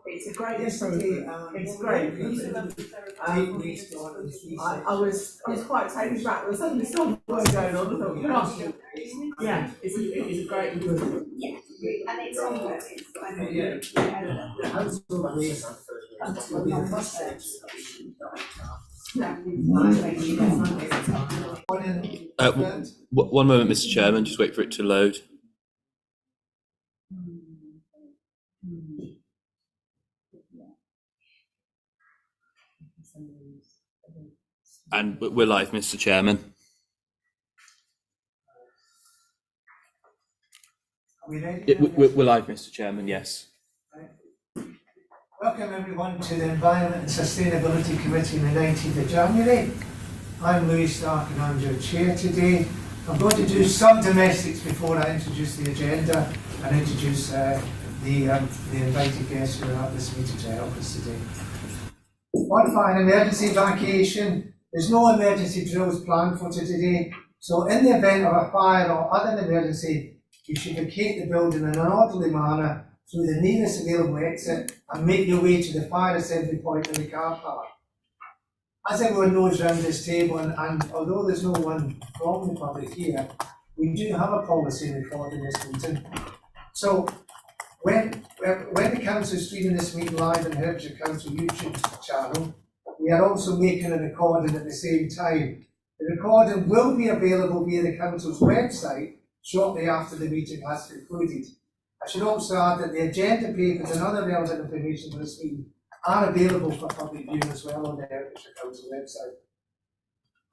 It's a great city. It's great. I was quite taken back. There was suddenly something going on. I thought, gosh, yeah, it's a great improvement. Yeah, and it's on One moment, Mr. Chairman, just wait for it to load. And we're live, Mr. Chairman. Are we ready? We're live, Mr. Chairman, yes. Welcome everyone to the Environment and Sustainability Committee on the 19th of January. I'm Louis Stark and I'm your chair today. I'm going to do some domestics before I introduce the agenda and introduce the invited guests who are at this meeting to help us today. On fire emergency evacuation, there's no emergency drills planned for today, so in the event of a fire or other emergency, you should vacate the building in an orderly manner through the nearest available exit and make your way to the fire assembly point in the car park. As everyone knows around this table, and although there's no one from the public here, we do have a policy recording this meeting. So when the council is streaming this meeting live on the Hertfordshire Council YouTube channel, we are also making a recording at the same time. The recording will be available via the council's website shortly after the meeting has concluded. I should also add that the agenda papers and other relevant information for this meeting are available for public viewing as well on the Hertfordshire Council website.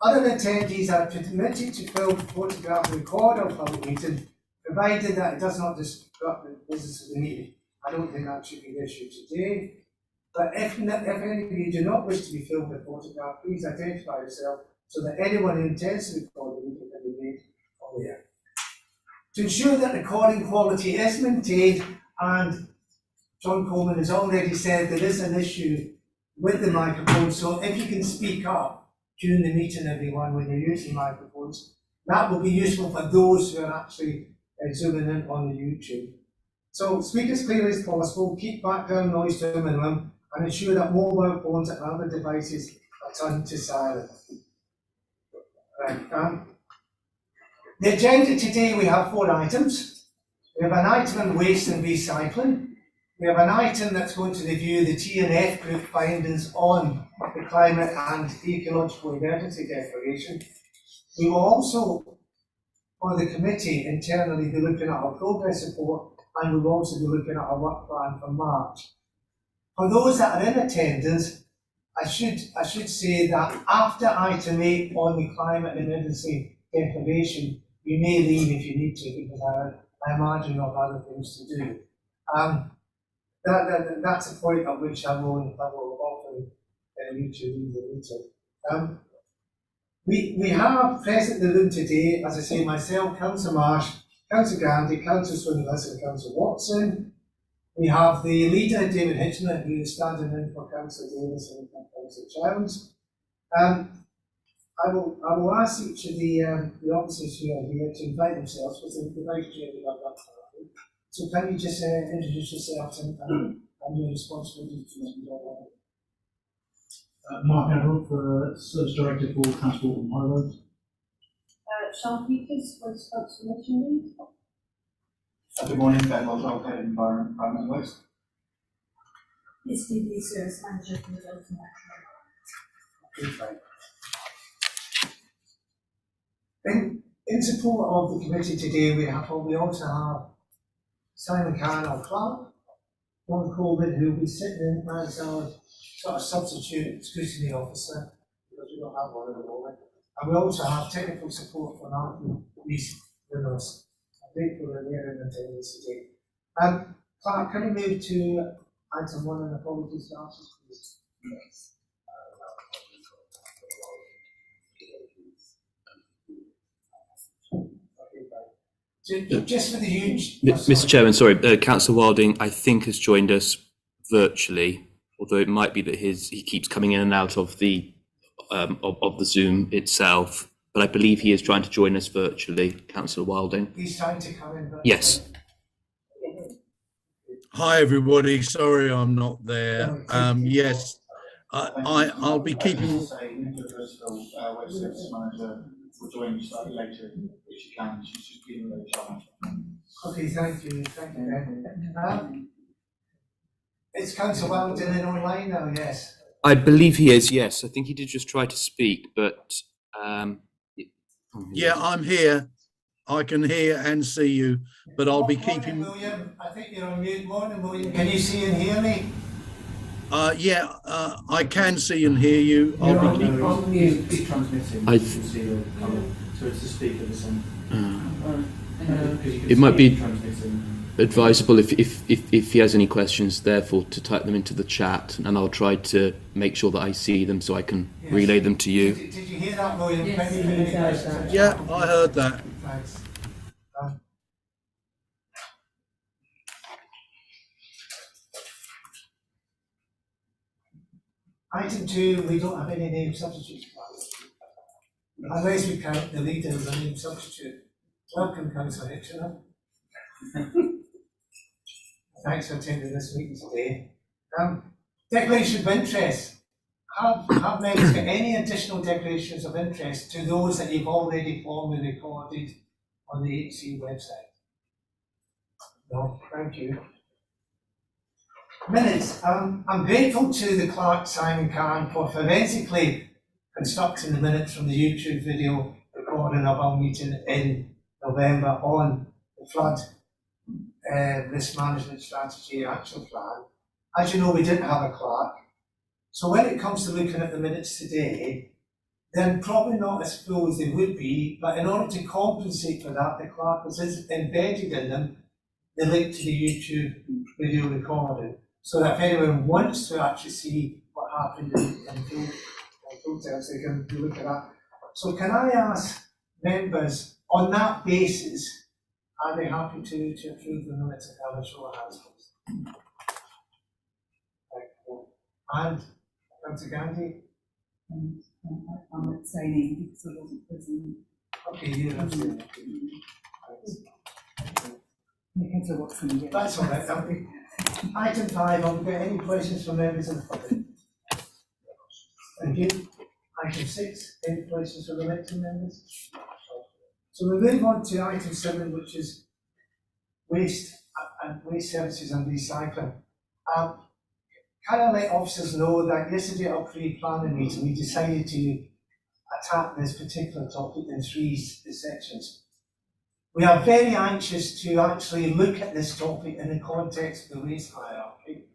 Other attendees are permitted to film, photograph and record our public meeting, provided that it does not disrupt the business of the meeting. I don't think that should be the issue today. But if any of you do not wish to be filmed or photographed, please identify yourself so that anyone who intends to record the meeting can be made aware. To ensure that recording quality is maintained, and John Coleman has already said there is an issue with the microphone, so if you can speak up during the meeting, everyone, when you're using microphones, that will be useful for those who are actually zooming in on the YouTube. So speak as clearly as possible, keep background noise to a minimum, and ensure that mobile phones and other devices are turned to silent. Right, the agenda today, we have 4 items. We have an item on waste and recycling. We have an item that's going to review the T&F group findings on the climate and ecological emergency declaration. We will also, for the committee internally, be looking at our progress report, and we'll also be looking at our work plan for March. For those that are in attendance, I should say that after item 8 on the climate and emergency declaration, you may leave if you need to, because I imagine you have other things to do. That's a point at which I will often need to leave the meeting. We have present in the room today, as I say, myself, Councillor Marsh, Councillor Gandhi, Councillor Swinless and Councillor Watson. We have the leader, David Hitchner, who is standing in for Councillor Davis and Councillor Chowns. I will ask each of the officers who are here to invite themselves, because the vice chair will have that part. So can you just introduce yourself and your responsibilities? Mark Admiral, for Service Director for Transport and Highways. Sean Peters was transformation lead. Good morning, Ben Oswald, Head of Environment and Waste. It's the Service Manager for the Local In support of the committee today, we also have Simon Carn, our clerk, John Coleman, who will be sitting in as our sort of substitute scrutiny officer, because we don't have one at the moment. And we also have technical support from Anthony Reese with us. I'm grateful that they're in attendance today. Clark, can we move to item 1 and apologies to answers, please? Yes. Just for the huge. Mr. Chairman, sorry, Councillor Wilding, I think has joined us virtually, although it might be that he keeps coming in and out of the Zoom itself. But I believe he is trying to join us virtually, Councillor Wilding. He's trying to come in. Yes. Hi everybody, sorry I'm not there. Yes, I'll be keeping. Say, Universal Web Services Manager will join you slightly later if she can. She's just giving her a challenge. Okay, thank you, Ben. It's Councillor Wellington in online now, yes. I believe he is, yes. I think he did just try to speak, but... Yeah, I'm here. I can hear and see you, but I'll be keeping... Morning, William. I think you're on mute. Morning, William. Can you see and hear me? Yeah, I can see and hear you. I'll be keeping... on mute. Keep transmitting. I You can see the colour. So it's the speaker the same. It might be transmitting. advisable if he has any questions, therefore, to type them into the chat, and I'll try to make sure that I see them so I can relay them to you. Did you hear that, William? Yes, Can you hear any he heard questions? that. Yeah, I heard that. Thanks. Item 2, we don't have any name substitutes. Unless we count the leader as a name substitute. Welcome, Councillor Hitchener. Thanks for attending this meeting today. Declaration of interest. Have members got any additional declarations of interest to those that you've already formally recorded on the HC website? No, thank you. Minutes. I'm grateful to the clerk, Simon Khan, for forensically constructing the minutes from the YouTube video recording of our meeting in November on the flood risk management strategy action plan. As you know, we didn't have a clerk. So when it comes to looking at the minutes today, they're probably not as full as they would be, but in order to compensate for that, the clerk has embedded in them the link to the YouTube video recording, so that if anyone wants to actually see what happened in full terms, they can look at that. So can I ask members, on that basis, are they happy to approve the minutes of have a show of hands, please? And Councillor Gandhi? I'm abstaining because I wasn't present. Okay, you're abstaining. Councillor Watson, yeah. That's all right, thank you. Item 5, have we got any questions from members of the public? Thank you. Item 6, any questions from the elected members? So we move on to item 7, which is waste services and recycling. Can I let officers know that yesterday at our pre-planning meeting, we decided to attack this particular topic in 3 sections. We are very anxious to actually look at this topic in the context of the waste hierarchy.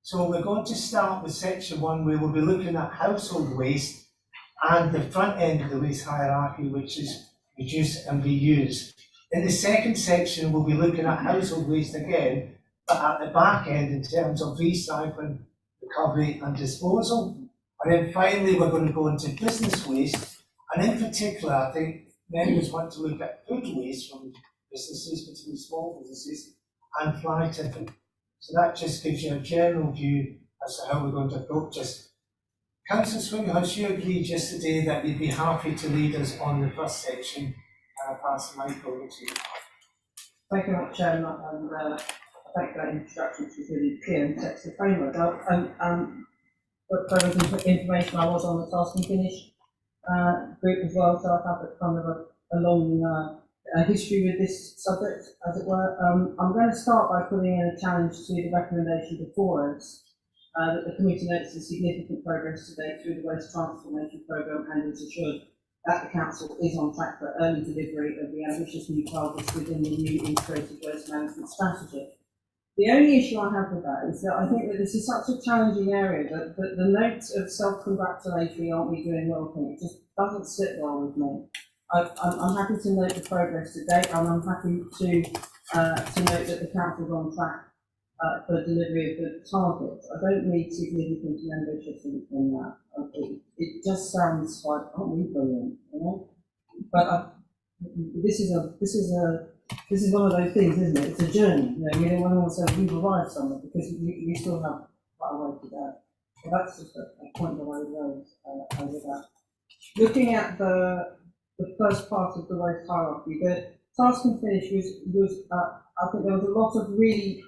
So we're going to start with section 1, where we'll be looking at household waste and the front end of the waste hierarchy, which is reduce and reuse. In the second section, we'll be looking at household waste again, but at the back end in terms of recycling, recovery and disposal. And then finally, we're going to go into business waste. And in particular, I think members want to look at food waste from businesses, particularly small businesses, and fly tipping. So that just gives you a general view as to how we're going to approach this. Councillor Swinhouse, you agreed yesterday that you'd be happy to lead us on the first section. Pass the mic over to you. Thank you very much, Chairman, and I thank that introduction, which was really clear and sets the framework up. But further information, I was on the task and finish group as well, so I've had kind of a long history with this subject, as it were. I'm going to start by putting in a challenge to the recommendation before us, that the committee notes the significant progress to date through the waste transformation programme and is assured that the council is on track for early delivery of the ambitious new targets within the new integrated waste management strategy. The only issue I have with that is that I think that this is such a challenging area that the notes of self-congratulatory "aren't we doing well" thing just doesn't sit well with me. I'm happy to note the progress to date, and I'm happy to note that the council's on track for delivery of the targets. I don't need significant and ambitious in that. It just sounds like, aren't we brilliant, you know? But this is a this is one of those things, isn't it? It's a journey. You know, we don't want to say we've arrived somewhere because you still have quite a way to go. So that's just a point that I would raise over that. Looking at the first part of the race hierarchy, the task and finish was I think there was a lot of really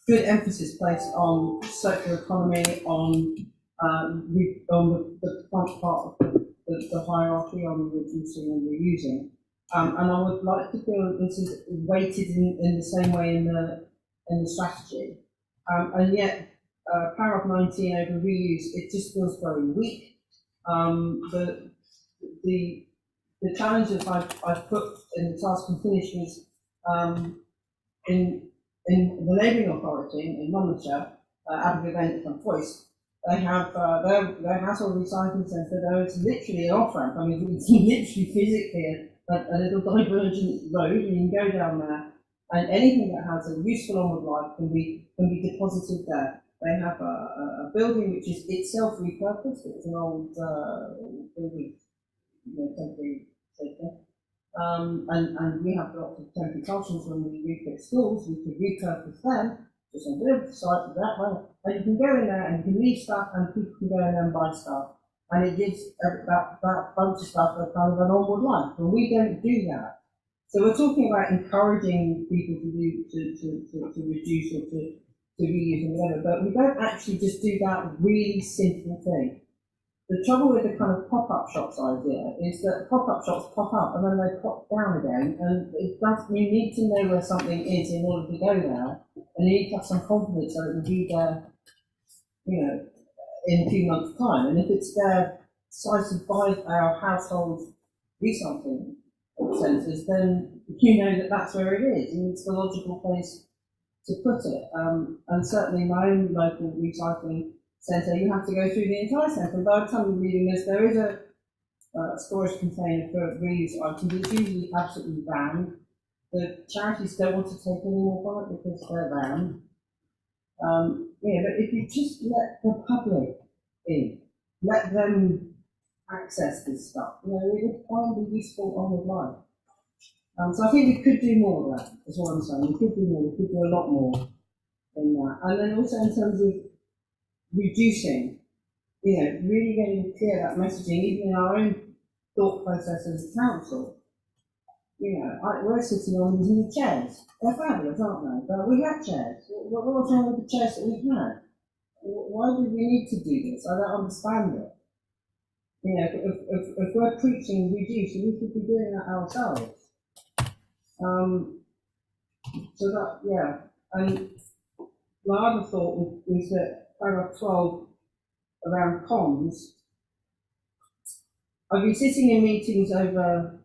good emphasis placed on circular economy, on the front part of the hierarchy, on reducing and reusing. And I would like to feel that this is weighted in the same way in the strategy. And yet, paragraph 19 over reuse, it just feels very weak. The challenges I've put in the task and finish was in the neighbouring authority in Monmouthshire, Abergavenny and Foyce. They have their household recycling centre. There is literally an off ramp. I mean, it's literally physically a little divergent road, and you can go down there, and anything that has a useful onward life can be deposited there. They have a building which is itself repurposed. It's an old building, temporary shelter. And we have lots of temporary classrooms when we refit schools. We could repurpose them just on the site that way. And you can go in there and you can leave stuff, and people can go in there and buy stuff. And it gives that bunch of stuff a kind of an onward life. But we don't do that. So we're talking about encouraging people to reduce or to reuse and whatever, but we don't actually just do that really simple thing. The trouble with the kind of pop-up shops idea is that pop-up shops pop up and then they pop down again, and you need to know where something is in order to go there, and you need to have some confidence that it will be there, in a few months' time. And if it's there, cited by our household recycling centres, then you know that that's where it is, and it's the logical place to put it. And certainly my own local recycling centre, you have to go through the entire centre. And by the time you're reading this, there is a storage container for reuse items. It's usually absolutely rammed. The charities don't want to take any more from it because they're rammed. But if you just let the public in, let them access this stuff, it would find a useful onward life. So I think we could do more of that, is what I'm saying. We could do more, we could do a lot more in that. And then also in terms of reducing, really getting clear that messaging, even in our own thought process as a council. We're sitting on these new chairs. They're fabulous, aren't they? But we have chairs. What's wrong with the chairs that we've had? Why do we need to do this? I don't understand it. If we're preaching reduce, we should be doing that ourselves. So that, yeah. And my other thought was that paragraph 12 around comms. I've been sitting in meetings over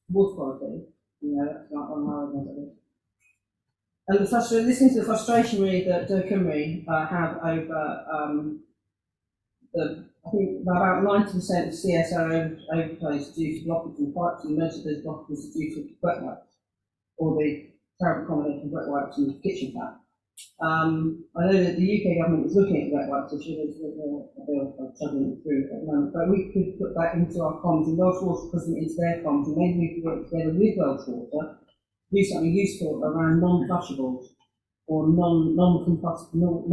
water quality, that's not on my own. And listening to the frustration really that Dirk and Marie have over I think about 90% of CSO overflows due to blockage in pipes, and most of those blockages are due to wet wipes, or the terrible combination of wet wipes and the kitchen tap. I know that the UK government is looking at wet wipes, so there's a bill chugging through at the moment, but we could put that into our comms, and Welsh Water puts it into their comms, and maybe we could work together with Welsh Water, do something useful around non-flushables or non-compostable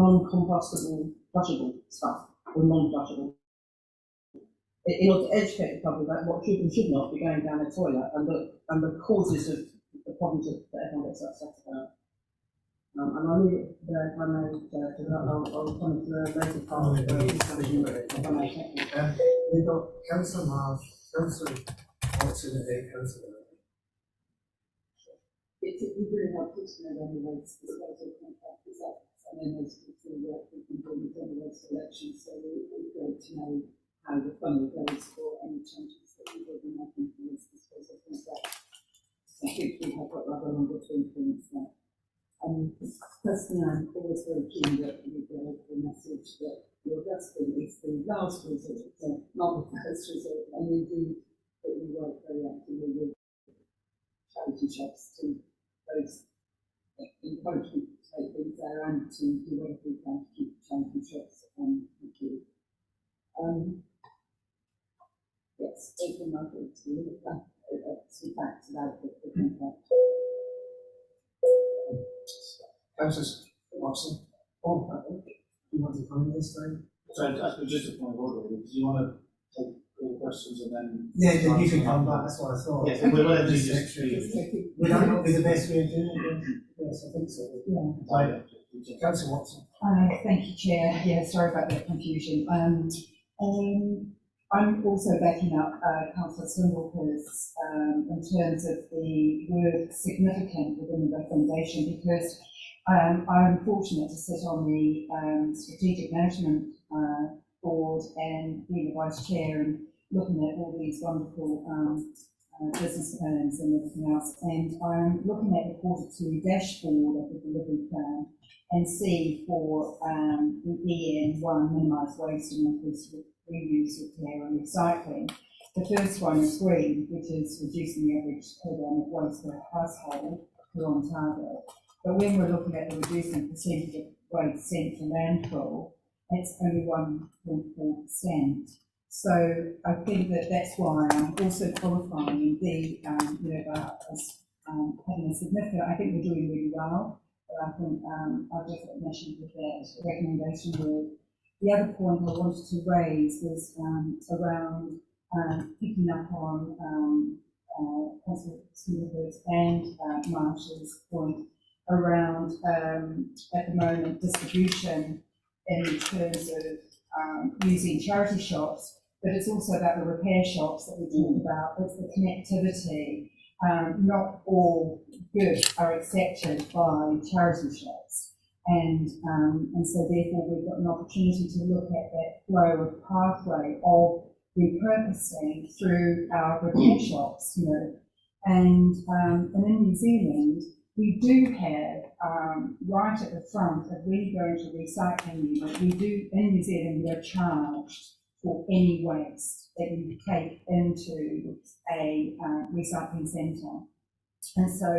flushable stuff, or non-flushable, in order to educate the public about what should and should not be going down the toilet, and the causes of the problems that everyone gets upset about. And I'll leave it there if I may, I'll come to the later part of the discussion, if I may. We've got Councillor Marsh, Councillor Watson, and then Councillor. It would really help to know when the rates contract is up, and then there's the work we've been doing with the rates selection, so it would be great to know how the funnel goes for any changes that we will be making to this disposal contract. I think we have got rather longer to influence that. Personally, I'm always very keen that you get the message that your dustbin is the last resort, not the first resort, and indeed that we work very actively with charity shops to both encourage people to take things there and to do whatever we can to keep charity shops happy. Yes, open my book to look back to that the contract. Councillor Watson. Oh, you want to comment this time? So I suppose just a point of order, really. Do you want to take all questions and then? Yeah, then you can come back, that's what I thought. Yes, well, whatever you This just section. Would that not be the best way of doing it? Yes, I think so. Yeah. Councillor Watson. Thank you, Chair. Yeah, sorry about that confusion. I'm also backing up Councillor Swindle's in terms of the word significant within the recommendation, because I'm fortunate to sit on the strategic management board and being the vice chair and looking at all these wonderful business plans and everything else. And I'm looking at the Q2 dashboard of the delivery plan and see for the EN1, minimise waste and increase reuse, repair and recycling. The first one is green, which is reducing the average kilogram of waste per household per on target. But when we're looking at the reducing percentage of waste sent to landfill, it's only 1.4%. So I think that that's why I'm also qualifying the, about us having a significant, I think we're doing really well, but I think I've just got mentioned with that recommendation word. The other point I wanted to raise was around picking up on Councillor Smithers and Marshall's point around, at the moment, distribution in terms of using charity shops, but it's also about the repair shops that we talked about. It's the connectivity. Not all goods are accepted by charity shops. And so therefore we've got an opportunity to look at that flow of pathway of repurposing through our repair shops, and in New Zealand, we do have, right at the front of when you go into a recycling unit, we do, in New Zealand, we are charged for any waste that you take into a recycling centre. And so,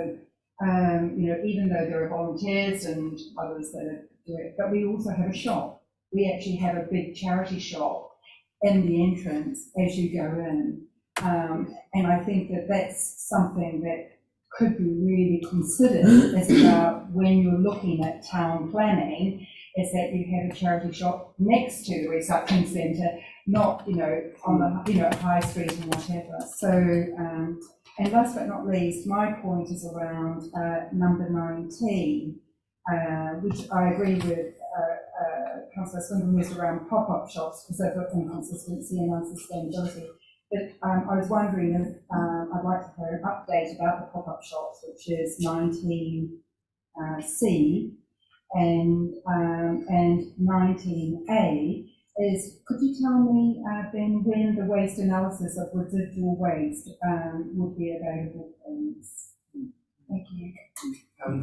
even though there are volunteers and others that do it, but we also have a shop. We actually have a big charity shop in the entrance as you go in. And I think that that's something that could be really considered as about when you're looking at town planning, is that you have a charity shop next to the recycling centre, not, on the, High Street and whatever. So, and last but not least, my point is around number 19, which I agree with Councillor Swindle, who's around pop-up shops because they've got inconsistency and unsustainability. But I was wondering if I'd like to hear an update about the pop-up shops, which is 19C and 19A. Could you tell me, Ben, when the waste analysis of residual waste would be available, please? Thank you.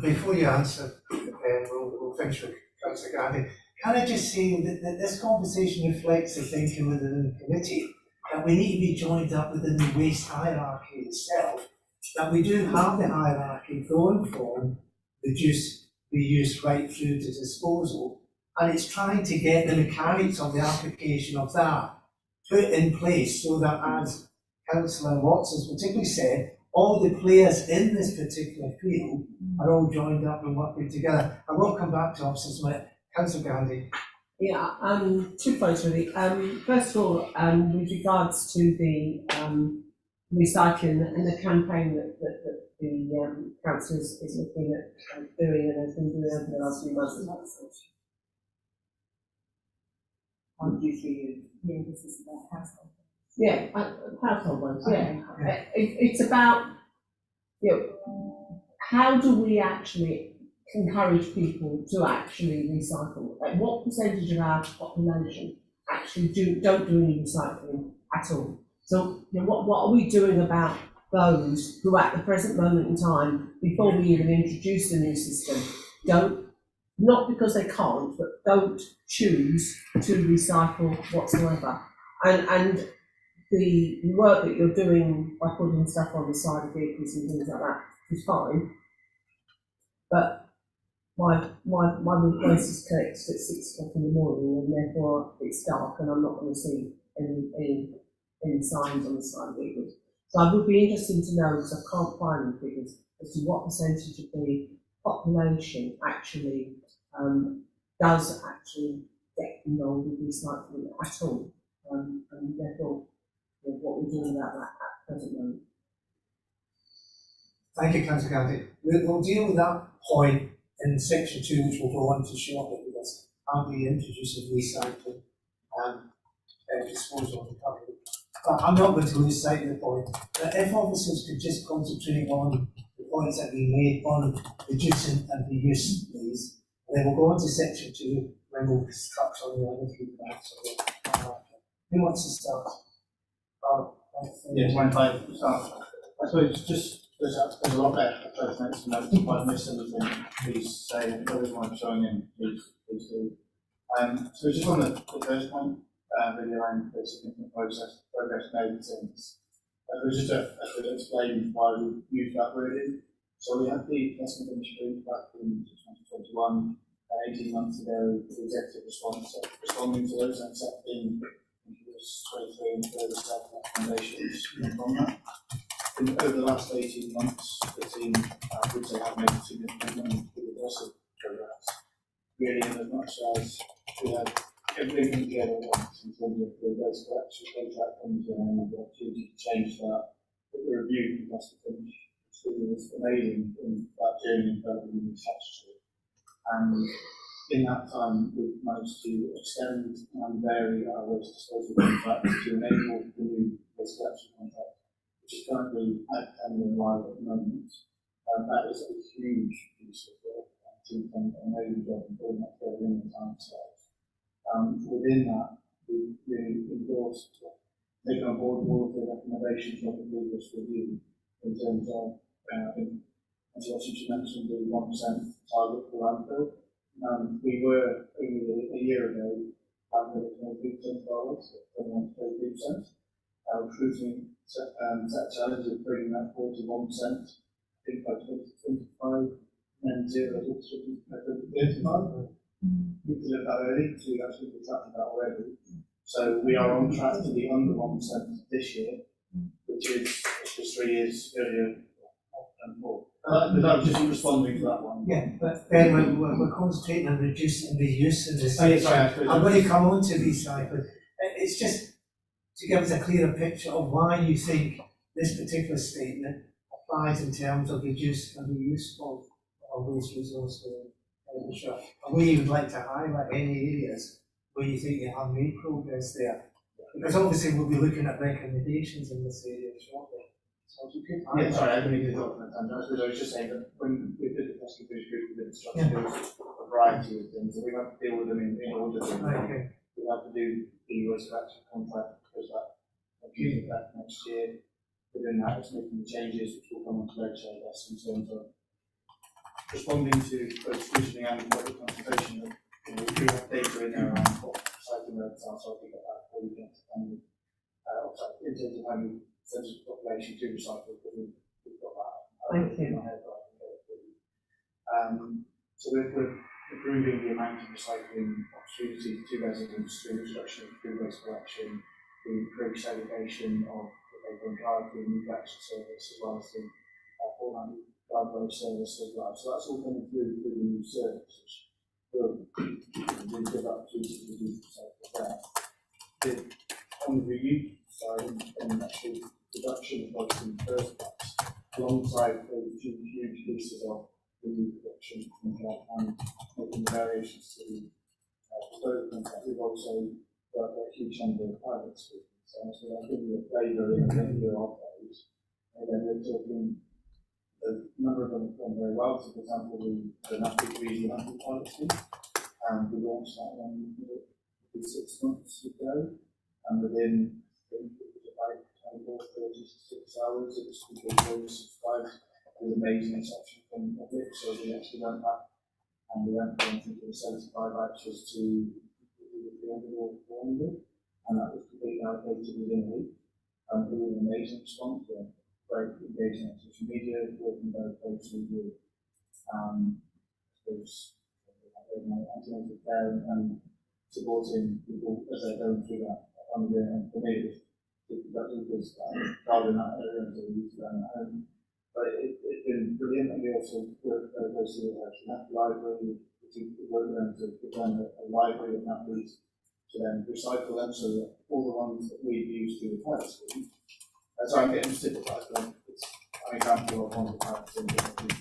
Before you answer, we'll finish with Councillor Gandhi. Can I just say that this conversation reflects the thinking within the committee, that we need to be joined up within the waste hierarchy itself, that we do have the hierarchy going from reduce, reuse right through to disposal, and it's trying to get the mechanics of the application of that put in place so that, as Councillor Watson particularly said, all the players in this particular field are all joined up and working together. I will come back to Officer Smith. Councillor Gandhi. Yeah, 2 points really. First of all, with regards to the recycling and the campaign that the council is looking at doing and has been doing over the last few months. 1, 2, 3 years. Yeah, this is about household. Yeah, household ones. Yeah, it's about how do we actually encourage people to actually recycle? Like, what percentage of our population actually don't do any recycling at all? So, what are we doing about those who, at the present moment in time, before we even introduce the new system, don't, not because they can't, but don't choose to recycle whatsoever? And the work that you're doing by putting stuff on the side of vehicles and things like that is fine, but my waste is collected at 6 o'clock in the morning, and therefore it's dark, and I'm not going to see any signs on the side of vehicles. So I would be interested to know, because I can't find the figures, as to what percentage of the population actually does actually get involved with recycling at all, and therefore what we're doing about that at present moment. Thank you, Councillor Gandhi. We'll deal with that point in section 2, which we'll go on to shortly, because how we introduce recycling and disposal of the public. But I'm not going to lose sight of the point that if officers could just concentrate on the points that we made on reducing and reuse, please, and then we'll go on to section 2 when we'll touch on the other three points. Who wants to start? Yeah, 25 staff. I suppose just there's a lot there. I tried to make some notes. If I miss anything, please say. If others want showing in, please do. So just on the first point, really around the significant progress made since. It was just to explain why we used that wording. So we had the investment industry back in 2021, 18 months ago, the executive response responding to those and accepting 23 and further recommendations from that. Over the last 18 months, the team would say have made significant and aggressive progress. Really, in as much as we had everything together once in terms of the waste collection contract coming to an end, the opportunity to change that, the review from last to finish. It was amazing in that journey and developing the statutory. And in that time, we've managed to extend and vary our waste disposal contract to enable the new waste collection contract, which is currently pending live at the moment. That is a huge piece of work. We've done an amazing job in putting that together in the time scale. Within that, we really endorsed, taken on board all of the recommendations of the previous review in terms of, as you mentioned, the 1% target for landfill. We were only a year ago landfill at 23% of our waste, 21 to 23%. Recruiting set challenge of bringing that forward to 1%, I think by 2025, and 0 to 2035. We delivered that early, so we actually contracted that already. So we are on track to be under 1% this year, which is just 3 years earlier than 4. But I was just responding to that one. Yeah, but Ben, we're concentrating on reducing the use of this. Oh, yeah, sorry, I'm going to come on to recycling. It's just to give us a clearer picture of why you think this particular statement applies in terms of reduce and reuse of waste resource infrastructure. And where you would like to highlight any areas where you think you have made progress there. Because obviously we'll be looking at recommendations in this area shortly. So if you could Yeah, sorry, I didn't mean to talk on that time. I was just saying that when we did the testing fish group with infrastructure, there was a variety of things, and we had to deal with them in order. Okay. We had to do the waste collection contract because that June that next year. Within that, it's making the changes which will come on to later, I guess, in terms of responding to both scrutiny and public consultation. We have data in there around what recycling rates are, so I think that before we get to in terms of how many percentage of the population to recycle, but we've got that. Thank you. In my head, but I can get it for you. So we're improving the amount of recycling opportunities to residents through reduction of food waste collection, the improved segregation of the paper and card, the new collection service, as well as the Portland driveway service as well. So that's all coming through the new service, which will really good opportunity to reduce recycling there. On the reuse side, and actually reduction of waste in the first place, alongside those two huge pieces of the new production contract and making the variations to the disposal contract, we've also got a huge number of private schools. So I'll give you a flavour in a video of those. And then we're talking, a number of them have gone very well. So, for example, the National Greasy National Private School, and we launched that one 6 months ago, and within, I think it was about 24, 36 hours, it was completely oversubscribed. It was amazing reception from the public, so we actually went back and we went from, I think it was 75 vouchers to 300 or 400, and that was completely allocated within a week. It was an amazing response, great engagement on social media, working very closely with antenatal care and supporting people as they're going through that. And for me, it was productive because rather than that area, so we used to run at home. But it's been brilliant, and we also work very closely with that library, the programs of given a library of nappies to then recycle them, so that all the ones that we've used through the pilot scheme. So I'm getting simplified, but it's an example of one of the pilots in different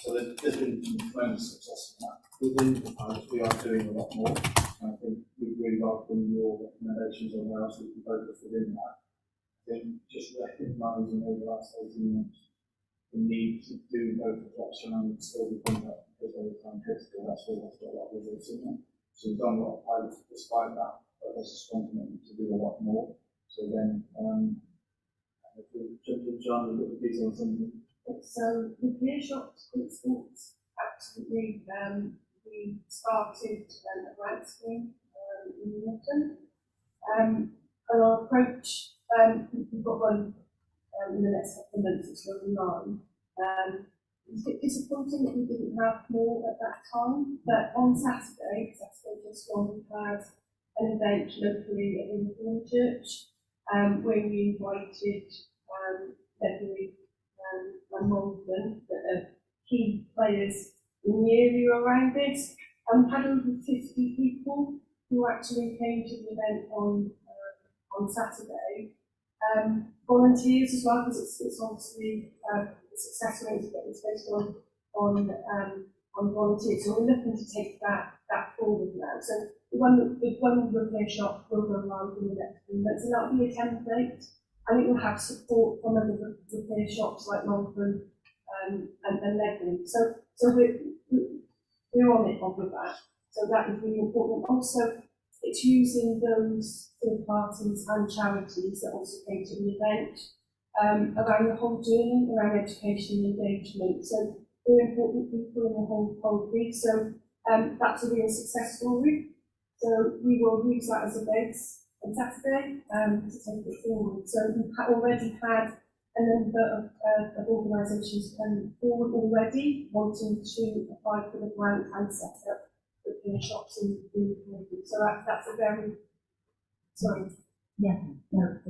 so there's been some tremendous success in that. Within the pilot, we are doing a lot more. And I think we'd really welcome your recommendations on where else we can focus within that. I think just recognising over the last 18 months the need to do both reflection and still be doing that because they were time critical. That's where we've got a lot of results in there. So we've done a lot of pilots despite that, but there's a strong commitment to do a lot more. So again, if we jump in, John, a little bit detail on something. So with beer shops, for instance, absolutely, we started a grant scheme in the autumn. And our approach, we've got one in the next couple of months, it's going on. It's a bit disappointing that we didn't have more at that time, but on Saturday just gone, we had an event locally at the church where we invited Beverly and Malvern, that are key players in the area around this. We had over 50 people who actually came to the event on Saturday. Volunteers as well, because it's obviously the success rate is based on volunteers. So we're looking to take that forward now. So the one repair shop will go live in the next few months, and that'll be a template. And it will have support from other repair shops like Malvern and Lebanon. So we're on it with that. So that is really important. Also, it's using those third parties and charities that also came to the event around the whole journey, around education and engagement. So very important people in the whole piece. So that's a real success story. So we will use that as a base on Saturday to take it forward. So we've already had a number of organisations come forward already wanting to apply for the grant and set up repair shops in the community. So that's a very, sorry. Yeah, no,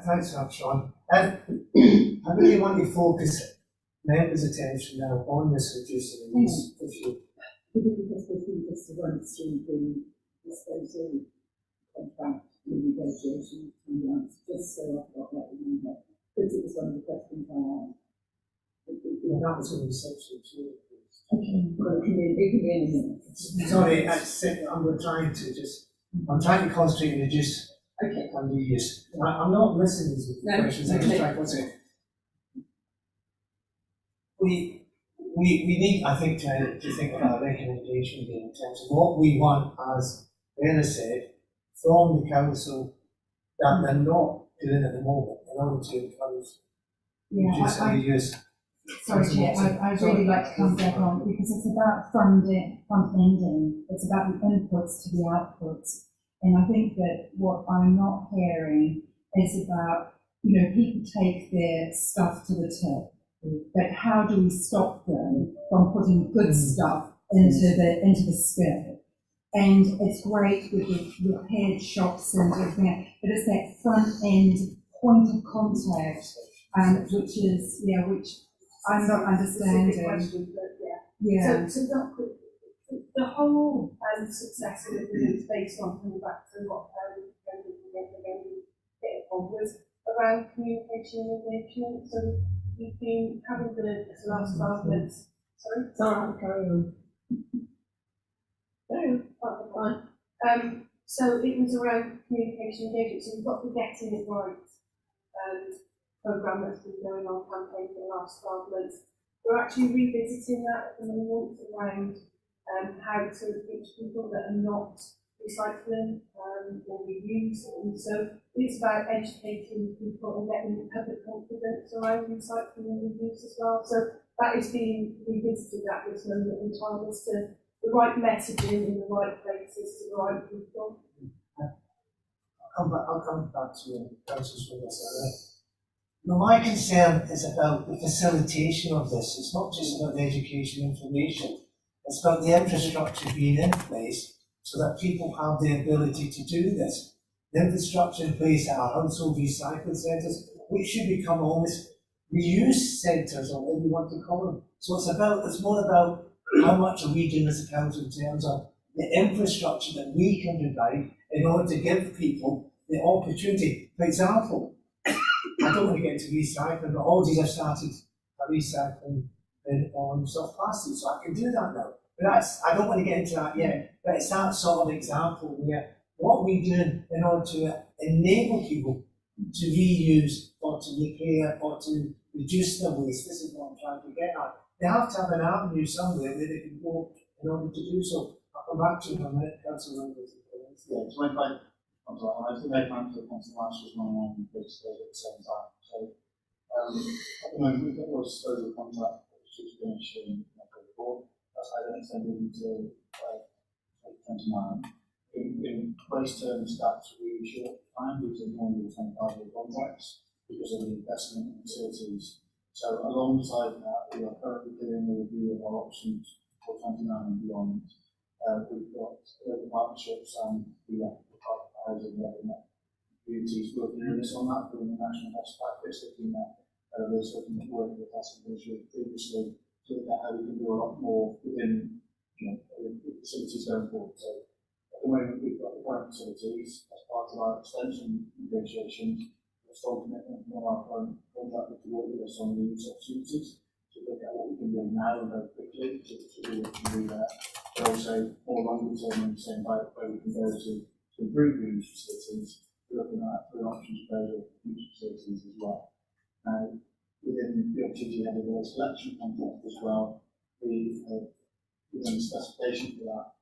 Thanks for that, Sean. I really want to focus members' attention now on this reducing use issue. because we just went through the disposal contract renegotiation and just so I've got that in my head, because it was one of the questions I asked. And that was in the section 2. Okay, well, it can be anything. Sorry, I'm trying to concentrate and reduce Okay. on reuse. I'm not listening to the No, questions, I'm just okay. trying to concentrate. We need, I think, to think about a recommendation here in terms of what we want, as Bella said, from the council that they're not doing at the moment in order to encourage reduce and reuse. Sorry, Chair, I'd really like to come back on, because it's about front-ending, it's about the inputs to the outputs. And I think that what I'm not hearing is about, people take their stuff to the tip, but how do we stop them from putting good stuff into the spill? And it's great with the repaired shops and everything, but it's that front-end point of contact, which I'm not understanding. Question, but Yeah. So the whole success of it is based on coming back to what was around communication and engagement. So we've been having the last 12 months. Sorry? Sorry, carry on. No, fine. So it was around communication and engagement. So we've got the Getting It Right programme that's been going on, campaign for the last 12 months. We're actually revisiting that at the moment around how to reach people that are not recycling or reuse. And so it's about educating people and getting public confidence around recycling and reuse as well. So that is being revisited at this moment in time as to the right messaging in the right places to the right people. I'll come back to you, Councillor Swindles. My concern is about the facilitation of this. It's not just about the education information. It's about the infrastructure being in place so that people have the ability to do this. The infrastructure in place at our household recycling centres, which should become almost reuse centres, or whatever you want to call them. So it's more about how much are we doing as a council in terms of the infrastructure that we can provide in order to give people the opportunity. For example, I don't want to get into recycling, but all these have started recycling on soft plastic, so I can do that now. But I don't want to get into that yet, but it's that sort of example where what we do in order to enable people to reuse or to repair or to reduce their waste. This is what I'm trying to get at. They have to have an avenue somewhere where they can go in order to do so. I'll come back to you in a minute, Councillor Randall. Yeah, it's when I think they plan to come to last was one on this at the same time. So at the moment we've got a disposal contract which is finished in April. That's either extended until 2029. In waste terms, that's really short time because of normally 25-year contracts because of the investment in facilities. So alongside that, we are currently doing a review of our options for 29 and beyond. We've got local partnerships and we have housing and communities working on this on that, doing the national best practice, looking at those looking at work with us previously, to look at how we can do a lot more within the facilities going forward. So at the moment we've got the current facilities as part of our extension negotiations, a strong commitment from our current contractor to work with us on the use opportunities, to look at what we can do now and very quickly to do what we can do there, but also more longer term and saying about where we can go to improve the use facilities, we're looking at through options proposal for future facilities as well. Now, within the opportunity of the waste collection contract as well, we've given a specification for that,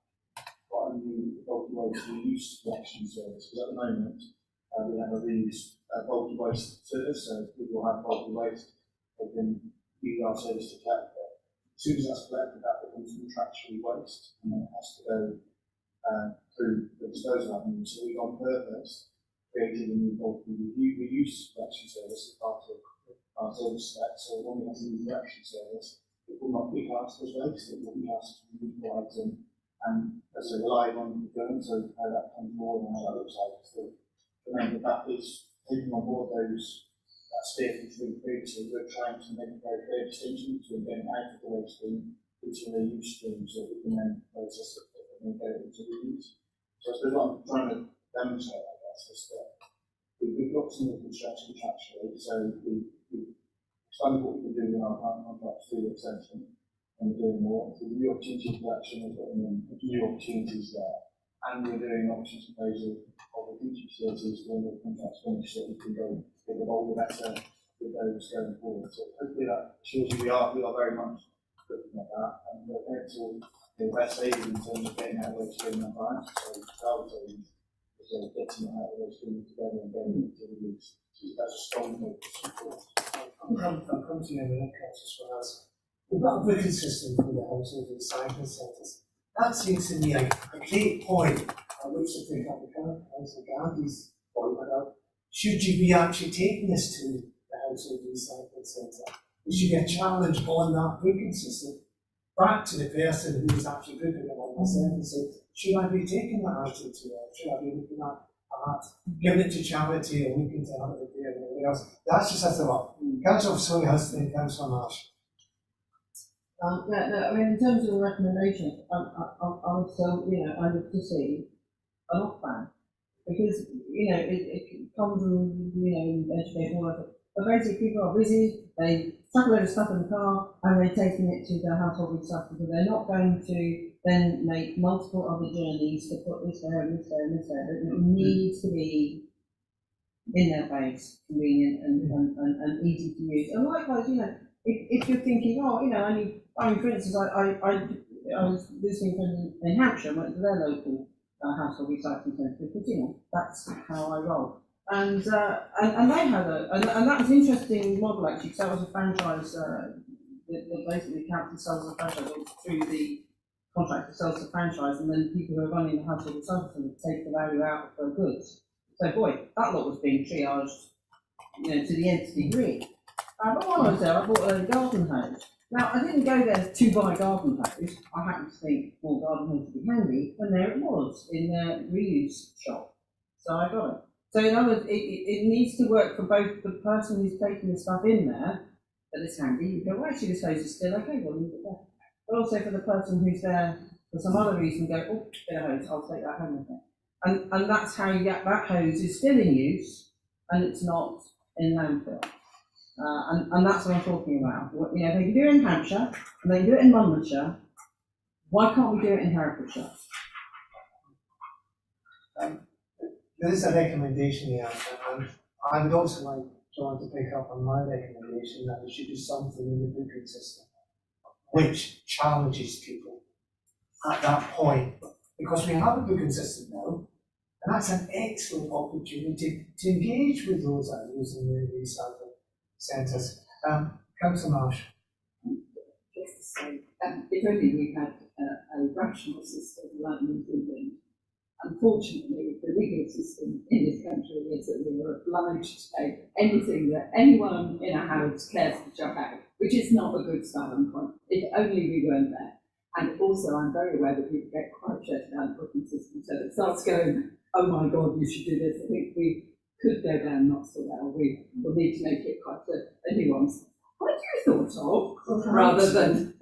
quite a new bulky waste reuse collection service, because at the moment we have a reuse bulky waste service, so people have bulky waste, they can use our service to collect it. As soon as that's collected, that becomes contractually waste, and then it has to go through the disposal avenue. So we on purpose created a new bulky reuse collection service as part of our service spec. So when we have a new collection service, it will not be classed as waste, it will be classed as a usable item, and as a live on going, so how that comes forward and how that looks like. So remember that is taking on board those that steer which we previously we're trying to make a very clear distinction between getting out of the waste stream into a use stream, so we can then process it and go into reuse. So I suppose what I'm trying to demonstrate, I guess, is that we've got some of the construction contractually, so we've expanded what we can do in our current contracts through the extension, and we're doing more. Through the new opportunity collection, we're putting in new opportunities there, and we're doing options proposal of the future facilities when the contracts finish, so we can go get the older better with those going forward. So hopefully that shows you we are very much looking at that, and we're going to the best aid in terms of getting out of those stream and clients. So I would say is getting out of those streams together and getting into the use. So that's a strong focus. I'll come to you in a minute, Councillor Swaz. We've got a booking system for the household recycling centres. That seems to me a great point at which to pick up the Councillor Gandhi's point about should you be actually taking this to the household recycling centre? We should get challenged on that booking system back to the person who is actually booking it on myself and say, should I be taking that item to her? Should I be looking at giving it to charity or looking to have it there and everything else? That's just a thought. Councillor Sawyer has to think, Councillor Marsh. I mean, in terms of the recommendation, I would still, I would to see an off ban, because, it comes and, education work, but basically people are busy, they chuck a load of stuff in the car, and they're taking it to their household recycling, because they're not going to then make multiple other journeys to put this there and this there and this there. It needs to be in their base, convenient and easy to use. And likewise, if you're thinking, for instance, I was visiting in Hampshire, went to their local household recycling centre, because, that's how I roll. And they had and that was an interesting model actually, because that was a franchise, that basically the council sells a franchise through the contractor sells the franchise, and then people who are running the household recycling centre take the value out of their goods. So boy, that lot was being triaged, to the nth degree. But while I was there, I bought a garden hose. Now, I didn't go there to buy a garden hose. I happened to think, well, garden hose would be handy, and there it was in their reuse shop. So I got it. So in other words, it needs to work for both the person who's taking the stuff in there but it's handy, you go, well, actually this hose is still okay, well, leave it there. But also for the person who's there for some other reason, go, oh, bit of hose, I'll take that home with me. And that's how you get that hose is still in use and it's not in landfill. And that's what I'm talking about. You know, they can do it in Hampshire and they can do it in Monmouthshire. Why can't we do it in Herefordshire? There is a recommendation here, and I would also like John to pick up on my recommendation that we should do something in the booking system which challenges people at that point, because we have a booking system now, and that's an excellent opportunity to engage with those that are using the recycling centres. Councillor Marsh. Just to say, if only we had a rational system like New Zealand. Unfortunately, the legal system in this country is that we are obliged to take anything that anyone in a house cares to chuck out, which is not a good starting point. If only we weren't there. And also, I'm very aware that people get quite shut down the booking system, so it starts going, oh my God, you should do this. I think we could go down not so well. We will need to make it quite a nuance. What you thought of, rather than,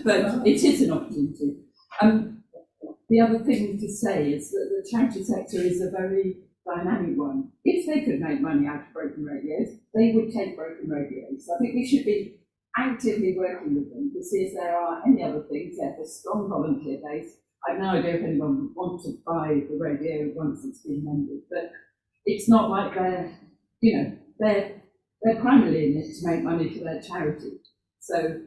but it is an opportunity. The other thing to say is that the charity sector is a very dynamic one. If they could make money out of broken radios, they would take broken radios. So I think we should be actively working with them to see if there are any other things. They have a strong volunteer base. I have no idea if anyone would want to buy the radio once it's been mended, but it's not like they're, you know, they're primarily in it to make money for their charity. So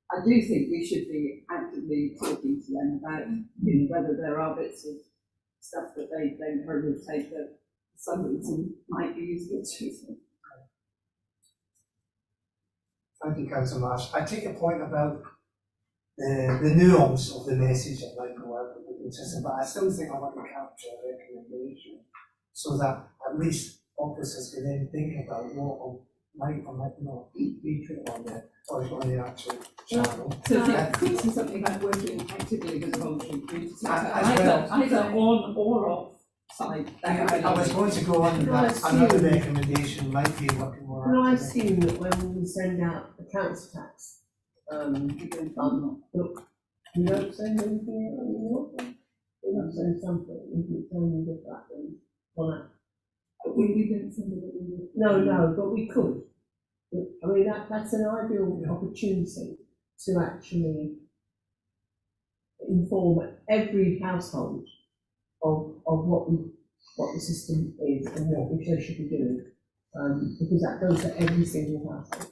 I do think we should be actively talking to them about, you know, whether there are bits of stuff that they don't really take that for some reason might be useful to them. Thank you, Councillor Marsh. I take your point about the nuance of the message that might go out with the system, but I still think I want to capture a recommendation so that at least officers can then think about what might or might not be put on there or on the actual channel. So could say something about working actively with the voluntary community sector, As well. either on or off side. I was going to go on that. Another recommendation might be working more. Can I actively. assume that when we send out the council tax, look, you don't send anything out anymore? You don't send something, you can tell me that that then, on that. We don't send it. No, but we could. I mean, that's an ideal opportunity to actually inform every household of what the system is and what they should be doing, because that goes to every single household.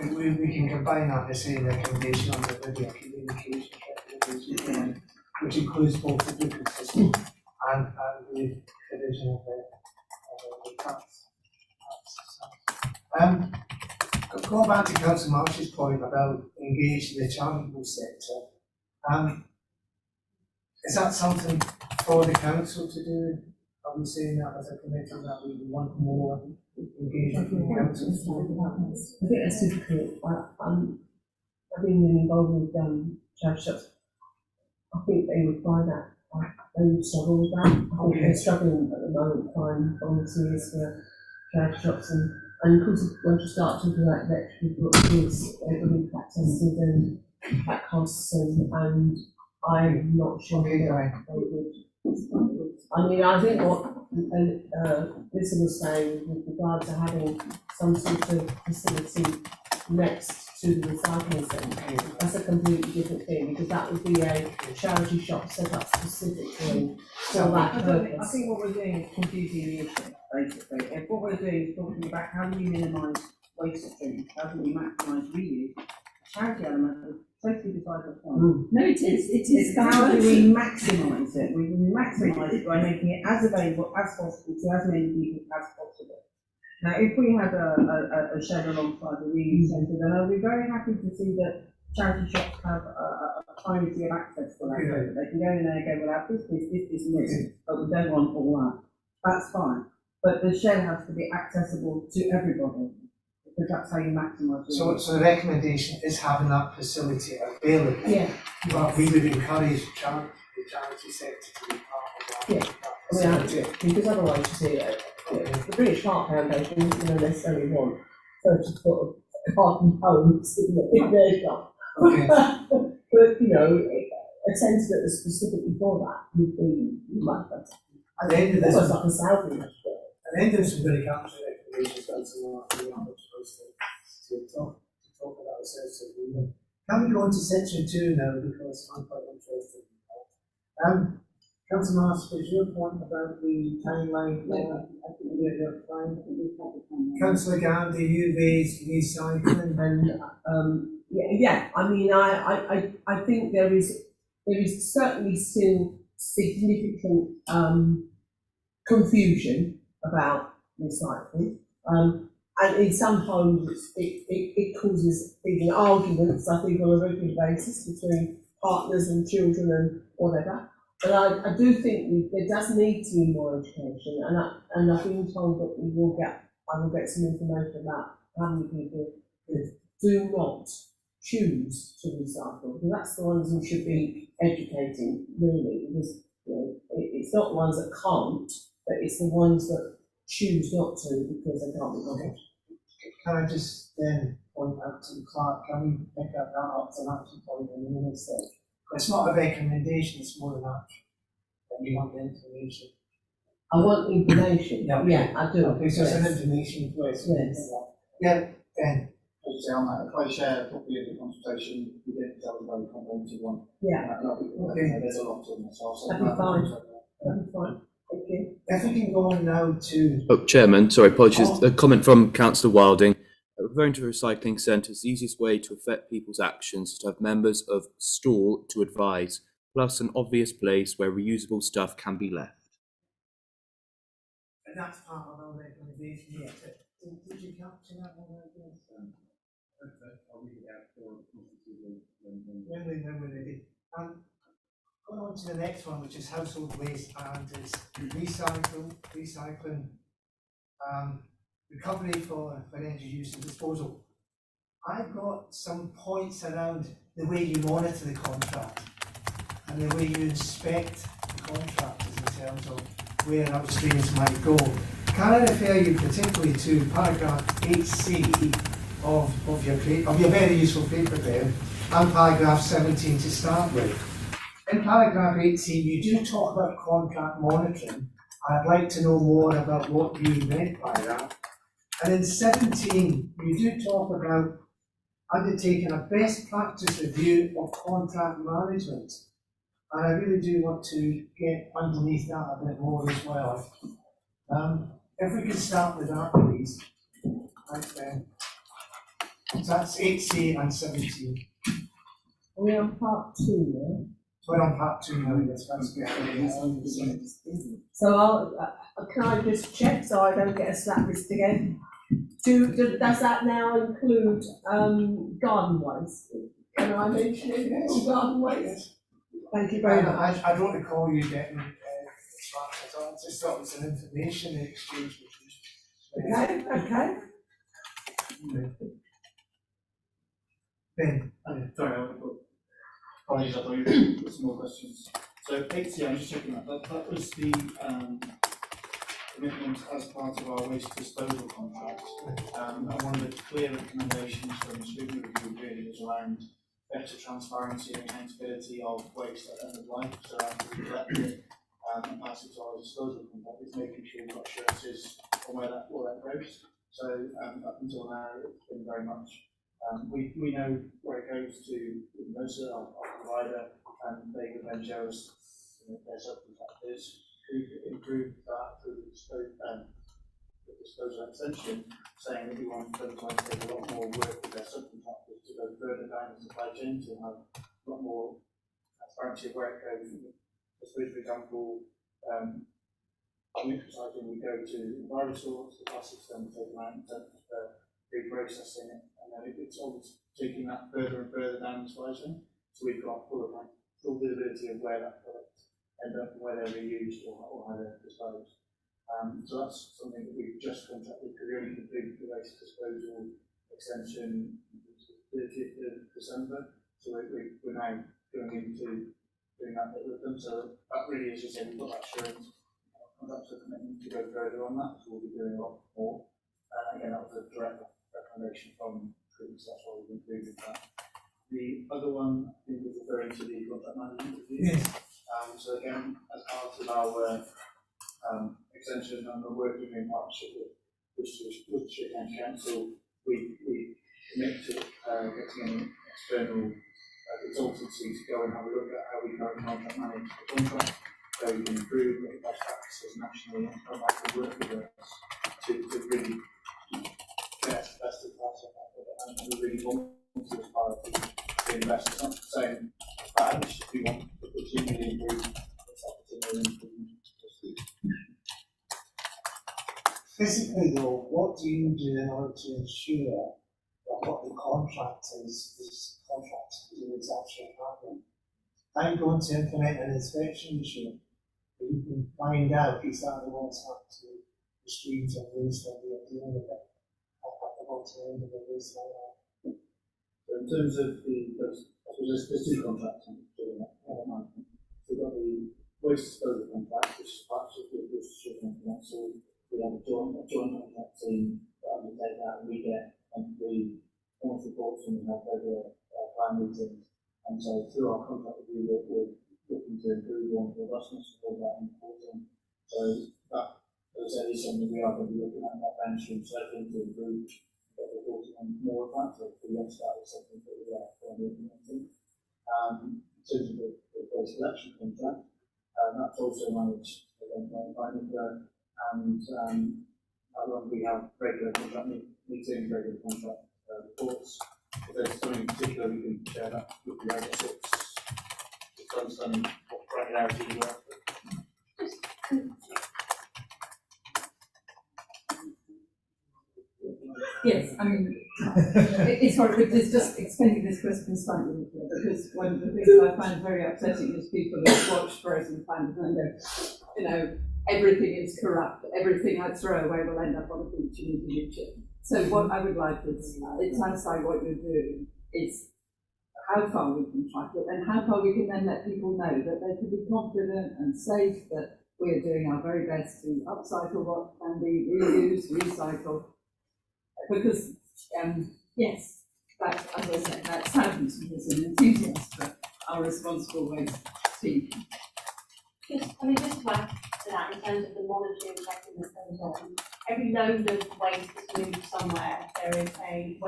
We can combine that in the same recommendation under the video communication recommendation, which includes both the booking system and the provision of the tax. Going back to Councillor Marsh's point about engaging the charitable sector, is that something for the council to do? Are we saying that as a committee that we want more engagement from the council? I think that's difficult. I've been involved with charity shops. I think they would find that they would struggle with that. I think they're struggling at the moment to find volunteers for charity shops, and of course once you start talking about electrical books, they're going to be back tested and back costs, and I'm not sure that they would. I mean, I think what Lisa was saying with regard to having some sort of facility next to the recycling centre, that's a completely different thing, because that would be a charity shop set up specifically for that I purpose. think what we're doing is confusing the issue, basically. If what we're doing is talking about how do we minimise waste streams, how do we maximise reuse, charity element is totally beside the point. No, it is. It's how do we maximise it? We maximise it by making it as available as possible to as many people as possible. Now, if we had a shed alongside the reuse centre, then I'll be very happy to see that charity shops have a privacy of access to that. So they can go in there and go, well, this, and this, but we don't want all that. That's fine. But the shed has to be accessible to everybody, because that's how you maximise it. So the recommendation is having that facility available. Yeah. But we would encourage the charity sector to be part of that. Yeah. I mean, because otherwise, you see, the British Heart Foundation, you know, necessarily want 30-foot of garden hose in their shop. Okay. But, you know, a centre that was specifically for that would be much better. At the end of this, Almost like a salvage. at the end of this, we're going to capture recommendations that's a lot of to talk about ourselves. Can we go on to section 2 now, because I'm quite interested in that. Councillor Marsh, is your point about the timeline? Councillor Gandhi, you raised recycling. And yeah, I mean, I think there is certainly still significant confusion about recycling. And in some homes, it causes big arguments, I think, on a regular basis between partners and children and whatever. But I do think there does need to be more education, and I've been told that I will get some information about how many people do not choose to recycle. And that's the ones who should be educating, really, because it's not the ones that can't, but it's the ones that choose not to because they can't be bothered. Can I just then point out to Clark, can we pick up that up as an action point in the minutes there? It's not a recommendation, it's more an action. That we want the information. I want information. Yeah, okay. Yeah, I do. Okay, so it's yes. an information place. Yes. Yeah, Ben. As I say on that, if I share a copy of the consultation, we did tell a very comprehensive one. Yeah. Okay. There's a lot to them, so I'll send That'd be that fine. out. That'd be fine. Thank you. If we can go on now to. Oh, Chairman, sorry, apologies. A comment from Councillor Wilding. Referring to recycling centres, the easiest way to affect people's actions is to have members of stall to advise, plus an obvious place where reusable stuff can be left. And that's part of our recommendation. Yeah. Did you capture that one? When we're ready. Going on to the next one, which is household waste, and it's recycling, recovery for energy use and disposal. I've got some points around the way you monitor the contract and the way you inspect the contractors in terms of where upstreams might go. Can I refer you particularly to paragraph 8C of your very useful paper there, and paragraph 17 to start with. In paragraph 8C, you do talk about contract monitoring. I'd like to know more about what you meant by that. And in 17, you do talk about undertaking a best practice review of contract management. And I really do want to get underneath that a bit more as well. If we can start with that, please. Thanks, Ben. So that's 8C and 17. Are we on part 2 now? We're on part 2 now, yes, that's good. So can I just check so I don't get a slap wrist again? Does that now include garden waste? Can I mention it? Yes. Garden waste? Thank you very much. I don't recall you getting slapped at all. I just thought it was an information exchange. Okay, okay. Ben. Sorry, apologies, I thought you were put some more questions. So 8C, I'm just checking that. That was the commitment as part of our waste disposal contract. And one of the clear recommendations from the Scrutiny review really was around better transparency and accountability of waste at end of life. So after we collect it and pass it to our disposal contract, it's making sure we've got assurances on where that goes. So up until now, it's been very much we know where it goes to Mercer, our provider, and they would then show us their subcontractors who improve that through the disposal extension, saying that we want them to take a lot more work with their subcontractors to go further down the supply chain to have a lot more transparency of where it goes. I suppose, for example, recycling, we go to EnviroSource, the plastics then take them out and reprocessing it, and then it's always taking that further and further down the supply chain. So we've got full visibility of where that product ended up and where they're reused or how they're disposed. So that's something that we've just contracted because we only completed the waste disposal extension 30th of December. So we're now going into doing that bit with them. So that really is just saying we've got that assurance. That's a commitment to go further on that, so we'll be doing a lot more. Again, that was a direct recommendation partnership with Worcestershire County Council, we commit to getting an external consultancy to go and have a look at how we currently contract manage the contract, how we can improve the best practices nationally, and come back and work with us to really get the best of class on that. And we really want to aspire to invest. It's not saying that we want to continually improve. Physically though, what do you do in order to ensure that what the contract is contracted to do is actually happening? I'm going to implement an inspection machine. You can find out exactly what's happened to the streams and waste that we are dealing with at the bottom end of the waste line. So in terms of there's two contracts I'm doing that. We've got the waste disposal contract, which is part of the Worcestershire County Council. We have a joint contract team that undertake that, and we get monthly reports and we have regular plan meetings. And so through our contract review, we're looking to improve on the robustness of all that reporting. So that, as I said, is something we are going to be looking at that bench and certainly to improve, get reporting on more of that. So yes, that is something that we are going to be implementing. In terms of the waste collection contract, that's also managed by Nicola, and we have regular contract meetings, regular contract reports. If there's something in particular, we can share that with the other sorts to understand what granularity you are. Yes, I mean, it's horrible, it's just explaining this question slightly, because one of the things I find very upsetting is people who watch Frozen Planet and go, everything is corrupt, everything I throw away will end up on a beach in Indonesia. So what I would like is, it sounds like what you're doing is how far we can track it and how far we can then let people know that they can be confident and safe that we are doing our very best to upcycle what can be reused, recycled. Because, yes, that, as I said, that sounds as an enthusiast for our responsible waste team. Just to add to that, in terms of the monitoring and checking that goes on, every load of waste is moved somewhere. There is a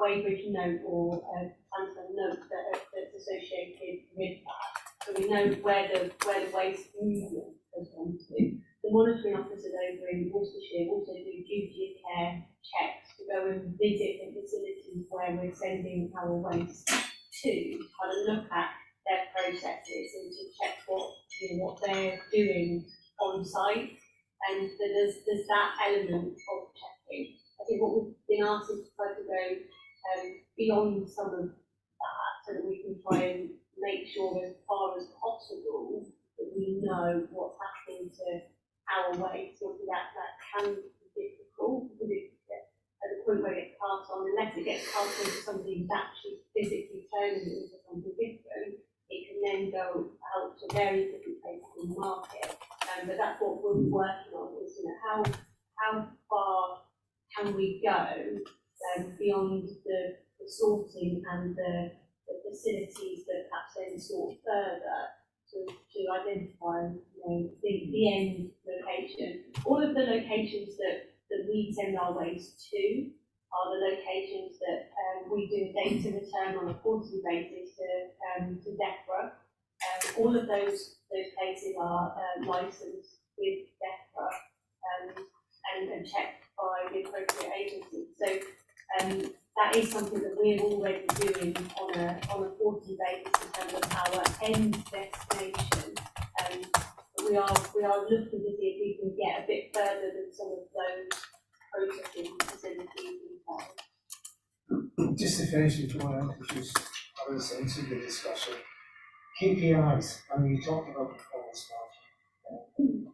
weighbridge note or a transfer note that's associated with that, so we know where the waste movement has gone to. The monitoring officers over in Worcestershire also do duty of care checks to go and visit the facilities where we're sending our waste to kind of look at their processes and to check what they're doing on site. And so there's that element of checking. I think what we've been asked is to try to go beyond some of that, so that we can try and make sure as far as possible that we know what's happening to our waste. Obviously that can be difficult, because at the point where it gets passed on, unless it gets passed on to somebody who's actually physically turning it into something different, it can then go out to various different places in the market. But that's what we're working on, is how far can we go beyond the sorting and the facilities that perhaps then sort further to identify the end location. All of the locations that we send our waste to are the locations that we do data return on a quarterly basis to DEFRA. All of those places are licensed with DEFRA and checked by the appropriate agency. So that is something that we're already doing on a quarterly basis in terms of our end destination. We are looking to see if we can get a bit further than some of those processing facilities themselves. Just to finish before I introduce others into the discussion, KPIs, I mean, you talked about performance marketing.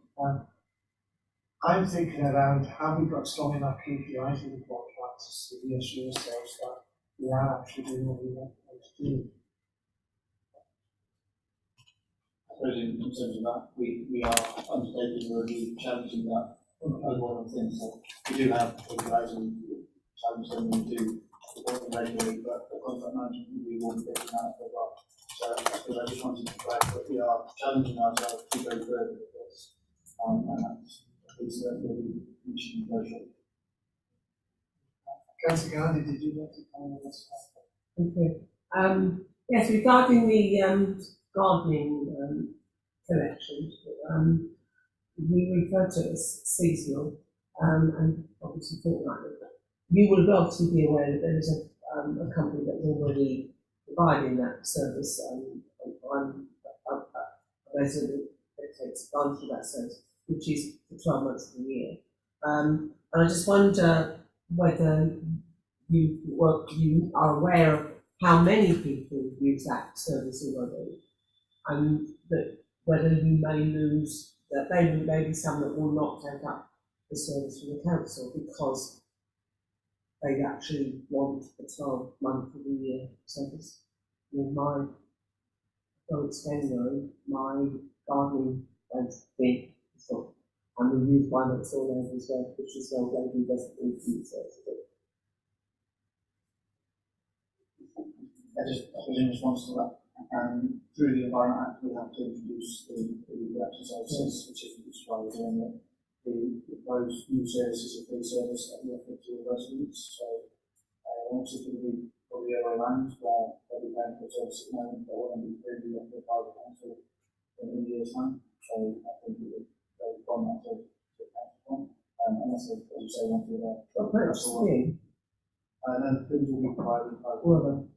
I'm thinking around, have we got strong enough KPIs in the contracts to reassure ourselves that we are actually doing what we want to do? I suppose in terms of that, we are undertaking a review, challenging that as one of the things. So we do have KPIs and challenge them, and we do report them regularly, but the contract management we will be getting that as well. So I suppose I just wanted to flag that we are challenging ourselves to go further with this. And that's a piece that will be commissioned very shortly. Councillor Gandhi, did you want to comment on this? Thank you. Yes, regarding the gardening collection, we refer to it as seasonal and obviously fortnightly. You will obviously be aware that there is a company that's already providing that service. I'm a resident that takes advantage of that service, which is for 12 months of the year. And I just wonder whether you are aware of how many people use that service already, and that whether you may lose, that there may be some that will not take up the service from the council because they actually want a 12-month of the year service. I mean, it's January, my gardening is big, so and we use one that's all over as well, which is well lady doesn't need to use it. In response to that, through the Environment Act, we have to introduce the collection services, which is described in it. Those new services are free service that we offer to the residents. So, once it will be probably the other way around, where they'll be paying for service at the moment, but will only be free offered by the council in a year's time. So, I think it would go from that to the council. Unless, as you say, want to do That's free. then things will be provided by Well,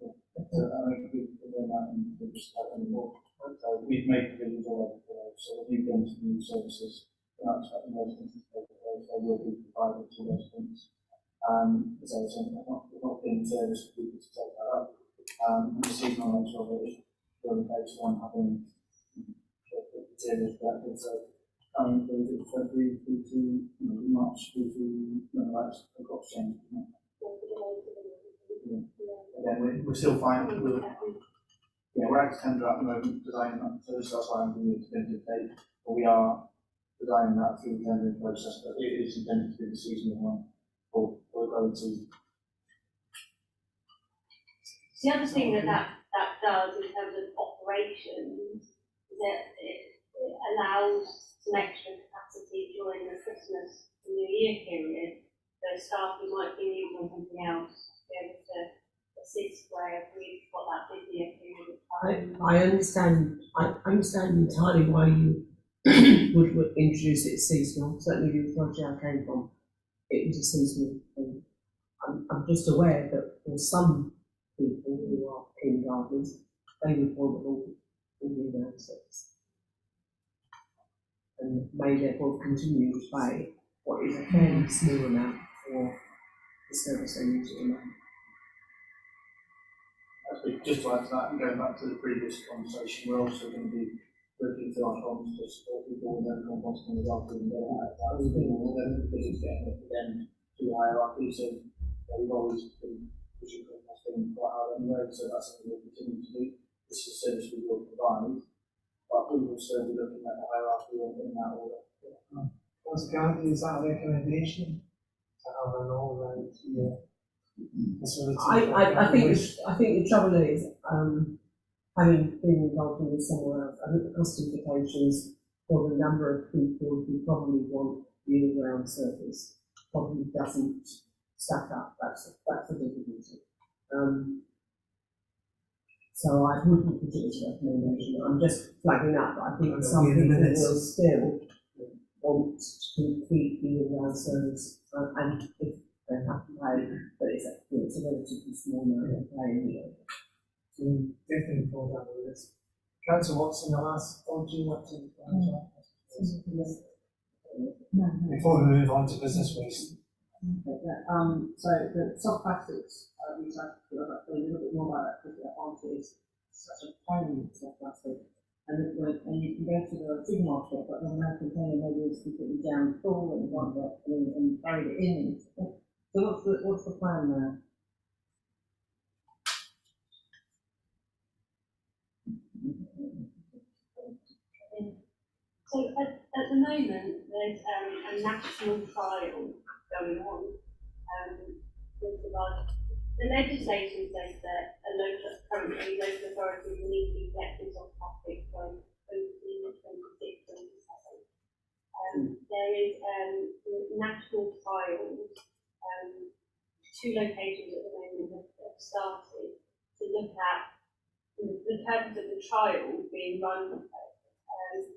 so I think we've doing that and we'll just start anymore. So we've made provisions already for those. So if you go into new services, we're not expecting residents to pay for those. They will be provided to residents. As I was saying, we're not being service for people to take that up. And the seasonal nature of it is really based on having materials collected. So coming through to February through to March through to that's the cost change. Again, we're still fine. We're out to tender at the moment, designing that service. That's why I'm giving you a definitive date. But we are designing that through the tendering process. But it is intended to be the seasonal one for going to. The other thing that does in terms of operations is that it allows some extra capacity during the Christmas and New Year period. So staff who might be used on something else to be able to assist where we've got that busier period of time. I understand entirely why you would introduce it as seasonal. Certainly the project I came from, it was a seasonal thing. I'm just aware that for some people who are keen gardeners, they would want it all year round service. And may therefore continue to pay what is a fairly small amount for the service they use at the moment. Just to add to that, and going back to the previous conversation, we're also going to be looking to our funds to support people with their composting as well, and get out of that because it's getting it again too hierarchy. So we've always been pushing composting quite hard anyway, so that's something we'll continue to do. This is a service we will provide, but we will still be looking at the hierarchy in that order. Councillor Gandhi, is that a recommendation to have an all-round facility? I think the trouble is, having been involved in this somewhere else, I think the cost implications for the number of people who probably want year-round service probably doesn't stack up. That's the difficulty. So I wouldn't put it as a recommendation. I'm just flagging up. I think some people will still want to complete the year-round service, and if they have to pay, but it's a relatively small amount of pay anyway. Definitely fall down the list. Councillor Watson, the last, or do you want to? Before we move on to business waste. So the soft plastics recycling, I'd like to say a little bit more about that because the answer is such a tiny soft plastic. And you can go to the supermarket, but the amount of container maybe is completely down full and you want that and carry it in. So what's the plan there? So at the moment, there's a national trial going on with regard. The legislation says that currently local authorities will need to be collecting soft plastic from 2026, 2027. There is national trials, 2 locations at the moment have started to look at the purpose of the trial being run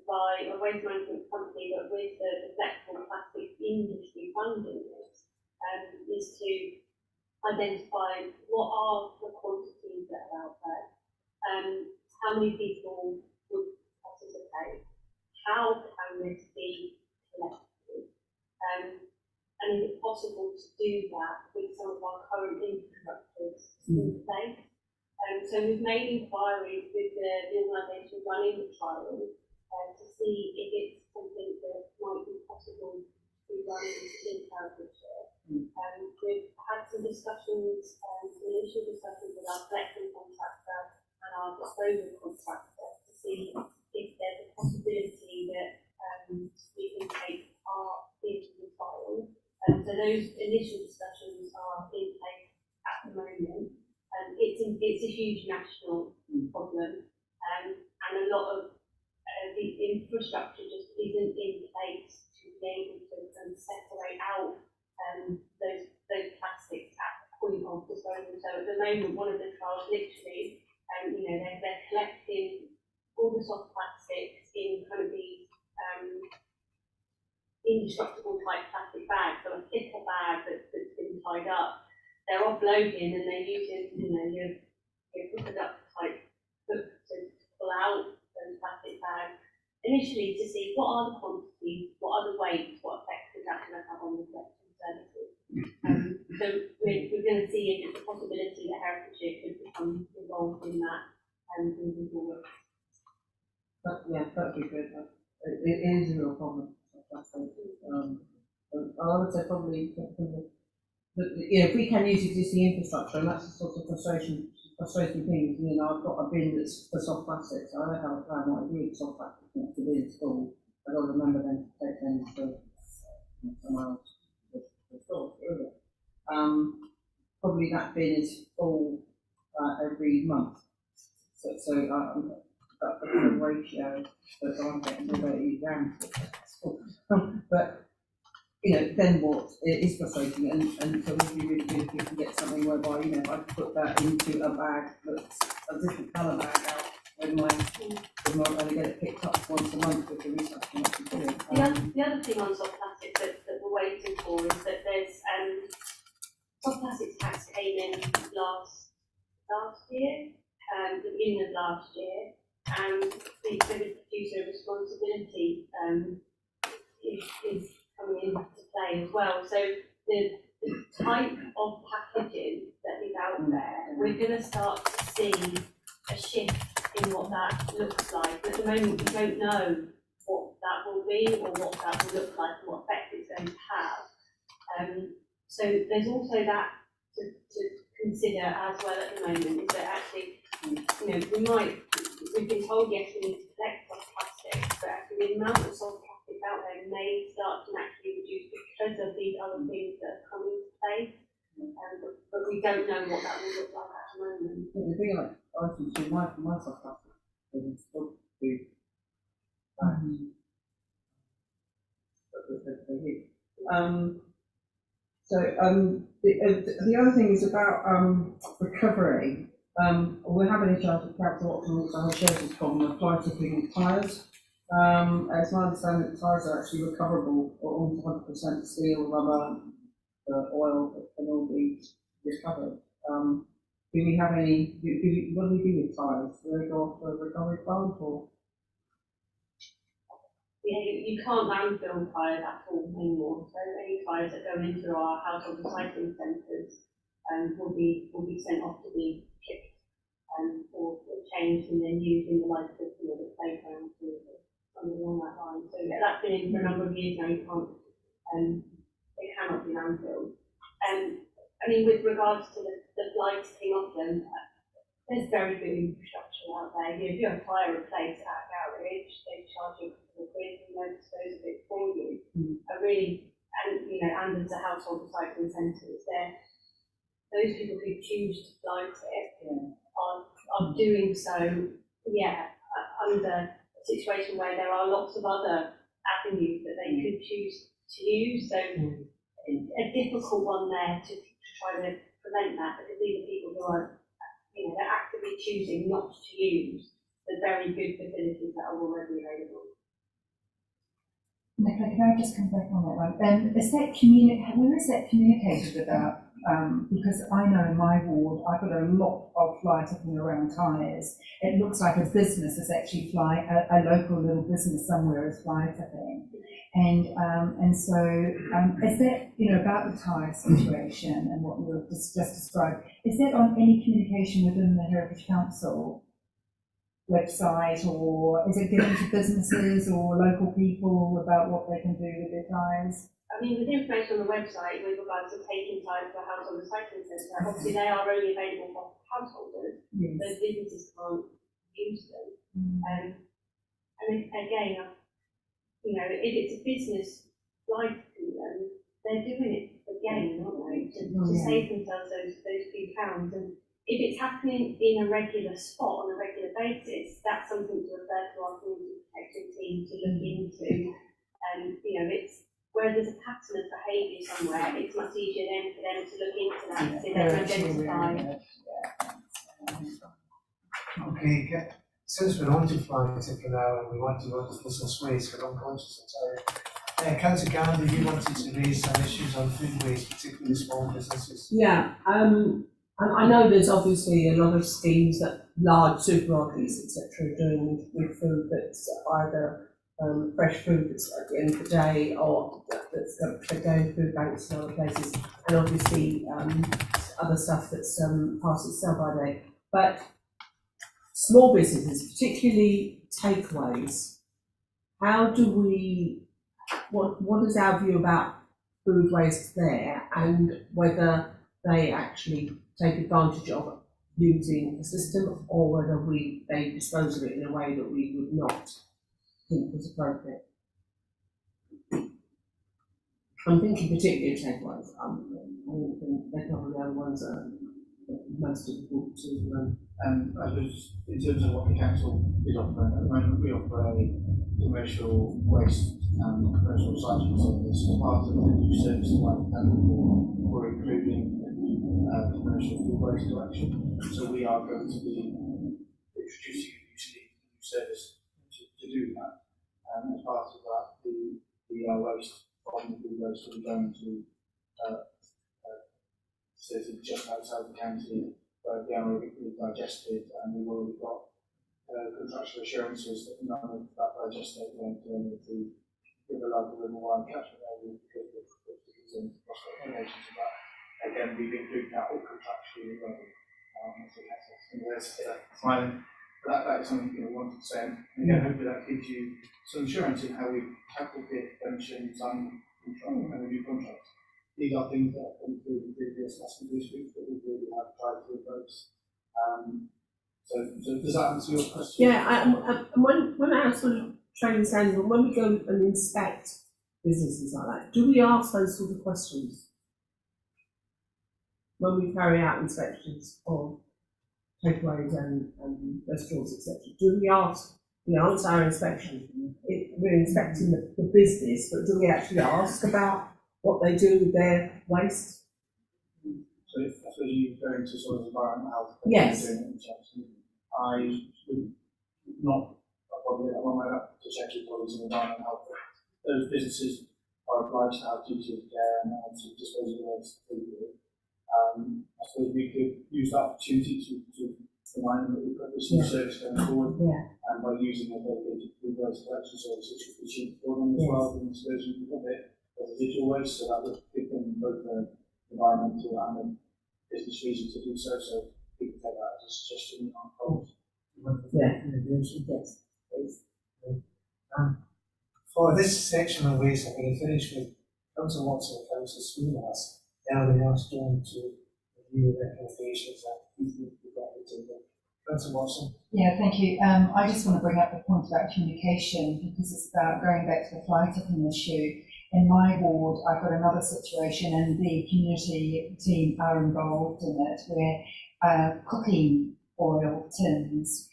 by a waste management company, but with the flexible plastic industry funding this, is to identify what are the quantities that are out there, how many people would participate, how can this be collected, and is it possible to do that with some of our current infrastructures in place? So we've made inquiries with the organisation running the trial to see if it's something that might be possible to be run in Herefordshire. We've had some discussions, some initial discussions with our collection contractor and our disposal contractor to see if there's a possibility that we can take part in the trial. So those initial discussions are in place at the moment. It's a huge national problem, and a lot of the infrastructure just isn't in place to be able to separate out those plastics at the point of disposal. So at the moment, one of the trials literally, they're collecting all the soft plastics in kind of these indestructible type plastic bags, so a thicker bag that's been tied up. They're offloading and they're using, your product type hook to pull out those plastic bags. Initially to see what are the quantities, what are the weights, what effects is that going to have on the collection services. So we're going to see if it's a possibility that Herefordshire could become involved in that moving forward. That'd be good. It is a real problem. I would say probably if we can use existing infrastructure, and that's the sort of frustrating thing. I've got a bin that's for soft plastics. I don't have a plan what I do with soft plastics next to bin school. I've got to remember then to take them to somewhere else to store. Probably that bin is full every month. So that's the kind of ratio that I'm getting really around. But then what? It is frustrating, and so it would be really good if we can get something whereby, if I put that into a bag that's a different colour bag out when I only get it picked up once a month with the recycling that we're doing. The other thing on soft plastic that we're waiting for is that there's soft plastics tax came in last year, the beginning of last year, and the producer responsibility is coming into play as well. So the type of packaging that is out there, we're going to start to see a shift in what that looks like. At the moment, we don't know what that will be or what that will look like and what effect it's going to have. So there's also that to consider as well at the moment, is that actually, we've been told, yes, we need to collect soft plastics, but actually the amount of soft plastics out there may start to naturally reduce because of these other things that are coming into play. But we don't know what that will look like at the moment. The thing I can see my soft plastic is still be the other thing is about recovery. We're having a chance with Council Watson also has shared this problem of fly tipping tyres. It's my understanding that tyres are actually recoverable, or almost 100% steel, rubber, oil that can all be recovered. Do we have any? What do we do with tyres? Do they go off to a recovery plant or? Yeah, you can't landfill tyres at all anymore. So any tyres that go into our household recycling centres will be sent off to be chipped or changed and then used in the likes of the playgrounds or something along that line. So yeah, that's been in for a number of years now. You can't, they cannot be landfilled. With regards to the fly tipping of them, there's very good infrastructure out there. If you have a tyre replaced at a garage, they charge you a quid and they'll dispose of it for you. And as a household recycling centres, those people who choose to fly tip are doing so, under a situation where there are lots of other avenues that they could choose to use. So a difficult one there to try to prevent that, because these are people who are, they're actively choosing not to use the very good facilities that are already available. Nicola, can I just come back on that one? Is that where is that communicated about? Because I know in my ward, I've got a lot of fly tipping around tyres. It looks like a business is actually flying, a local little business somewhere is fly tipping. And so, is that, about the tyre situation and what you just described, is that on any communication within the Heritage Council website, or is it given to businesses or local people about what they can do with their tyres? I mean, with information on the website with regards to taking tyres to a household recycling centre, obviously they are only available for householders, Yes. those businesses can't use them. And again, if it's a business like them, they're doing it for gain, aren't they? To save themselves those few pounds. And if it's happening in a regular spot on a regular basis, that's something to refer to our community protection team to look into. And it's where there's a pattern of behaviour somewhere, it's much easier then for them to look into that, so they can identify. Okay, since we're on to fly tipping now and we want to work with business waste, we're unconscious of time. Councillor Gandhi, you wanted to raise some issues on food waste, particularly small businesses. Yeah, and I know there's obviously a lot of schemes that large supermarkets, etc., are doing with food that's either fresh food that's at the end of the day, or that's going to food banks and other places, and obviously other stuff that's past its sell-by date. But small businesses, particularly takeaways, how do we, what is our view about food waste there, and whether they actually take advantage of using the system, or whether they dispose of it in a way that we would not think was appropriate? I'm thinking particularly of takeaways. They're probably the ones that are most difficult to. I suppose in terms of what the council is offering at the moment, we offer a commercial waste and commercial recycling service. Part of the new service like we're including commercial food waste collection. So we are going to be introducing a new service to do that. As part of that, the waste from the food waste will be going to facility just outside the county, where the anaerobically digested, and we've already got contractual assurances that none of that digestate won't do any of the local river wine catchment area because of the prospect of that. Again, we've included that all contractually as well. Smiling. That is something we wanted to say. And again, hopefully that gives you some assurance in how we've tackled the prevention, some control, and a new contract. These are things that have come through the previous assessment districts that we really have tried to address. So does that answer your question? Yeah, and when our sort of training standards, when we go and inspect businesses like that, do we ask those sort of questions? When we carry out inspections of takeaways and restaurants, etc., do we ask, answer our inspection, we're inspecting the business, but do we actually ask about what they do with their waste? So if I suppose you're going to sort of environmental health, yes. I would not probably get that one way up to check your policy in environmental health. Those businesses are obliged to have duty of care and to dispose of waste. I suppose we could use that opportunity to remind them that we've got this new service going forward, and by using a dedicated food waste collection service, which would be cheap for them as well, than disposing of it as a digital waste, so that would give them both the environmental and the business reason to do so. So we can take that as a suggestion on polls. For this section of waste, I'm going to finish with Councillor Watson and Councillor Sweeney. Now they asked John to review the recommendations that he's got to table. Councillor Watson. Yeah, thank you. I just want to bring up the point about communication, because it's about going back to the fly tipping issue. In my ward, I've got another situation, and the community team are involved in it, where cooking oil tins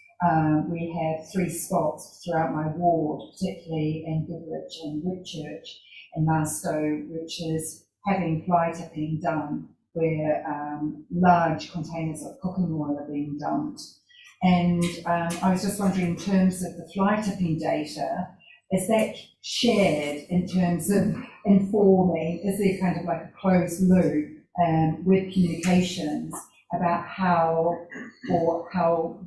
We have 3 spots throughout my ward, particularly in Goodrich and Whitchurch and Marstow, which is having fly tipping done, where large containers of cooking oil are being dumped. And I was just wondering, in terms of the fly tipping data, is that shared in terms of informing, is there kind of like a closed loop with communications about how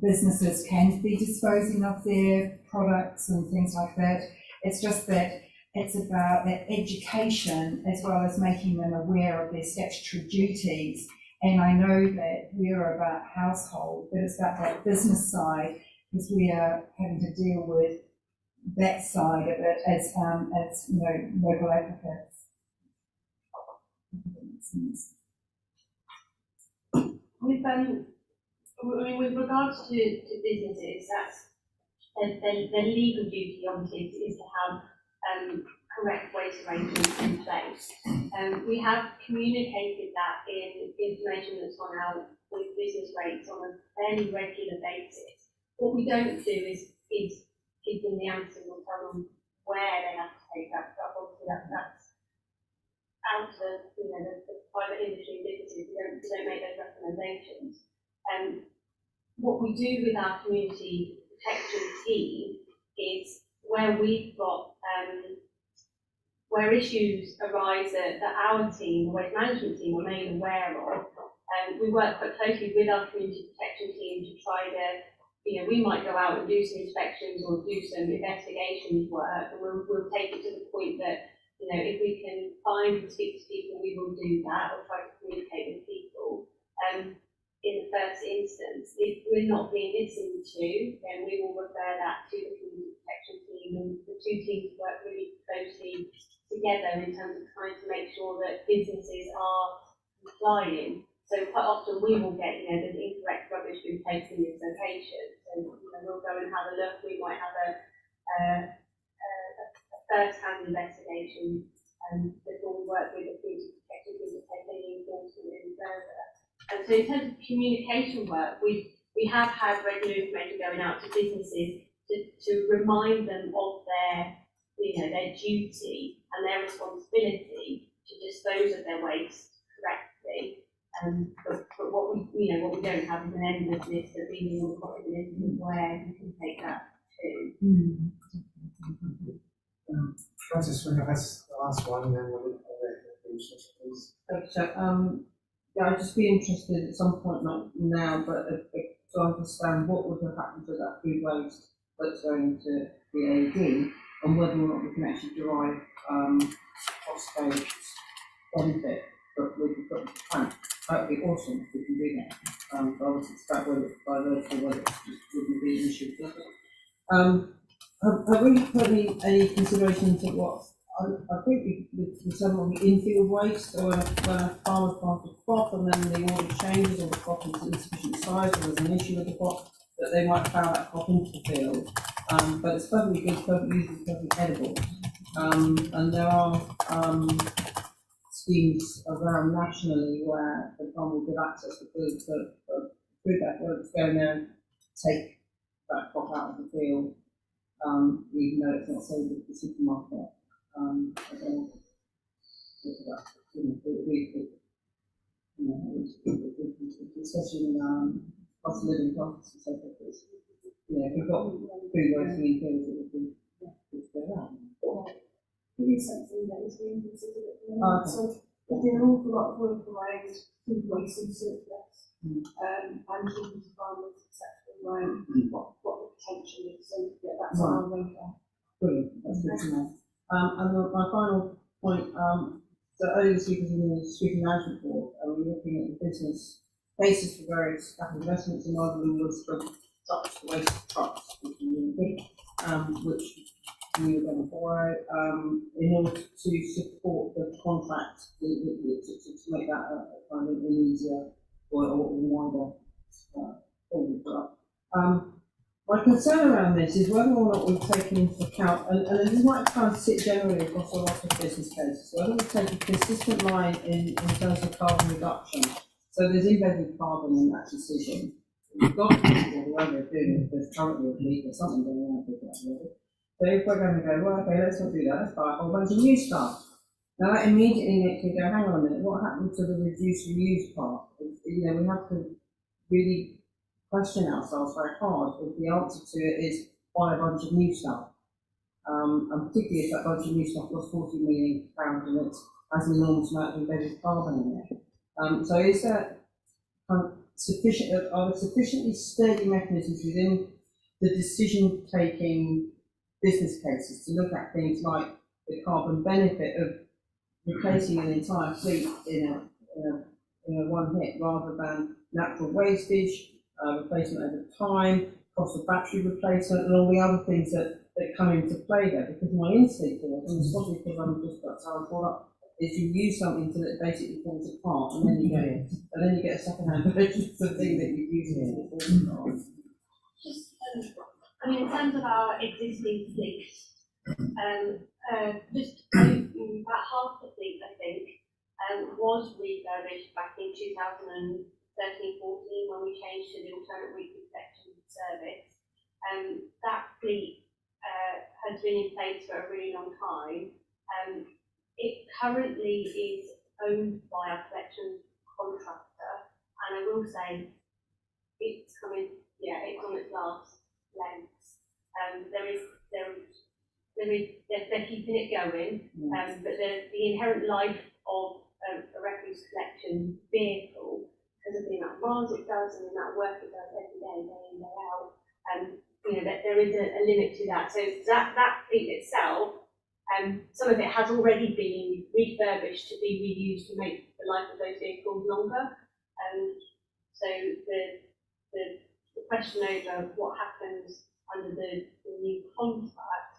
businesses can be disposing of their products and things like that? It's just that it's about that education as well as making them aware of their statutory duties. And I know that we're about household, but it's about that business side, because we are having to deal with that side of it as you know, local advocates. With regards to businesses, that's their legal duty obviously is to have correct waste arrangements in place. We have communicated that in information that's gone out with business rates on a fairly regular basis. What we don't do is give them the answers or tell them where they have to take that stuff. Obviously that's out to the private industry and businesses. We don't make those recommendations. What we do with our community protection team is where we've got where issues arise that our team, the waste management team, are made aware of. We work quite closely with our community protection team to try to, we might go out and do some inspections or do some investigations work, and we'll take it to the point that, if we can find and speak to people, we will do that or try to communicate with people. In the first instance, if we're not being listened to, then we will refer that to the community protection team, and the 2 teams work really closely together in terms of trying to make sure that businesses are complying. So quite often we will get, there's incorrect rubbish being placed in this location. So we'll go and have a look. We might have a first-hand investigation before we work with the community protection team to take any enforcement any further. And so in terms of communication work, we have had regular information going out to businesses to remind them of their duty and their responsibility to dispose of their waste correctly. But what we don't have is an endless list of being all possibilities of where you can take that to. Francis, when that's the last one, then we'll look at recommendations, please. So, I'd just be interested at some point, not now, but to understand what would have happened to that food waste that's going to the AD, and whether or not we can actually derive cost-based benefit that we could put into the plan. That would be awesome if we can do that. But obviously it's about whether it's diverse or whether it just wouldn't be an issue. Have we put any consideration into what I think with some of the infield waste, or when a farmer's planted a crop and then the order changes or the crop is insufficient size or there's an issue with the crop, that they might plough that crop into the field. But it's perfectly good, perfectly useful, perfectly edible. And there are schemes around nationally where the farmer will give access to food that will go there and take that crop out of the field, even though it's not sold at the supermarket. Especially in cost of living costs and so forth. If we've got food wasting in fields, it would be good to go around. It is something that is being considered at the moment. So there's been an awful lot of work around food waste and surplus, and talking to farmers, etc., around what the potential is. So that's on our radar. Brilliant, that's good to know. And my final point, so earlier this week was in the Scrutiny Management Board, and we're looking at the business basis for various capital investments, and one of them was for trucks, waste trucks, which is really big, which we were going to borrow in order to support the contract, to make that a kind of an easier or wider forward for us. My concern around this is whether or not we've taken into account, and this might kind of sit generally across a lot of business cases, whether we've taken a consistent line in terms of carbon reduction. So there's embedded carbon in that decision, We've got to consider the way they're doing it, there's currently a leak or something going on with that. So if we're going to go, well, okay, let's not do that, let's buy a whole bunch of new stuff. Now that immediately makes me go, hang on a minute, what happened to the reduce reuse part? You know, we have to really question ourselves very hard if the answer to it is buy a bunch of new stuff. And particularly if that bunch of new stuff was £40 million and it has an enormous amount of embedded carbon in it. So is there are there sufficiently sturdy mechanisms within the decision-taking business cases to look at things like the carbon benefit of replacing an entire fleet in a one hit, rather than natural wastage, replacement over time, cost of battery replacement, and all the other things that come into play there? Because my instinct was, and it's probably because I'm just that's how I brought up, is you use something until it basically falls apart, and then you get a second-hand version of the thing that you use it and it falls apart. Just, I mean, in terms of our existing fleet, just about half the fleet, I think, was refurbished back in 2013-14 when we changed to the alternate weekly collection service. That fleet has been in place for a really long time. It currently is owned by our collection contractor, and I will say it's coming, it's on its last legs. They're keeping it going, but the inherent life of a refuse collection vehicle, because of the amount of miles it does and the amount of work it does every day, day in, day out, there is a limit to that. So that fleet itself, some of it has already been refurbished to be reused to make the life of those vehicles longer. So the question over what happens under the new contract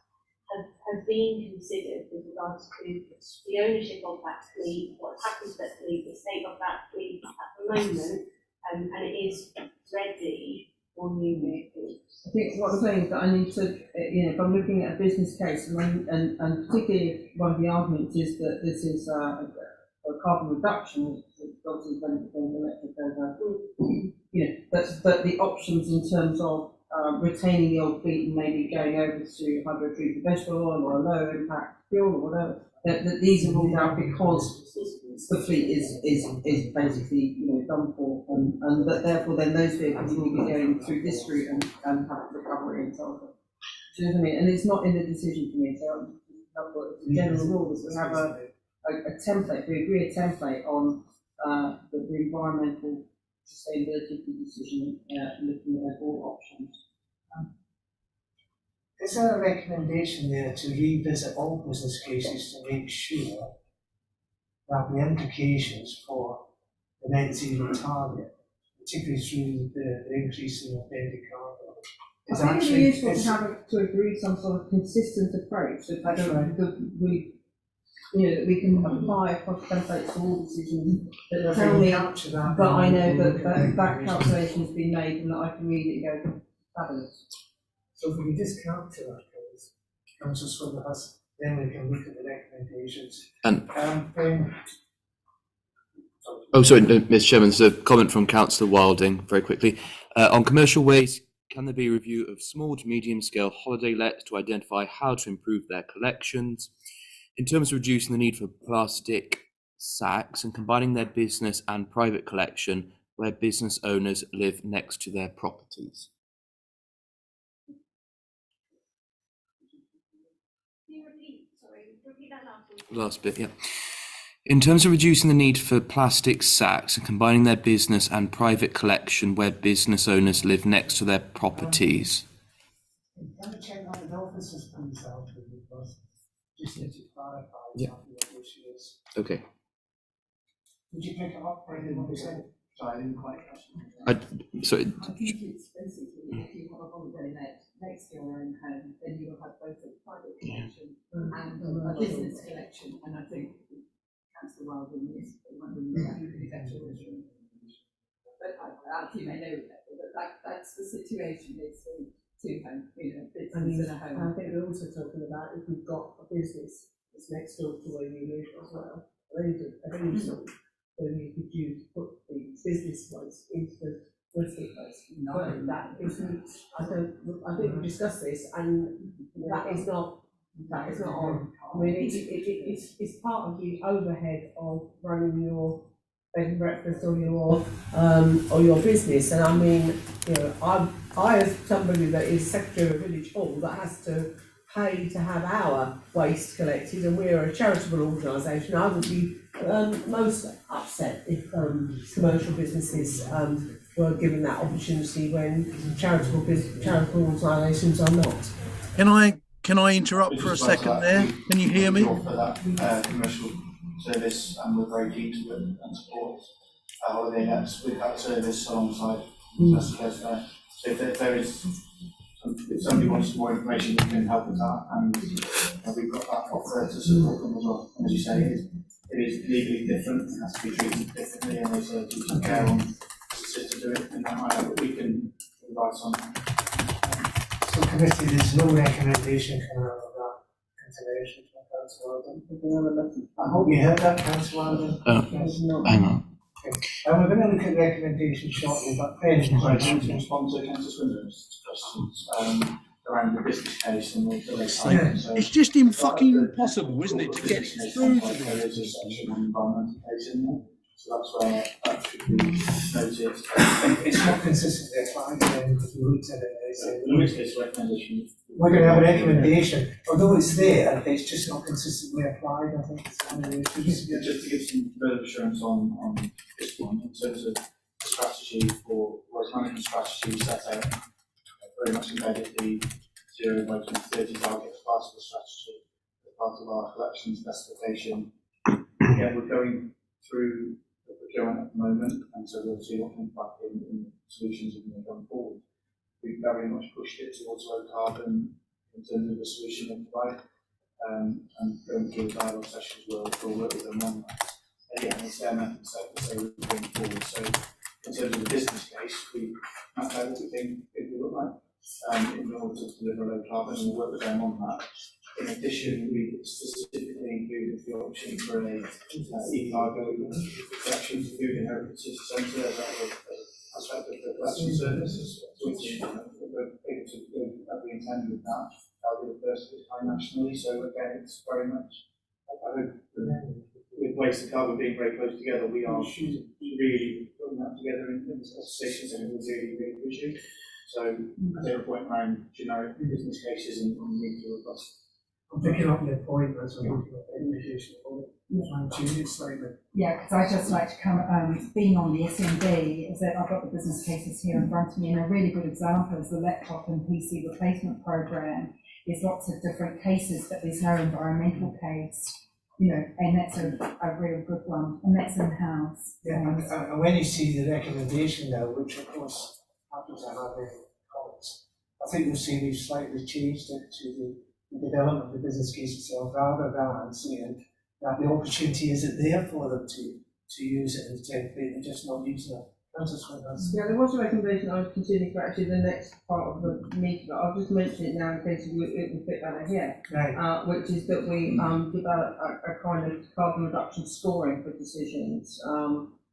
has been considered with regards to the ownership of that fleet, what happens to that fleet, the state of that fleet at the moment, and it is ready for new vehicles. I think what I'm saying is that I need to, if I'm looking at a business case, and particularly if one of the arguments is that this is a carbon reduction, which obviously when electric over, but the options in terms of retaining the old fleet and maybe going over to hydro-treated vegetable oil or a lower impact fuel or whatever, that these are ruled out because the fleet is basically done for, and that therefore then those vehicles will be going through this route and have recovery and so on. Do you know what I mean? And it's not in the decision for me, so it's a general rule that we have a template, we agree a template on the environmental sustainability of the decision, looking at all options. Is there a recommendation there to revisit all business cases to make sure that the implications for the net zero target, particularly through the increase in embedded carbon, is I think actually it would be useful to agree some sort of consistent approach that we can apply across templates for all decisions that tell me, but I know that calculation has been made and that I can read it and go, fabulous. So if we can just capture that, please, Councillor Swindler has, then we can look at the recommendations. Sorry, Mr. Chairman, there's a comment from Councillor Wilding very quickly. On commercial waste, can there be a review of small to medium scale holiday lets to identify how to improve their collections? In terms of reducing the need for plastic sacks and combining their business and private collection where business owners live next to their properties. Repeat that last one. Last bit, yeah. In terms of reducing the need for plastic sacks and combining their business and private collection where business owners live next to their properties. Can I check out the officers, please, Alfred, because just need to clarify exactly what the issue is. Okay. Would you pick it up? I didn't say. Sorry, I didn't quite catch it. Sorry. I think it's basically if you have a holiday let next to your own home, then you will have both a private collection and a business collection. And I think Councillor Wilding is wondering exactly what you're. But you may know that that's the situation. It's two home, business and a home. I think we're also talking about if we've got a business that's next door to where you live as well, then you could use put the business waste into the risky place. But that isn't, I think we discussed this, and that is not on. I mean, it's part of the overhead of running your bed and breakfast or your business. And I mean, you know, I as somebody that is secretary of Village Hall that has to pay to have our waste collected, and we're a charitable organisation, I would be most upset if commercial businesses were given that opportunity when charitable organisations are not. Can I interrupt for a second there? Can you hear me? We offer that commercial service, and we're very keen to it and support holiday lets with that service alongside customers there. So if there is, if somebody wants more information, we can help with that, and we've got that offer to support them as well. And as you say, it is legally different, it has to be treated differently, and there's a duty of care on the solicitor to do it in that manner, but we can advise on that. So committee, there's no recommendation coming out of that consideration from Councillor Alden. I hope you heard that, Councillor Alden. Hang on. Okay. We're going to look at recommendations shortly, but To respond to Councillor Swindon's questions around the business case and the recycling. So It's just fucking impossible, isn't it, to get through to there this? is a section on environmental case in there, so that's where that should be noted. it's not consistently applied then, because we looked at it, they said, In which case, recommendation. we're going to have a recommendation, although it's there, it's just not consistently applied, I think it's one of the issues. Just to give some further assurance on this one, in terms of the strategy for waste management strategy set out, very much embedded the zero by 2030 target as part of the strategy, as part of our collection specification. Again, we're going through the procurement at the moment, and so we'll see what comes back in solutions going forward. We've very much pushed it towards low carbon in terms of the solution we provide, and going through the dialogue sessions, we'll work with them on that. Again, it's their method set, so we're going forward. So in terms of the business case, we mapped out what we think it will look like in order to deliver low carbon, and we'll work with them on that. In addition, we specifically included the option for a e-cargo collection to Food and Heritage City Centre as an aspect of the collection services, which we're able to do as we intend with that. That'll be the first of its kind nationally. So again, it's very much, I hope, with waste and carbon being very close together, we are really putting that together in stations, and it's really, really pushing. So I think a point around generic business cases and need to robust. I'm picking up your point, as we're looking at the indication for it, trying to change it slightly. Yeah, because I just like to come, being on the SMB, is that I've got the business cases here in front of me, and a really good example is the laptop and PC replacement program. There's lots of different cases, but there's no environmental case, you know, and that's a real good one, and that's in-house. Yeah, and when you see the recommendation now, which of course happens to have in comments, I think you'll see we've slightly changed it to the development of the business case itself, rather than saying that the opportunity isn't there for them to use it in the template and just not using it. Yeah, there was a recommendation I was considering for actually the next part of the meeting, but I'll just mention it now in case it will fit better here. Right. Which is that we develop a kind of carbon reduction scoring for decisions.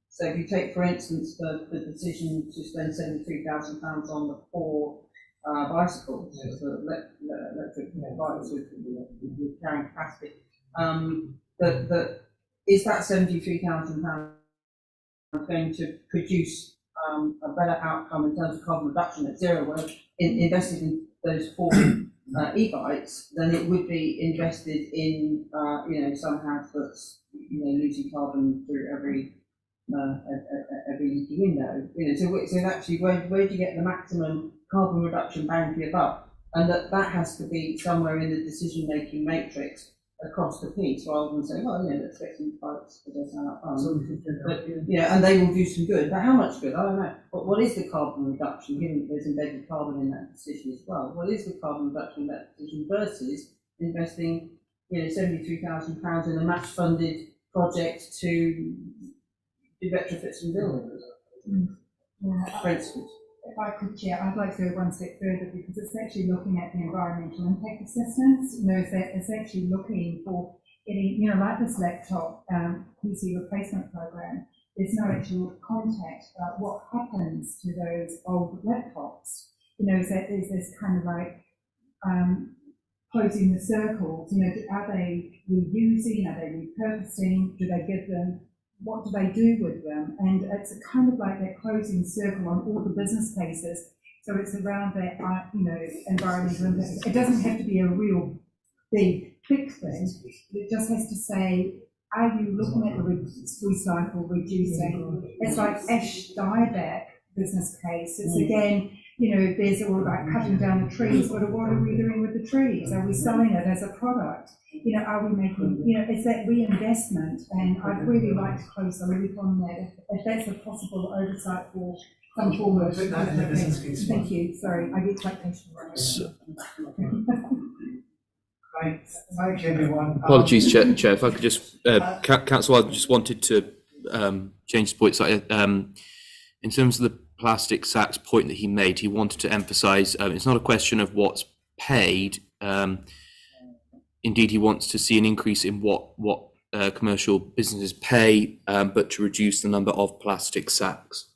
So if you take, for instance, the decision to spend £73,000 on the 4 bicycles, the electric bikes with carrying capacity, is that £73,000 going to produce a better outcome in terms of carbon reduction at zero, where invested in those 4 e-bikes, than it would be invested in some house that's losing carbon through every leaky window. So actually, where do you get the maximum carbon reduction bang for your buck? And that has to be somewhere in the decision-making matrix across the piece, rather than saying, well, let's get some bikes for this and that fun. So we can figure out, And they will do some good. But how much good? I don't know. But what is the carbon reduction, given that there's embedded carbon in that decision as well? What is the carbon reduction in that decision versus investing, £73,000 in a match-funded project to do retrofits and buildings, for instance? If I could, Chair, I'd like to go one step further, because it's actually looking at the environmental impact assessments. It's actually looking for getting, like this laptop PC replacement program, there's no actual contact about what happens to those old laptops. You know, is this kind of like closing the circles? You know, are they reusing? Are they repurposing? Do they give them? What do they do with them? And it's a kind of like that closing circle on all the business cases. So it's around that, you know, environmental impact. It doesn't have to be a real big thing. It just has to say, are you looking at the recycle, reducing? It's like ash dieback business case. It's again, you know, there's all about cutting down the trees, but what are we doing with the trees? Are we selling it as a product? You know, are we making, you know, it's that reinvestment, and I'd really like to close the loop on that, if that's a possible oversight for some form of. Put that in the business case. Thank you, sorry, I get quite passionate. Right, thank you everyone. Apologies, Chair. If I could just, Councillor Wilde just wanted to change the point slightly. In terms of the plastic sacks point that he made, he wanted to emphasise it's not a question of what's paid. Indeed, he wants to see an increase in what commercial businesses pay, but to reduce the number of plastic sacks.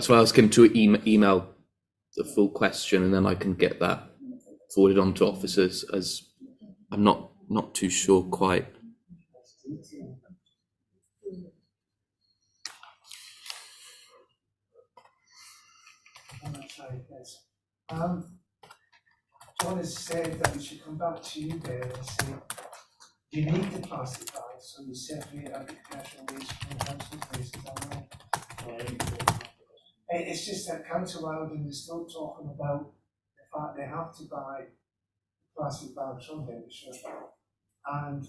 So I'll ask him to email the full question, and then I can get that forwarded on to officers, as I'm not too sure quite. John has said that we should come back to you there and say, you need the plastic bags, so you separate out the commercial waste from council waste, is that right? It's just that Council Weldon is still talking about the fact they have to buy plastic bags from Derbyshire, and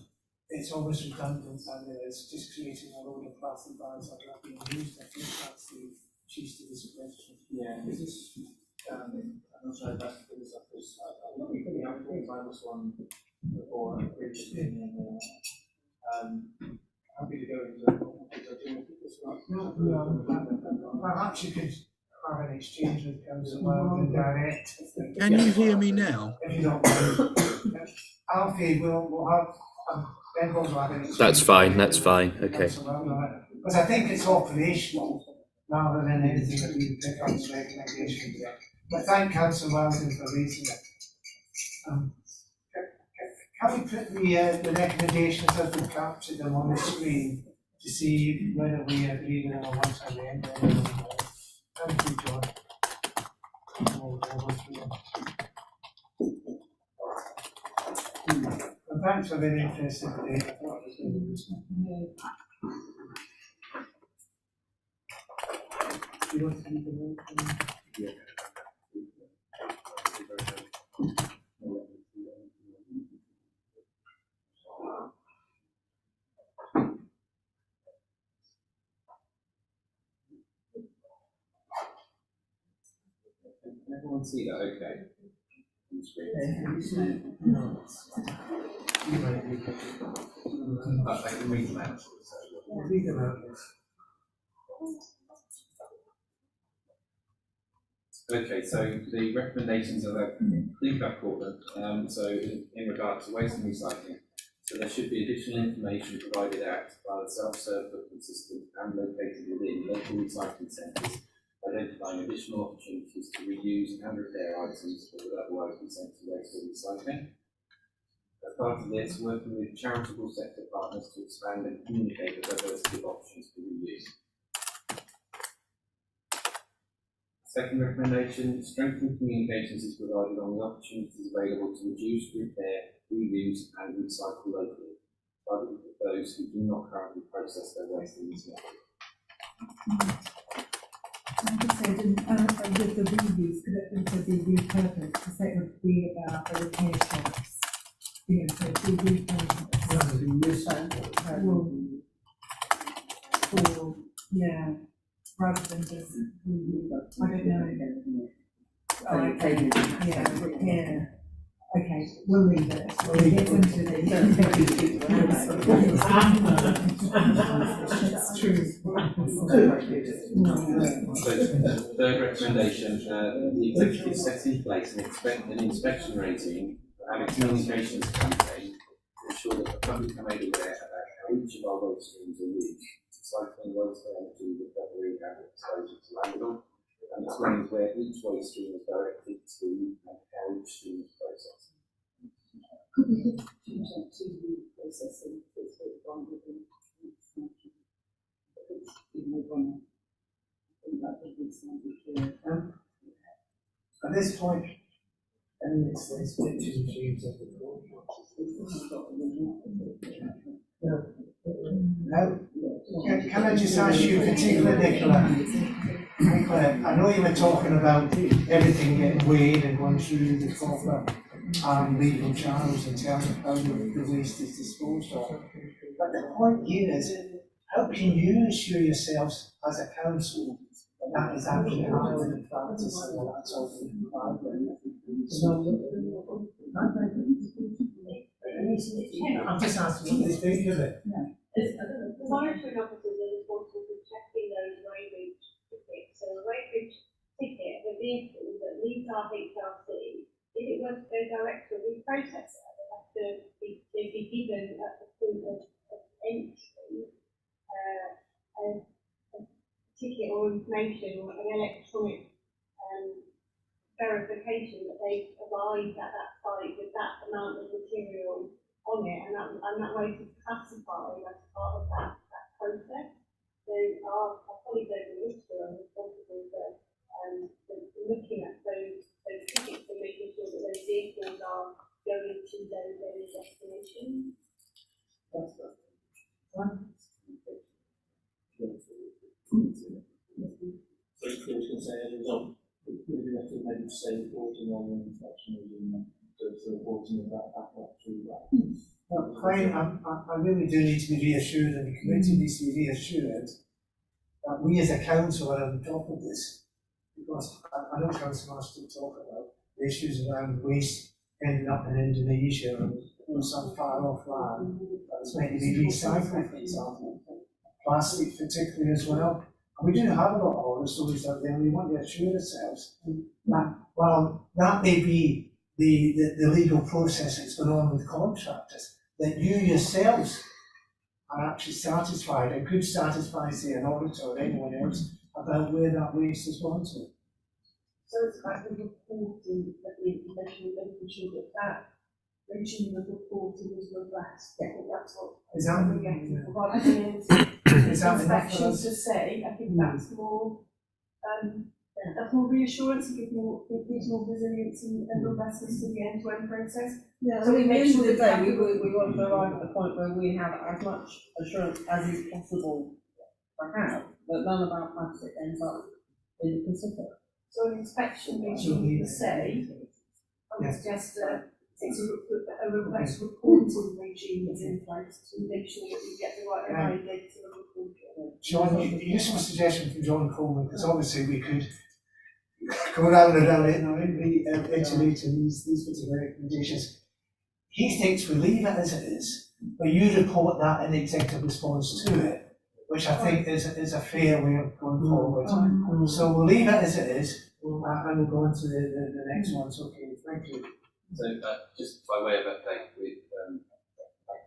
it's almost redundant, and it's just creating a load of plastic bags that are not being used. I think that's the gist of this question. Yeah, this is, I'm not sure if that's because of this, I think we have to find this one before previously, and happy to go into this one. Perhaps you could have an exchange with Council Weldon direct. Can you hear me now? If you don't mind. Alfie, we'll have, Ben will have an exchange. That's fine. Okay. Because I think it's operational rather than anything that we would pick up as recommendations. But thank Council Weldon for raising it. Can we put the recommendations as we've captured them on the screen to see whether we agree with them on one side or the end? Thank you, John. And thanks for being interested today. You want to leave the room? Yeah. Everyone see that okay? I can read them out. Read them out. Okay, so the recommendations are that I think I've caught them. So in regard to waste and recycling, so there should be additional information provided out by the self-serve booking system and located within local recycling centres, identifying additional opportunities to reuse and repair items that would otherwise be sent to waste or recycling. As part of this, working with charitable sector partners to expand and communicate the diversity of options for reuse. Second recommendation, strengthen communications is provided on the opportunities available to reduce, repair, reuse and recycle locally, targeted for those who do not currently process their waste in this method. I just said, with the reuse, could it also be repurposed, because that would be about the repair shops. You know, so it'd be repurposed. Or, yeah, rather than just reuse. I don't know. Okay, yeah, repair. Okay, we'll leave it. We'll get into the. That's true. So, third recommendation, the executive set in place an inspection regime and a communications campaign to ensure that the public are made aware about how how each of our waste streams are used, recycling, waste energy, recovery, and exposure to landfill, and explains where each waste stream is directed to and how each stream is processed. Could we just change that to the processing, it's very vulnerable, I think that would be something clear. At this point, and it's pictures and sheets of the board. Now, can I just ask you particularly, Nicola, I know you were talking about everything getting weighed and going through the proper legal channels in terms of how the waste is disposed of. But the point here is, how can you assure yourselves as a council that that is actually happening in practice and that that's all being complied with? So, I'm just asking what they think of it. The monitoring officers are responsible for checking those road tickets. So a road ticket, the vehicle that leaves our HRC, if it were to go direct to a reprocessor, they have to be given at the point of entry a ticket or information or an electronic verification that they've arrived at that site with that amount of material on it, and that way is classified as part of that process. So our colleagues over in Worcester are responsible for looking at those tickets and making sure that those vehicles are going to those destinations. That's right. So I was going to say, as a result, maybe have to maybe say reporting on the inspection and the reporting of that back up through that. Well, I really do need to be reassured, and the committee needs to be reassured that we as a council are on top of this. Because I know Councillor Master talk about the issues around waste ending up in Indonesia or some far off land that's meant to be recycled, for example. Plastic particularly as well. And we do have a lot of horror stories out there, and we want to assure ourselves that, well, that may be the legal process that's going on with contractors, that you yourselves are actually satisfied and could satisfy, say, an auditor or anyone else about where that waste has gone to. So it's about the reporting that we mentioned, making sure that regime of reporting is robust. I think that's what Is that- we're getting. Providing Is that enough for inspections us? to say, I think that's more reassurance, gives more resilience and robustness to the end-to-end process. Yeah, So so we at the make end sure of the that day, we want to arrive at the point where we have as much assurance as is possible to have, that none of our plastic ends up in the Pacific. So an inspection regime per se, I would suggest it's a robust reporting regime that's in place to make sure that we get the right amount of data and reporting. John, useful suggestion from John Coleman, because obviously we could go around and around it and iterating these particular recommendations. He thinks we leave it as it is, but you report that in the executive response to it, which I think is a fair way of going forward. So we'll leave it as it is, and we'll go on to the next one. So, okay, thank you. So just by way of update, with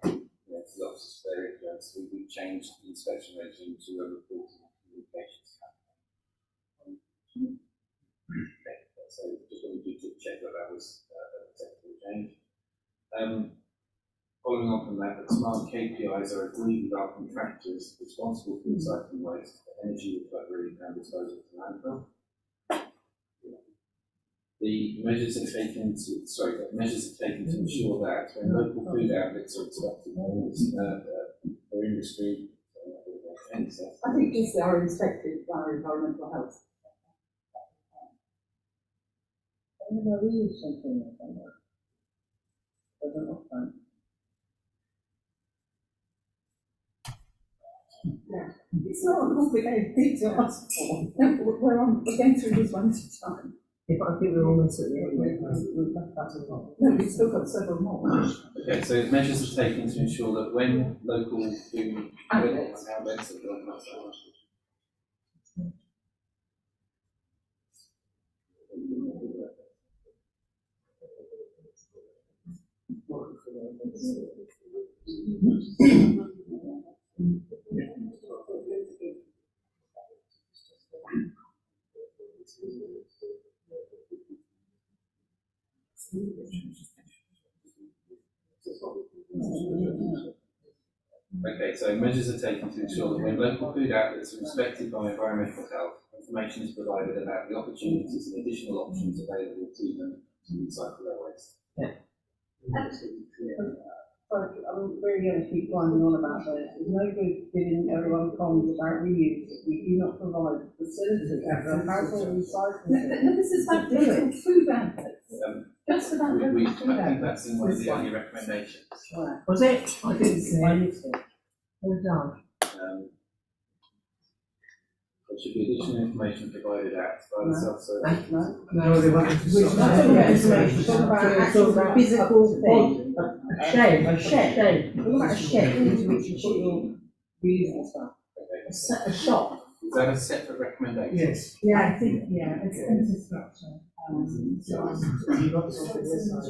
the officers for their influence, we changed the inspection regime to a reporting and communications campaign. So just wanted you to check that was a technical change. Following on from that, the smart KPIs are agreed with our contractors responsible for recycling waste, energy recovery and disposal to landfill. The measures are taken to ensure that when local food outlets are inspected for industry, I think these are inspected by environmental health. I don't know, we use something like that. I don't know. Yeah, it's not a complicated thing to ask for. We're going through this one at a time. If I think we're almost at the end, we've left that a lot. No, we've still got several more. Okay, so measures are taken to ensure that when local food outlets are Okay, so measures are taken to ensure that when local food outlets are respected by environmental health, information is provided about the opportunities and additional options available to them to recycle their waste. I'm really going to keep grinding on about this. There's no good giving everyone comms about reuse if we do not provide facilities for household recycling. This is about different food outlets. Just about I different food think outlets. that's in one of the only recommendations. Right. Was it? I didn't see I it. missed it. Well done. There should be additional information provided out by the self-service. No, they wanted to We're stop. not talking about information, talking about an actual physical thing. A shed. A shed. Talking about a shed into which you put your reusable stuff. Okay. A shop. Is that a separate recommendation? Yes. Yeah, I think, yeah, it's infrastructure. You got something this side.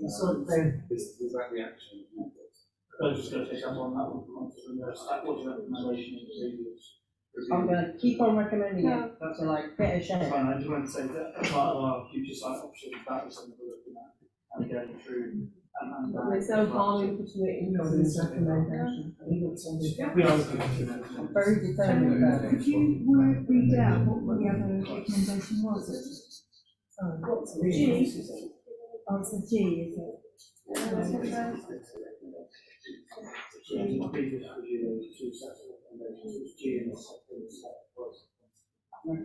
Something. Is that the action? I was just going to take up on that one, that was a recommendation in the previous review. I'm going to keep on recommending it, so like, get a shed. Fine, I just wanted to say that as part of our future site options, that was something we're looking at and going through. There's no harm in putting it in this recommendation. We are looking at it. I'm very determined about it. Could you read out what the other recommendation was? What's the G? Oh, it's the G, is it? In the previous review, there was two sets of recommendations, it was G and the second set was. There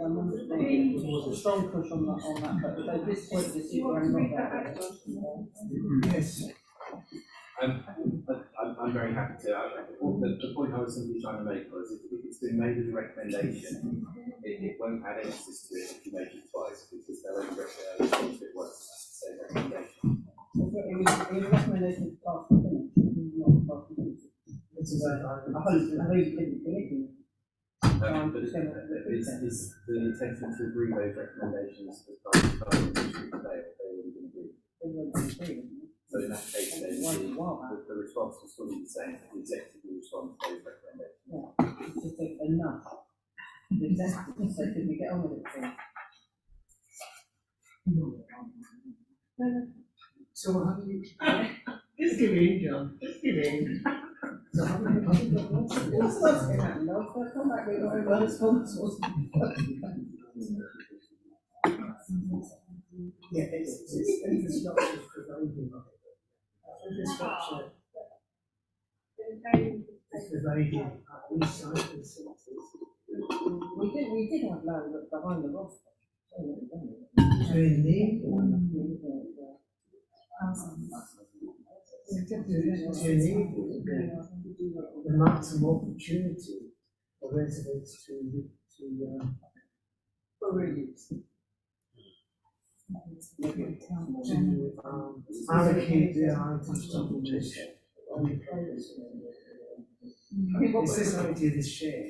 was a strong push on that, but at this point, this is where I'm not there. Yes. I'm very happy to. The point I was simply trying to make was if it's been made as a recommendation, it won't add emphasis to it if you make it twice, because they'll only recommend if it was the same recommendation. It was a recommendation to start to finish, not start to finish. I hope you didn't finish it. But is the intention to agree those recommendations as part of the parliamentary today, or they already been agreed? So in that case, then the response was fully the same, the executive will respond to those recommendations. Yeah, it's just enough. The executive said, can we get on with it, please? So how do you? Just give in, John. Just give in. So how do What's supposed to happen? I'll come back with my response. Yeah, it's infrastructure providing. Infrastructure is providing recycling centres. We did have land behind the rock. The maximum opportunity for residents to allocate their items to the list. It's this idea of the share.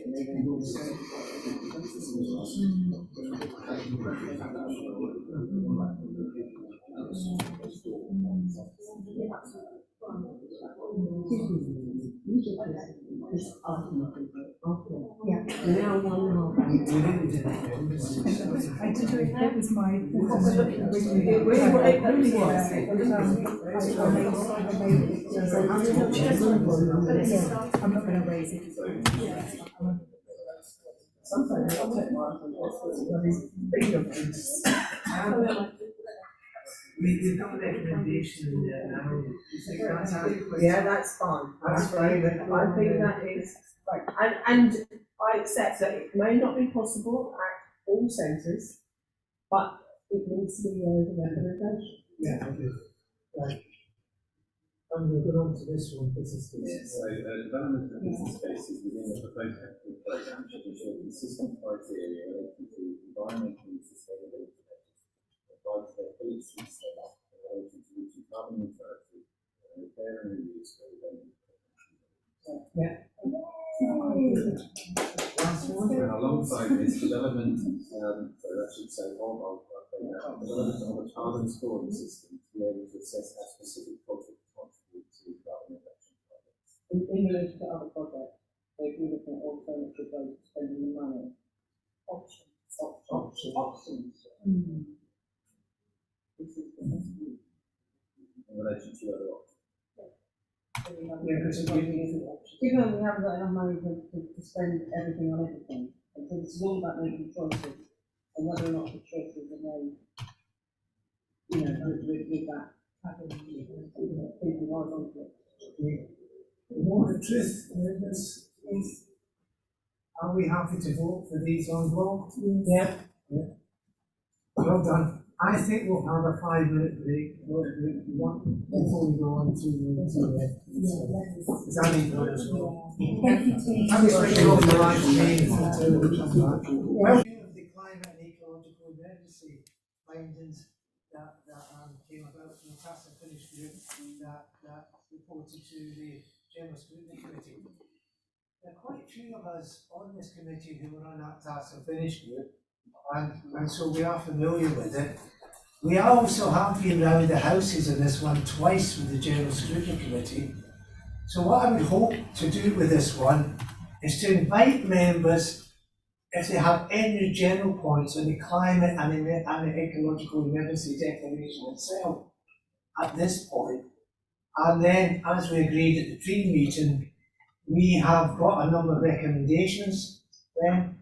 Yeah. Now 1.5. I did it, that was my. It really was. I'm not going to raise it. Sometimes I'll take mine from these bigger things. We've got a recommendation in there now. Yeah, that's fine. That's fine. I think that is right. And I accept that it may not be possible at all centres, but it needs to be there as a recommendation. Yeah, I do. Right. I'm going to go on to this one, business Yeah, case. so development of business spaces within the proposed capital programme should ensure consistent criteria relating to environmental and sustainability measures, provide their policy staff in relation to reaching carbon neutrality, and repair and reuse for redundant. Last one. And alongside this development, so that should say development of a carbon scoring system to be able to assess how specific projects contribute to carbon reduction projects. In relation to other projects, they've been looking at alternative ways of spending the money. Options. This is the In relation to other options. Yeah, because given we haven't got enough money to spend everything on everything, and so this is all about making choices, and whether or not the choices are made, with that happening, thinking right on it. The more the truth is, are we happy to vote for these on block? Yeah. Well done. I think we'll have a 5-minute break before we go on to Zanny. I'm switching off the live stream until we come back. Well, of the climate and ecological emergency findings that came about from the Task and Finish group that reported to the General Scrutiny Committee. There are quite a few of us on this committee who were on that Task and Finish group, and so we are familiar with it. We also have been round the houses in this one twice with the General Scrutiny Committee. So what I would hope to do with this one is to invite members, if they have any general points on the climate and the ecological emergency declaration itself at this point. And then, as we agreed at the pre-meeting, we have got a number of recommendations then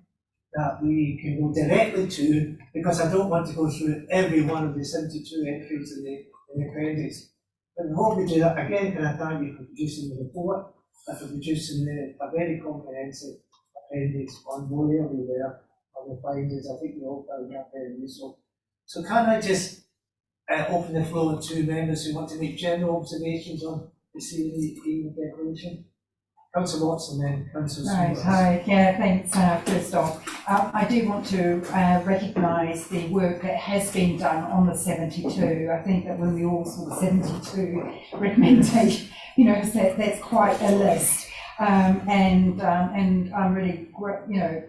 that we can go directly to, because I don't want to go through every one of the 72 entries in the appendix. But before we do that, again, can I thank you for producing the report and for producing a very comprehensive appendix on where we were on the findings. I think we all found that very useful. So can I just open the floor to members who want to make general observations on the CE declaration? Councillor Watson, then Councillor Right, Smith. hi, yeah, thanks, Christoph. I do want to recognise the work that has been done on the 72. I think that when we all saw the 72 recommendation, that's quite a list. And I'm really,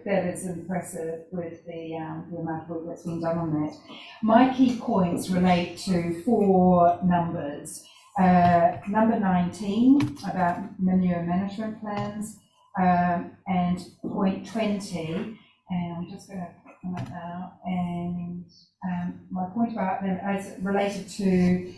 that is impressive with the amount of work that's been done on that. My key points relate to 4 numbers. Number 19 about manure management plans, and point 20, and I'm just going to come out now, and my point about them as related to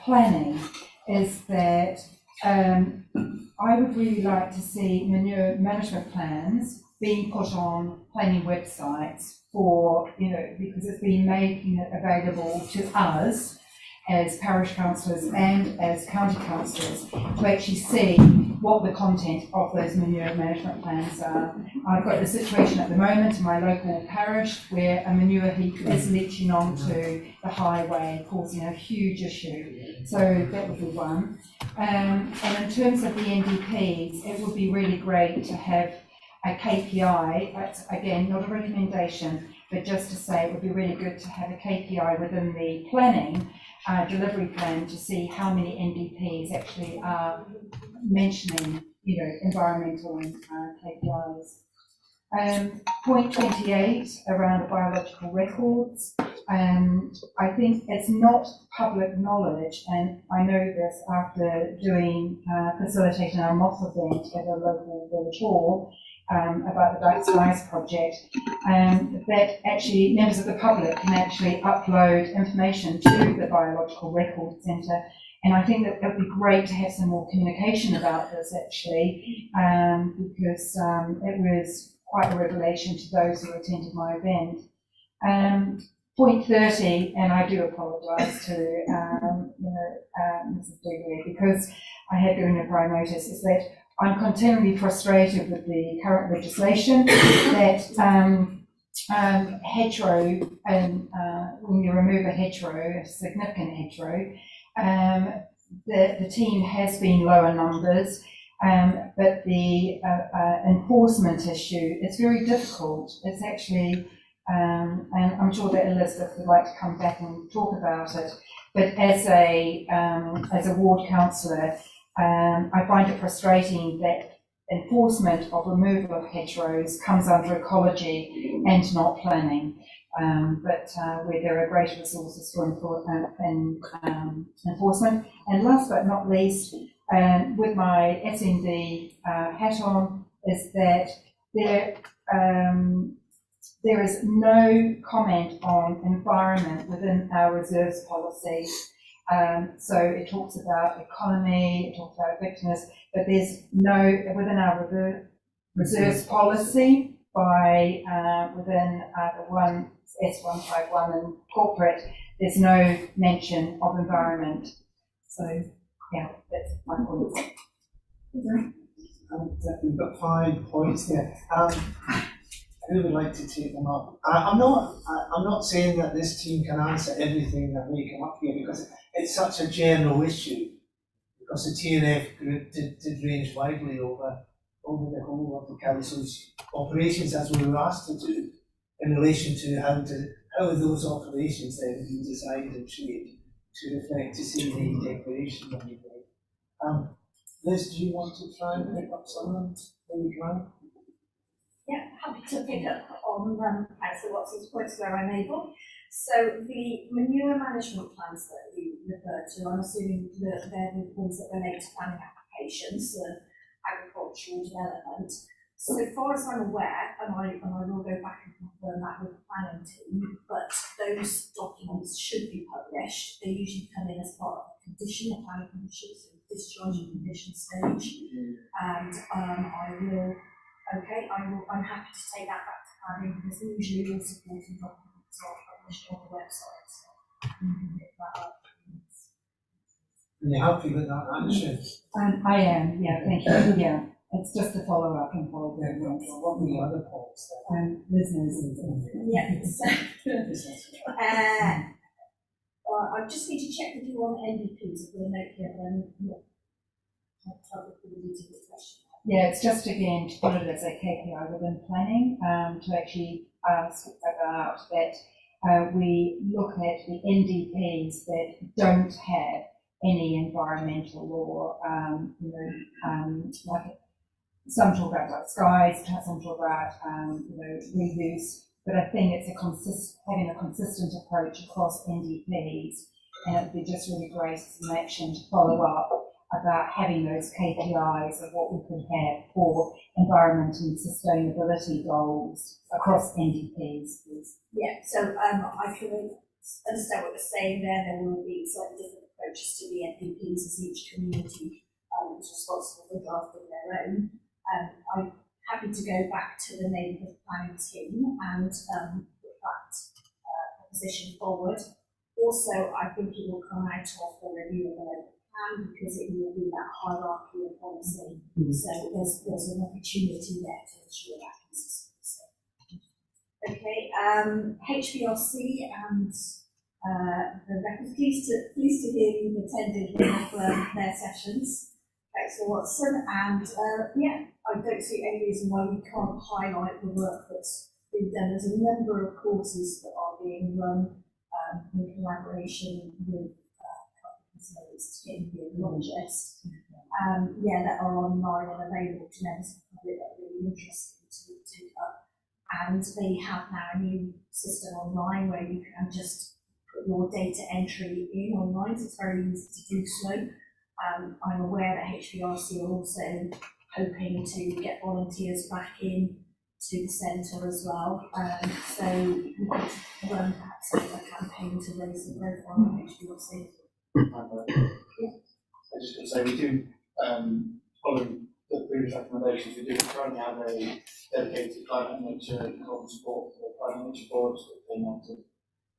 planning is that I would really like to see manure management plans being put on planning websites for, because it's been making it available to us as parish councillors and as county councillors to actually see what the content of those manure management plans are. I've got a situation at the moment in my local parish where a manure heap is leaching onto the highway, causing a huge issue. So that would be one. And in terms of the NDPs, it would be really great to have a KPI. That's again not a recommendation, but just to say it would be really good to have a KPI within the planning delivery plan to see how many NDPs actually are mentioning, environmental and KPIs. Point 28 around the biological records. I think it's not public knowledge, and I know this after facilitating our moth event at a local village hall about the Dark Skies project, that actually members of the public can actually upload information to the Biological Record Centre. And I think that it would be great to have some more communication about this actually, because it was quite a revelation to those who attended my event. Point 30, and I do apologise to Mrs. Dewey, because I had given her prior notice, is that I'm continually frustrated with the current legislation that hedgerow, and when you remove a hedgerow, a significant hedgerow, the team has been lower numbers, but the enforcement issue is very difficult. It's actually, and I'm sure that Elizabeth would like to come back and talk about it, but as a ward councillor, I find it frustrating that enforcement of removal of hedgerows comes under ecology and not planning, but where there are greater resources for enforcement. And last but not least, with my SND hat on, is that there is no comment on environment within our reserves policy. So it talks about economy, it talks about effectiveness, but there's no, within our reserves policy, by within the one S151 and corporate, there's no mention of environment. So yeah, that's my point. We've got 5 points there. Who would like to take them up? I'm not saying that this team can answer everything that may come up here, because it's such a general issue. Because the TNF group did range widely over the whole of the council's operations, as we were asked to do, in relation to how those operations then be designed and shaped to reflect to see the declaration that we made. Liz, do you want to try and pick up some of them? Maybe try? Yeah, happy to pick up on Councillor Watson's points where I'm able. So the manure management plans that you referred to, I'm assuming that they're the ones that relate to planning applications and agricultural development. So far as I'm aware, and I will go back and confirm that with the planning team, but those documents should be published. They usually come in as part of a condition, a planning condition, so discharging condition stage. And I'm happy to take that back to planning, because usually all supporting documents are published on the website. So you can pick that up. And you're happy with that answer? I am, yeah, thank you. Yeah, it's just a follow up and follow up. What were the other points there? Listeners. Yeah, so, I just need to check with you on NDPs. I've got a note here, but I'm not covered with the details of the question. Yeah, it's just again to put it as a KPI within planning, to actually ask about that we look at the NDPs that don't have any environmental or, like some talk about skies, some talk about, reuse, but I think it's having a consistent approach across NDPs, and it would be just really great as an action to follow up about having those KPIs of what we could have for environment and sustainability goals across NDPs. Yeah, so I can understand what you're saying there. There will be slightly different approaches to the NDPs as each community is responsible for drafting their own. I'm happy to go back to the neighbourhood planning team and put that proposition forward. Also, I think it will come out of the review of the local plan, because it will be that hierarchy of policy. So there's an opportunity there to ensure that consistency. Okay, HBRC and the record, pleased to hear you've attended one of their sessions, Councillor Watson, and I don't see any reason why we can't highlight the work that's been done. There's a number of courses that are being run in collaboration with companies in the biologists, that are online and available to members of the public that are really interested to take up. And they have now a new system online where you can just put your data entry in online, so it's very easy to do so. I'm aware that HBRC are also hoping to get volunteers back in to the centre as well. So we could run perhaps a campaign to raise the profile of HBRC. I just want to say we do, following the previous recommendations, we do currently have a dedicated climate and nature conference board for climate nature boards that came out of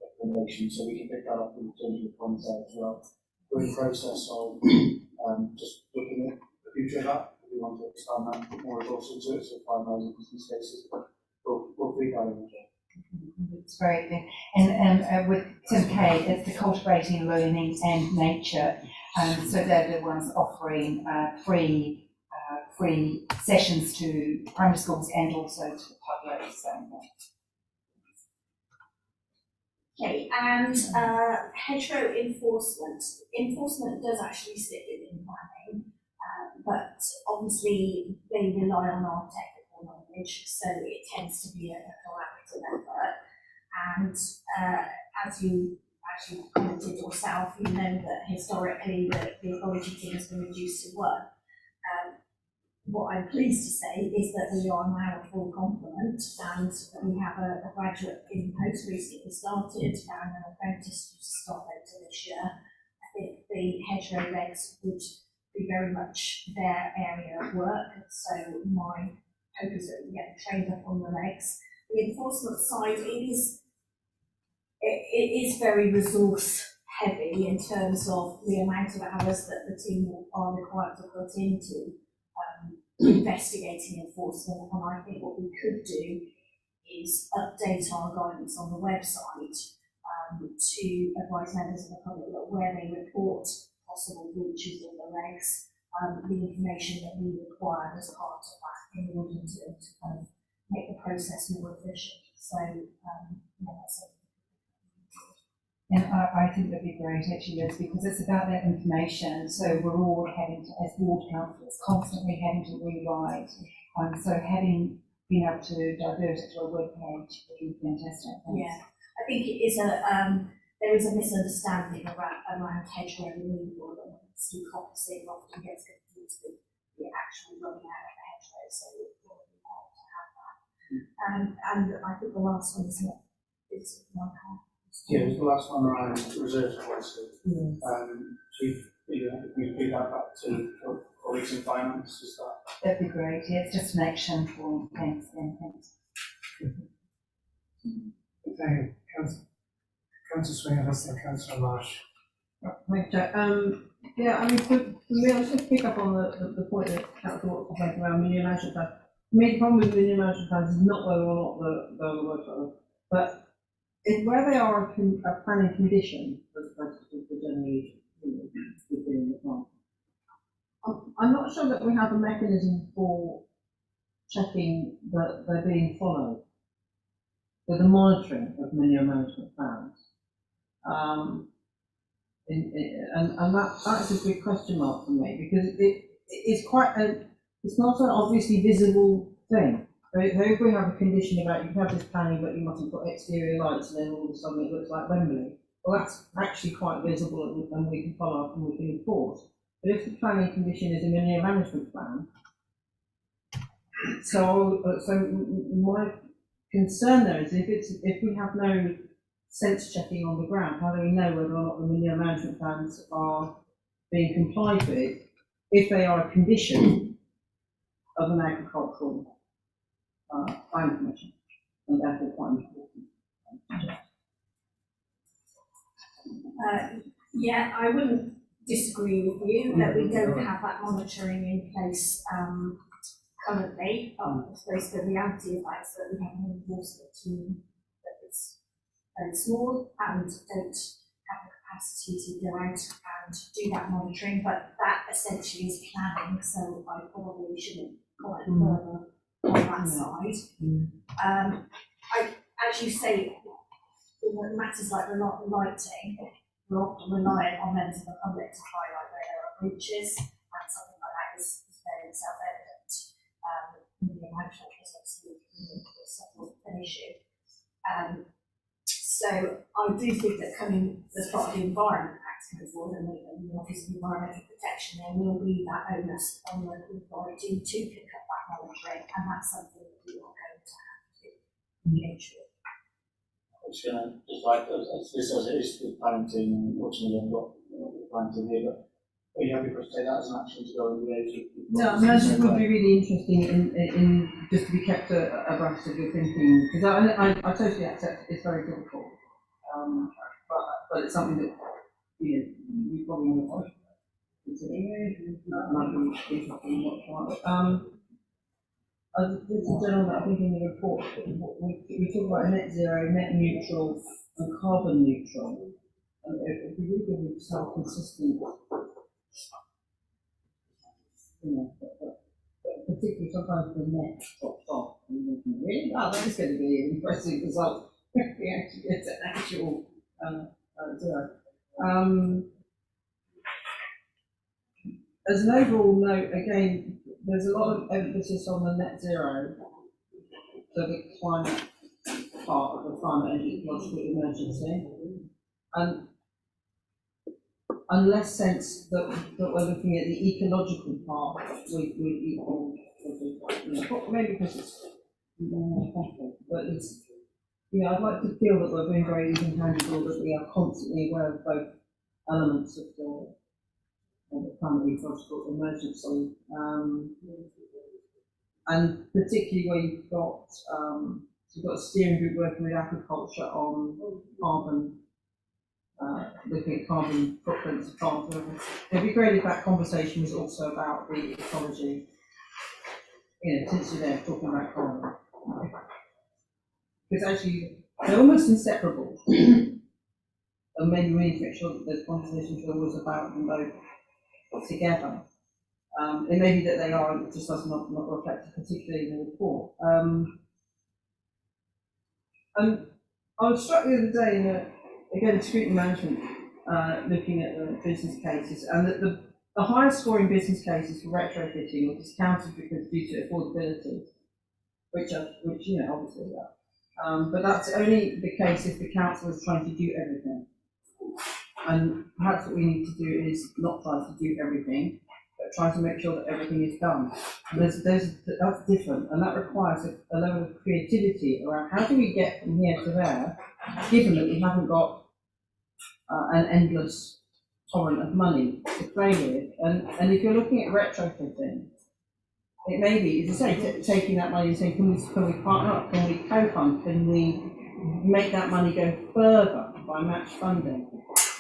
recommendations, so we can pick that up in terms of the points there as well. We're in the process of just looking at the future of that. We want to expand that, put more resources into it, so finalising business cases, but we'll feed that in. It's great. And with Tim Kay, it's the Cultivating Learning and Nature. So they're the ones offering free sessions to primary schools and also to the public. So, okay, and hedgerow enforcement. Enforcement does actually sit within planning, but obviously they rely on our technical knowledge, so it tends to be a collaborative effort. And as you commented yourself, you know that historically the ecology team has been reduced to one. What I'm pleased to say is that we are now a full complement, and we have a graduate in post recently started and an apprentice to start later this year. I think the hedgerow regs would be very much their area of work, so my hope is that we get trained up on the regs. The enforcement side, it is very resource heavy in terms of the amount of hours that the team are required to put into investigating enforcement, and I think what we could do is update our guidance on the website to advise members of the public that where they report possible breaches of the regs, the information that we require as part of that in order to kind of make the process more efficient. So, that's it. And I think that'd be great, actually, Liz, because it's about that information. So we're all having to, as ward councillors, constantly having to rewrite. So being able to divert it to a web page would be fantastic. Yeah, I think it is there is a misunderstanding around hedgerow removal, and some copying often gets confused with the actual running out of the hedgerow, so it would be helpful to have that. And I think the last one is my card. Yeah, it was the last one around reserves policy. Chief, you feed that back to colleagues in finance, is that? That'd be great. Yeah, it's just an action point. Thanks, Ben. Thanks. Thank you. Councillor Swinger, and Councillor Marsh. Thank you. Yeah, I mean, for me, I was just pick up on the point that Councillor Watts was making around mini management plan. For me, the problem with mini management plans is not whether or not they're on the website, but it's where they are a planning condition as opposed to the generally within the plan. I'm not sure that we have a mechanism for checking that they're being followed, for the monitoring of manure management plans. And that's a big question mark for me, because it's not an obviously visible thing. So if we have a condition about you can have this planning but you mustn't put exterior lights, and then all of a sudden it looks like Wembley, well that's actually quite visible and we can follow up and we can enforce. But if the planning condition is a manure management plan, so my concern there is if we have no sense checking on the ground, how do we know whether or not the manure management plans are being complied with if they are a condition of an agricultural planning permission, and therefore quite important. Yeah, I wouldn't disagree with you that we don't have that monitoring in place currently. I suppose the reality of that is that we have an enforcement team that is very small and don't have the capacity to go out and do that monitoring, but that essentially is planning, so I probably shouldn't comment further on that side. As you say, in matters like lighting, we're often reliant on members of the public to highlight where there are breaches, and something like that is very self-evident. Media management is obviously an issue. So I do think that coming as part of the Environment Act going forward, and the Office of Environmental Protection, there will be that onus on local authority to pick up that monitoring, and that's something that we are going to have to engage with. It's going to just like this as it is with parenting, and unfortunately I've got parenting here, but are you happy for us to take that as an action to go and liaise with? No, I mean, I just would be really interesting in just to be kept abreast of your thinking, because I totally accept it's very difficult, but it's something that we probably want to consider. Might be interesting to watch. This is general that I think in the report we talk about net zero, net neutral, and carbon neutral. And if we really give yourself consistent, but particularly sometimes the net drops off. And you think, really? Oh, that is going to be an impressive result. We actually get an actual zero. As an overall note, again, there's a lot of emphasis on the net zero, so the climate part of the climate and ecological emergency, and less sense that we're looking at the ecological part with equal, maybe because it's more complex, but it's, I'd like to feel that we're being very even-handed, or that we are constantly aware of both elements of the family ecological emergency. And particularly where you've got a steering group working with agriculture on carbon, looking at carbon footprints of farms. It'd be great if that conversation was also about the ecology, since you're there talking about carbon. Because actually, they're almost inseparable. And maybe we need to make sure that those conversations are always about them both together. It may be that they are, it just does not reflect particularly in the report. And I was struck the other day in scrutiny management, looking at the business cases, and that the highest scoring business cases for retrofitting were discounted because due to affordability, which obviously that. But that's only the case if the council is trying to do everything. And perhaps what we need to do is not try to do everything, but try to make sure that everything is done. And that's different, and that requires a level of creativity around how do we get from here to there, given that we haven't got an endless torrent of money to play with. And if you're looking at retrofitting, it may be, as I say, taking that money and saying, can we partner up, can we co-fund, can we make that money go further by match funding?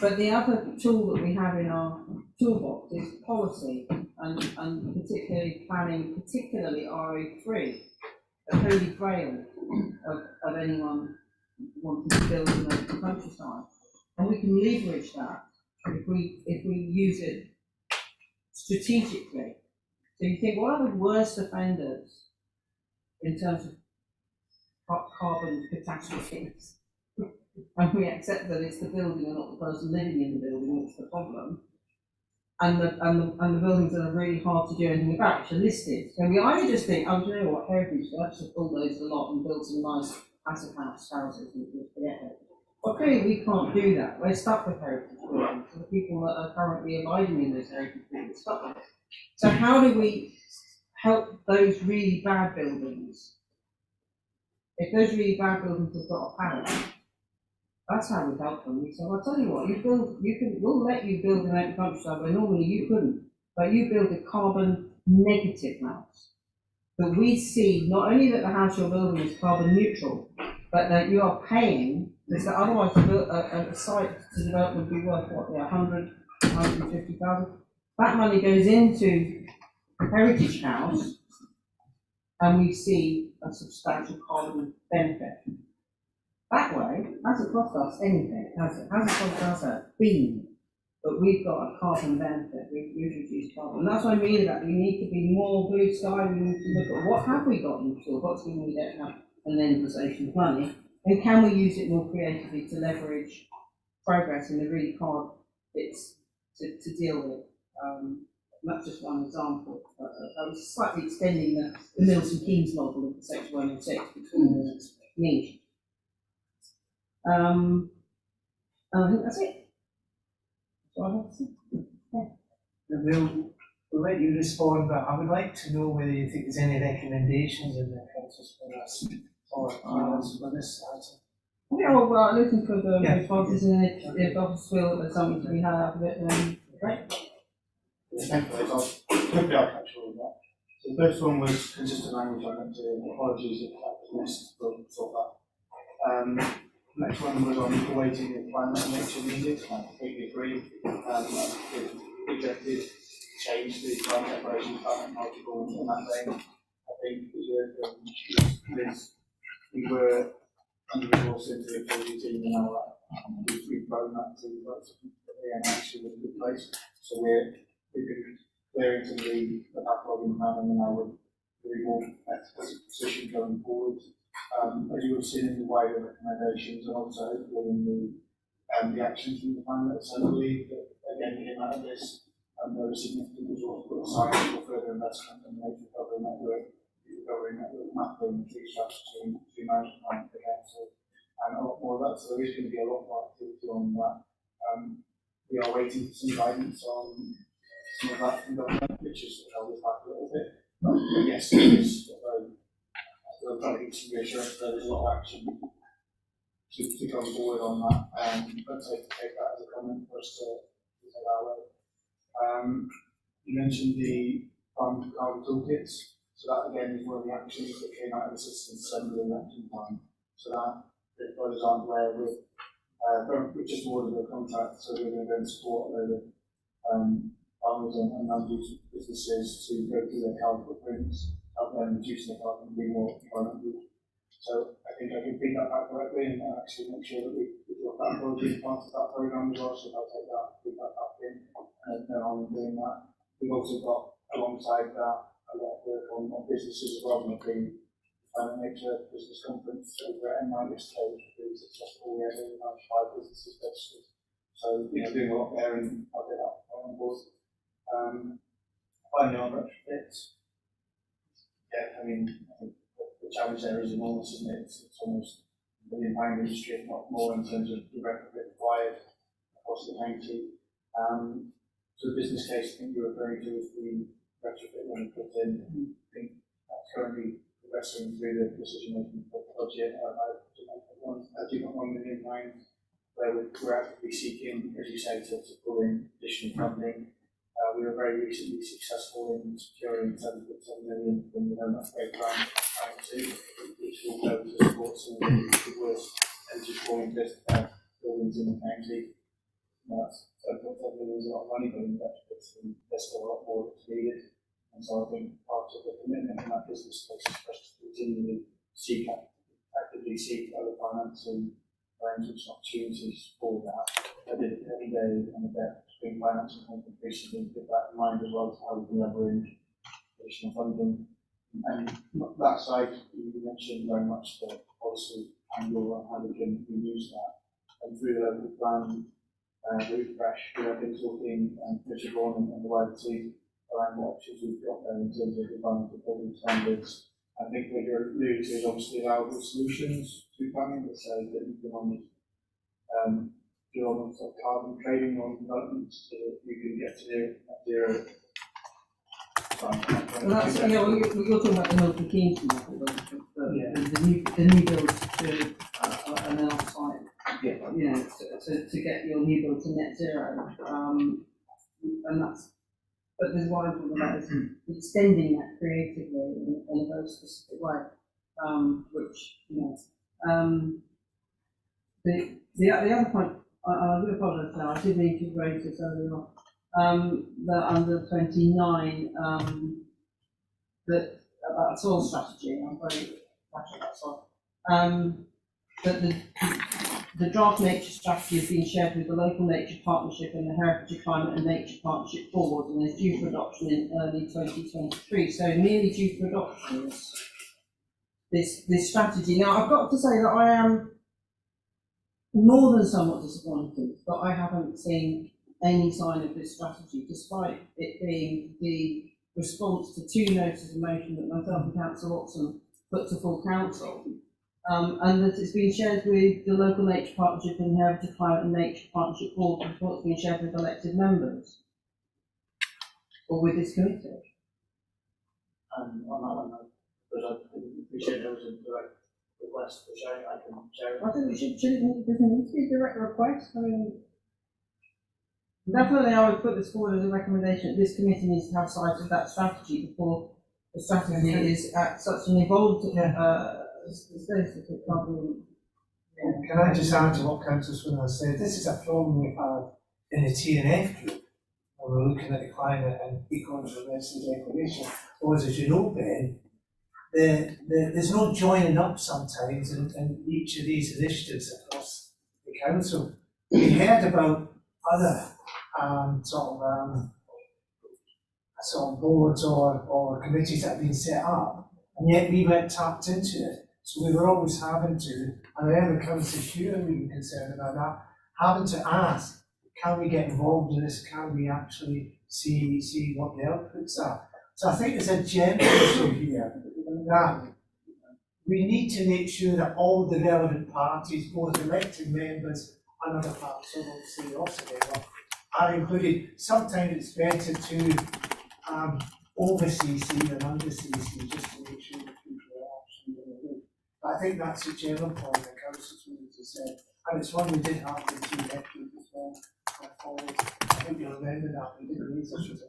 But the other tool that we have in our toolbox is policy, and particularly planning, particularly RO3, the holy grail of anyone wanting to build in the countryside. And we can leverage that if we use it strategically. So you think, what are the worst offenders in terms of carbon catastrophes? And we accept that it's the building and not the person living in the building that's the problem. And the buildings that are really hard to do anything about, which are listed. So we either just think, oh, do you know what, heritage, let's just bulldoze a lot and build some nice passive houses and just forget it. But clearly we can't do that. We're stuck with heritage buildings. So the people that are currently abiding in those heritage buildings are stuck with it. So how do we help those really bad buildings? If those really bad buildings have got a parent, that's how we help them. We say, well, I'll tell you what, we'll let you build an open countryside where normally you couldn't, but you build a carbon negative house. But we see not only that the house you're building is carbon neutral, but that you are paying, because otherwise a site to develop would be worth, 100, 150,000. That money goes into a heritage house, and we see a substantial carbon benefit. That way, it hasn't cost us anything, has it? It hasn't cost us a bean, but we've got a carbon benefit. We've reduced carbon. And that's what I mean about we need to be more blue sky. We need to look at what have we got in the toolbox when we don't have an endlessation of money, and can we use it more creatively to leverage progress in the really hard bits to deal with. That's just one example. I was slightly extending the Milton Keynes model of section 1 and 6 between the niche. I think that's it. That's what I have to say. We'll let you respond, but I would like to know whether you think there's any recommendations in the council's for us for this item. Yeah, well, looking for the responses, and if officers feel that there's something to be had out of it, then great. Thank you, hopefully I'll catch all of that. So the first one was consistent language. I meant to apologies if that was missed, but we'll sort that. Next one was on awaiting the climate and nature needed. I completely agree. If rejected, change the climate operations climate logical in that vein. I think Liz, we were under resourced into the quality team and now we've grown that to and actually in a good place. So we've been clearing some of the backlog in plan, and then I would be more position going forward. As you have seen in the wider recommendations, and also hopefully in the actions from the climate assembly, that again came out of this, there is significant resource put aside for further investment in the recovery network mapping, tree strategy, tree management plan for the council, and a lot more of that. So there is going to be a lot more activity on that. We are waiting for some guidance on some of that from government, which is held us back a little bit. But yes, there is. I'm trying to give some reassurance there is a lot of action to go forward on that. But take that as a comment for us to take our way. You mentioned the carbon toolkits, so that again is one of the actions that came out of the Citizen Assembly election time. So that, if others aren't aware, we've just awarded a contract, so we're going to go and support a load of farmers and non-use businesses to go through their carbon footprints, help them reduce their carbon, be more environmental. So I think I can feed that back correctly and actually make sure that we look at that as part of that programme as well, so I'll take that, feed that back in, and no harm in doing that. We've also got, alongside that, a lot of work on businesses as well, making nature business conference over at NI yesterday, which was really successful. We had over 95 businesses registered. So, doing a lot there, and I'll get that on board. Finally, on retrofits, I think the challenge there is enormous, isn't it? It's almost £1 billion industry, if not more, in terms of the retrofit required across the county. So the business case I think you're referring to is the retrofit when we put in. I think that's currently progressing through the decision making budget about £2.1 million, where we're actively seeking, as you say, to pull in additional funding. We were very recently successful in securing £7.7 million from the Home Upgrade Grant, which will go to support some of the worst energy falling buildings in the county. That's £7.7 million is a lot of money, but there's still a lot more that's needed. And so I think part of the commitment in that business case is for us to continually actively seek other financing arrangements and opportunities for that. I did it every day on the debt between financing conference recently, with that in mind as well as how we can leverage additional funding. And that side, you mentioned very much the policy angle and how we can use that. And through the local plan refresh, we have been talking with Siobhan and the wider team around what options we've got there in terms of environmental building standards. I think what you're alluding to is obviously allowable solutions to planning that say that you can only do almost like carbon trading on developments so that you can get to zero. Well, that's, you're talking about the Milton Keynes model, the new builds to an offsite, to get your new build to net zero, and that's. But there's what I'm talking about is extending that creatively in a very specific way, which the other point I do apologise now. I did need to raise this earlier on. That under 29, that about soil strategy. I'm very passionate about soil. That the draft nature strategy has been shared with the local nature partnership and the Heritage Climate and Nature Partnership Board, and is due for adoption in early 2023. So nearly due for adoption this strategy. Now I've got to say that I am more than somewhat disappointed, but I haven't seen any sign of this strategy, despite it being the response to 2 notices of motion that myself and Councillor Watson put to full council. And that it's been shared with the local nature partnership and the Heritage Climate and Nature Partnership Board before it's been shared with elected members or with this committee. On that one, I appreciate there was a direct request for sharing. I can share it. I think it doesn't need to be a direct request. I mean, definitely I would put this forward as a recommendation that this committee needs to have sight of that strategy before the strategy is at such an evolved Can I just add to what Councillor Swinner said? This is a problem we've had in the TNF group when we're looking at the climate and eco-environmental declaration. Or as you know, Ben, there's no joining up sometimes in each of these initiatives across the council. We heard about other sort of boards or committees that have been set up, and yet we weren't tapped into it. So we were always having to, and I remember Councillor Sheeran being concerned about that, having to ask, can we get involved in this? Can we actually see what the outputs are? So I think there's a general issue here that we need to make sure that all the relevant parties, both elected members and other parts of the office are included. Sometimes it's better to over-CC than under-CC just to make sure that people are actually in the loop. I think that's a general point that Councillor has said, and it's one we did have in the TNF group as well. I think you'll remember that we didn't of these issues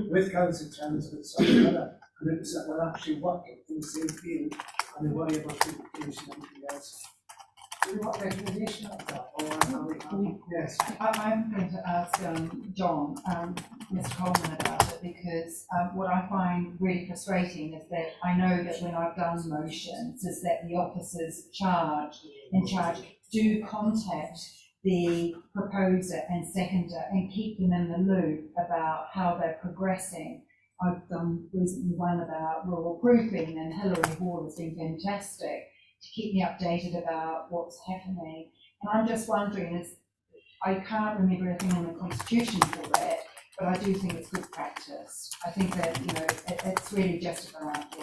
with council towns and some of the other groups that will actually work in the same field and they worry about duplication and everything else. Do you want a recommendation of that, or are we happy? Yes. I'm going to ask John, Mr. Coleman about it, because what I find really frustrating is that I know that when I've done motions, is that the officers in charge do contact the proposer and seconder and keep them in the loop about how they're progressing. I've done recently one about rural proofing, and Hilary Hall has been fantastic to keep me updated about what's happening. And I'm just wondering, I can't remember anything in the constitution for that, but I do think it's good practice. I think that, it's really just about,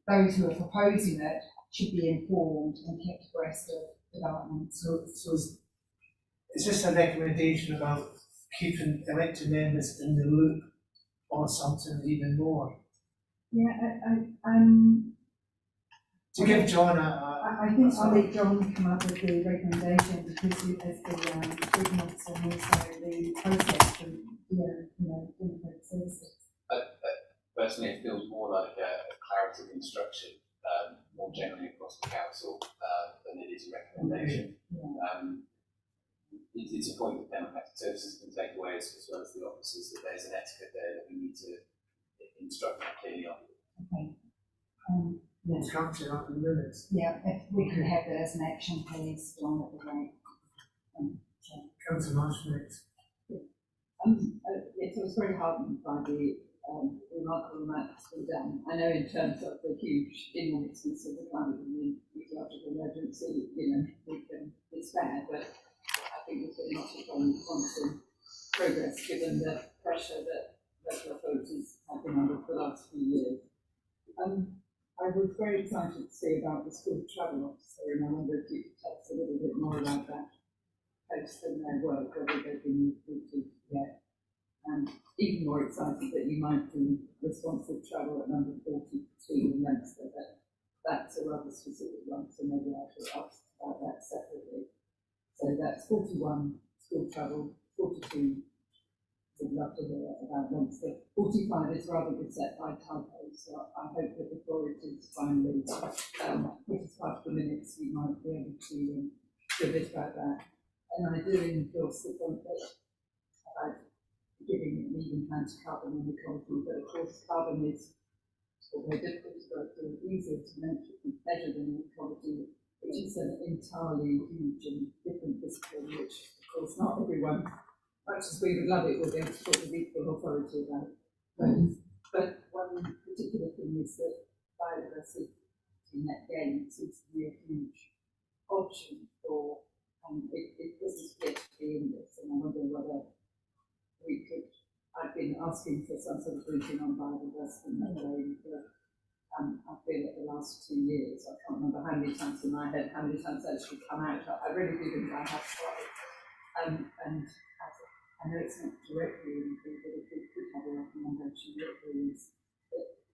those who are proposing it should be informed and kept abreast of developments. So is this a recommendation about keeping elected members in the loop or something even more? To give John I think I'll let John come up with the recommendation, because he has the treatment officer and also the process for, different services. Personally, it feels more like a clarity of instruction, more generally across the council, than it is a recommendation. It's a point that democratic services can take away, as well as the officers, that there's an etiquette there that we need to instruct them clearly on. Okay. It's captured out in the minutes. Yeah, if we can have that as an action, please, John, that'd be great. Council Marshall next. Yes, I was very heartened by the remarkable amount that's been done. I know in terms of the huge enormousness of the climate and the ecological emergency, it's bad, but I think there's been lots of promising progress given the pressure that local authorities have been under for the last few years. I was very excited to see about the school travel officer, and I wonder if you could tell us a little bit more about that post and their work, whether they've been recruited yet. And even more excited that you might do responsive travel at number 42 in Leinster, that's a rather specific one, so maybe I should ask about that separately. So that's 41 school travel, 42 would love to hear about Leinster. 45 is rather beset by typos, so I hope that the authorities finally put us past the minutes, we might be able to do a bit about that. And I do endorse the point that about giving an even hand to carbon and ecology, but of course carbon is very difficult to go through, easier to measure than ecology, which is an entirely huge and different discipline, which of course not everyone, much as we would love it, will be able to talk with equal authority about. But one particular thing is that biodiversity net gain seems to be a huge option for, this is yet to be in this, and I wonder whether we could, I've been asking for some sort of briefing on biodiversity net gain for, I feel it the last 2 years. I can't remember how many times in my head, how many times that should come out. I really do think I have tried. And I know it's not directly anything, but if we could have a recommendation, it is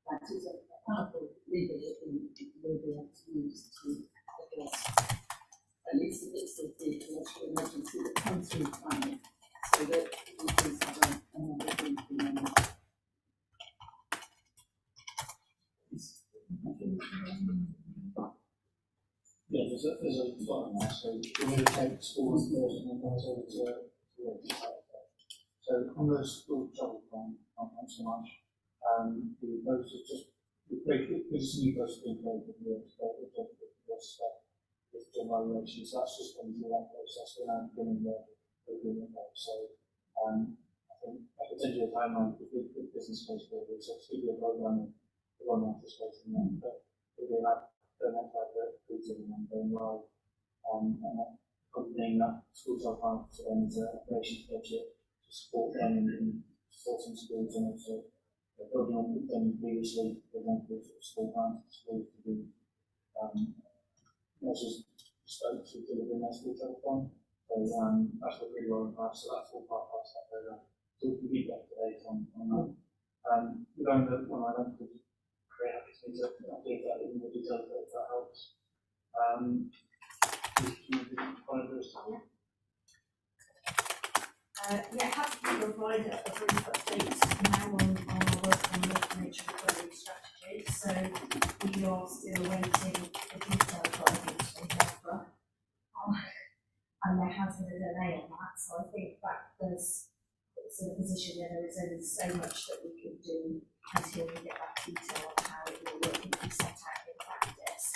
that is a powerful lever that we will be able to use to address at least the bits of the ecological emergency that comes through climate, so that we can have another thing to remember. Yeah, there's a lot on that, so we're going to take schools first and then pass over to so on the school travel plan, not so much, the votes are just, there's a new vote being created here, with general elections, so that's just going through that process, we're now beginning the agreement vote, so I think a potential timeline could be a business case for it, so it's going to be a program, one anticipating that, but we'll be like, the next recruiting and going well, and accompanying that school travel plan to then into operations budget to support them in supporting schools and also building on what we've done previously, for example, school grants for schools to do measures spoke to delivering their school travel plan. So that's got really well in place, so that's all part of that program. So we can keep up to date on that. Regarding the one I don't think very happy to meet up and update that in more detail if that helps. Yeah, happy to provide a brief update now on our work on the nature recovery strategy. So we are still awaiting the detailed guidance from DEFRA. And there has been a delay on that, so I think that it's in a position where there is only so much that we can do until we get that detail on how it will work and be set out in practice.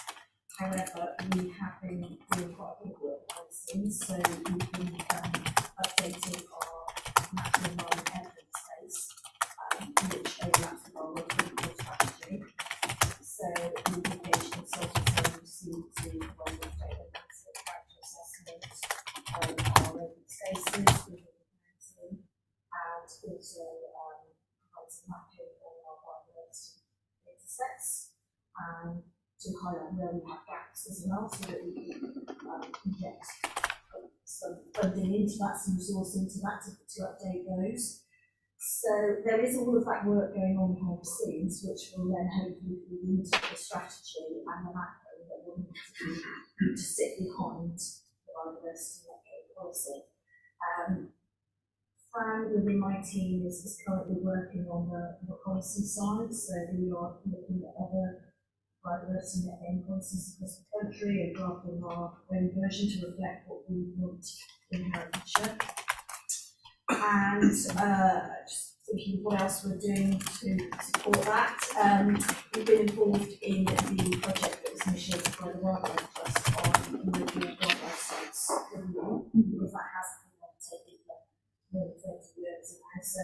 However, we have been doing quite a bit of work on things, so we've been updating our national environment evidence base, which overlaps with our work on strategy. So the engaged consultants have received to provide an update on the character assessment of our open spaces within the council, and also provide some mapping on our biodiversity data sets, to highlight where we have gaps as well, so that we can inject some funding into that, some resource into that to update those. So there is all of that work going on behind the scenes, which will then hopefully feed into the strategy and the macro that will need to sit behind the biodiversity policy. Fran within my team is currently working on the policy side, so we are looking at other biodiversity net gain policies across the country and drafting our own version to reflect what we want in Herefordshire. And just thinking what else we're doing to support that. We've been involved in the project that was initiated by the Wildlife Trust on European wildlife sites review, because that has been undertaken for nearly 30 years now. So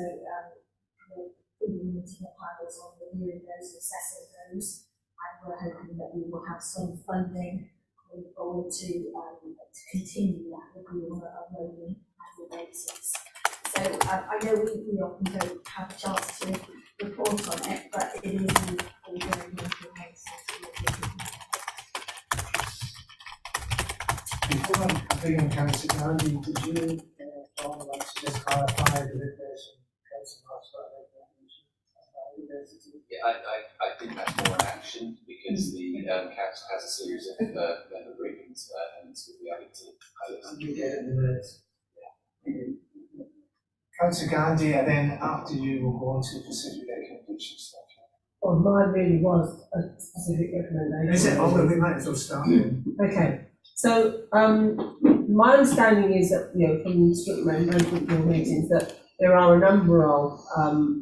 we're feeding into the panels on reviewing those, assessing those, and we're hoping that we will have some funding going forward to continue that review on a rolling annual basis. So I know we often don't have a chance to report on it, but it is all very important. Before I bring in Councillor Gandhi, did you, John, like to just clarify that if there's some council Yeah, I think that's more an action, because the council has a series of member briefings and we'll be able to you get it in the minutes? Yeah. Councillor Gandhi, and then after you will go on to specific recommendations. Well, mine really was a specific recommendation. Is it? Oh, well, we might as well start then. Okay, so my understanding is that, from Scrutiny and your meetings, that there are a number of